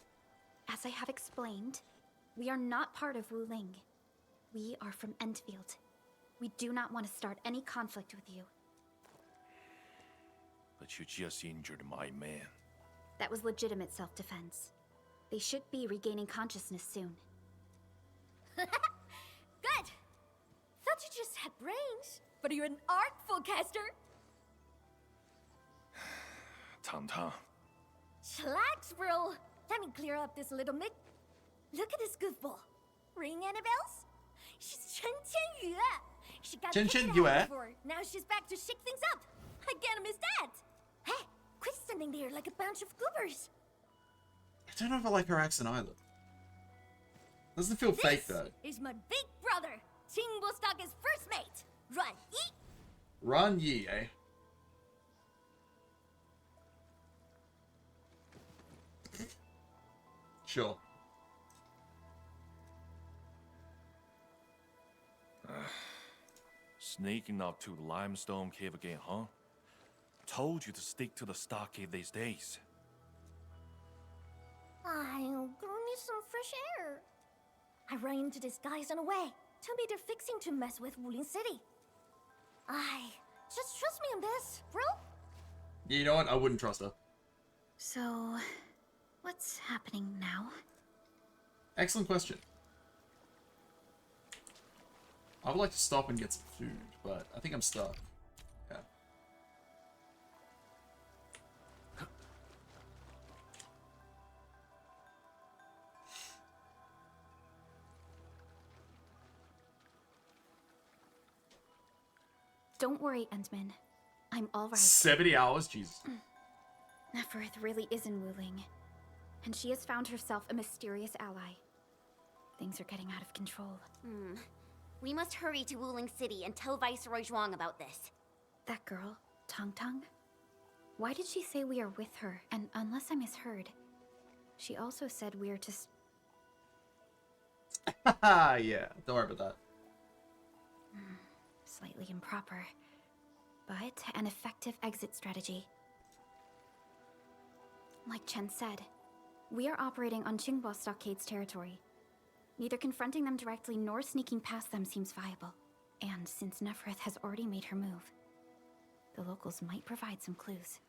As I have explained, we are not part of Wuling. We are from Enfield. We do not want to start any conflict with you. But you just injured my man. That was legitimate self-defense. They should be regaining consciousness soon. Good! Thought you just had brains, but you're an artful caster. Tantan. Chillax, bro. Let me clear up this little mic. Look at this goofball. Ring any bells? She's Chen Chen Yue. She got Chen kicked Chen out Yue? before. Now she's back to shake things up. I can't miss that. Hey, quit standing there like a bunch of goobers. I don't know if I like her accent either. Doesn't feel fake though. Is my big brother, Qingbo Staga's first mate, Ruan Yi. Run Yi, eh? Sure. Sneaking up to Limestone Cave again, huh? Told you to stick to the stockade these days. I'll go need some fresh air. I ran into these guys on the way. Tell me they're fixing to mess with Wuling City. Just trust me on this, bro. Yeah, you know what? I wouldn't trust her. So, what's happening now? Excellent question. I would like to stop and get some food, but I think I'm stuck. Yeah. Don't worry, Endman. I'm alright. 70 hours? Jesus. Nefereth really is in Wuling, and she has found herself a mysterious ally. Things are getting out of control. We must hurry to Wuling City and tell Viceroy Zhuang about this. That girl, Tang Tang? Why did she say we are with her? And unless I misheard, she also said we are to... Yeah, don't worry about that. Slightly improper, but an effective exit strategy. Like Chen said, we are operating on Qinghua Stockade's territory. Neither confronting them directly nor sneaking past them seems viable. And since Nefereth has already made her move, the locals might provide some clues.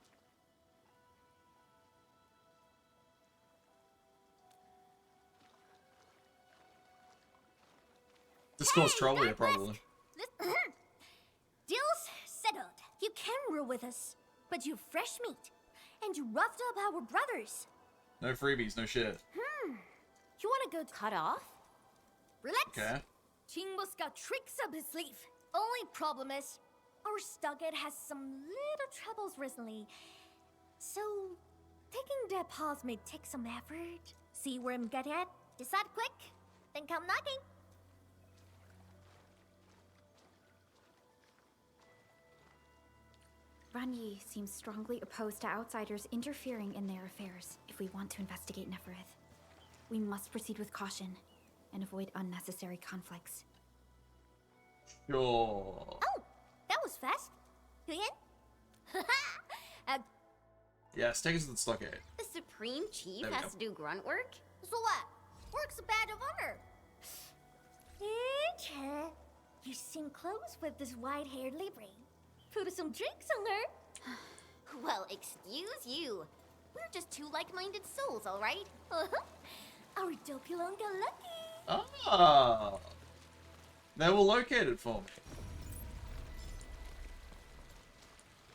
This caused trouble here, probably. Deal's settled. You can rule with us, but you fresh meat, and you roughed up our brothers. No freebies, no shit. You wanna go cut off? Relax. Okay. Qingbo's got tricks up his sleeve. Only problem is, our stockade has some little troubles recently. So, taking that pause may take some effort. See where I'm getting at? Decide quick, then come knocking. Ran Yi seems strongly opposed to outsiders interfering in their affairs if we want to investigate Nefereth. We must proceed with caution and avoid unnecessary conflicts. Sure. Oh, that was fast. You in? Yes, take us to the stockade. The Supreme Chief There we has go. to do grunt work? So what? Work's a badge of honor. Che, you seem close with this white-haired Libre. Put some drinks on her. Well, excuse you. We're just two like-minded souls, all right? Our Dopulon got lucky. Ah. They were located for me.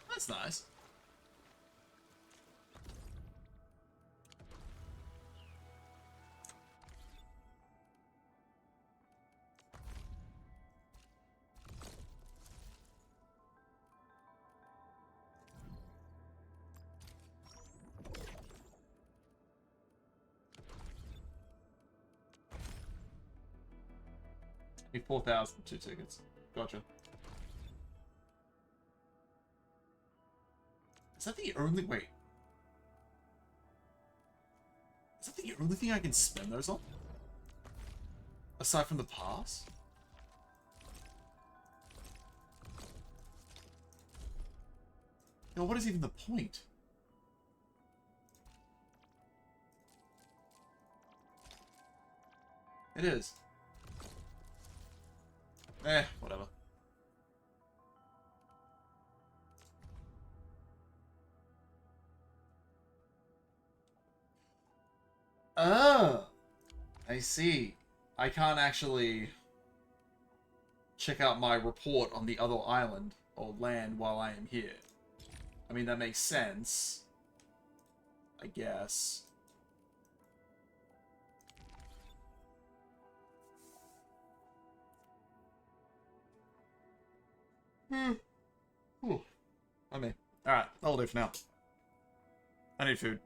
That's nice. Need 4,000, 2 tickets. Gotcha. Is that the only... Wait. Is that the only thing I can spend those on? Aside from the pass? Yo, what is even the point? It is. Whatever. Oh, I see. I can't actually check out my report on the other island or land while I am here. I mean, that makes sense, I guess. Whew. I mean, alright, that'll do for now. I need food.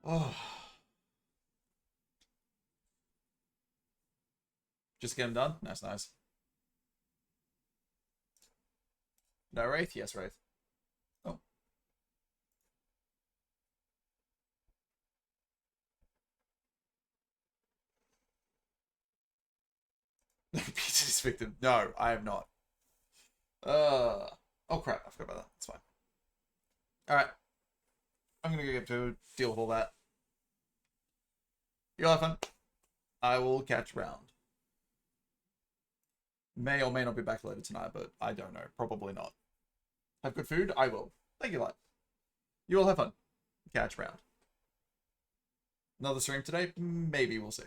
Oh. Just get them done? That's nice. No Wraith? Yes, Wraith. Oh, PT's victim. No, I have not. Oh crap, I forgot about that. It's fine. Alright. I'm gonna go get to deal with all that. You'll have fun. I will catch round. May or may not be back later tonight, but I don't know. Probably not. Have good food? I will. Thank you, lad. You all have fun. Catch round. Another stream today? Maybe, we'll see.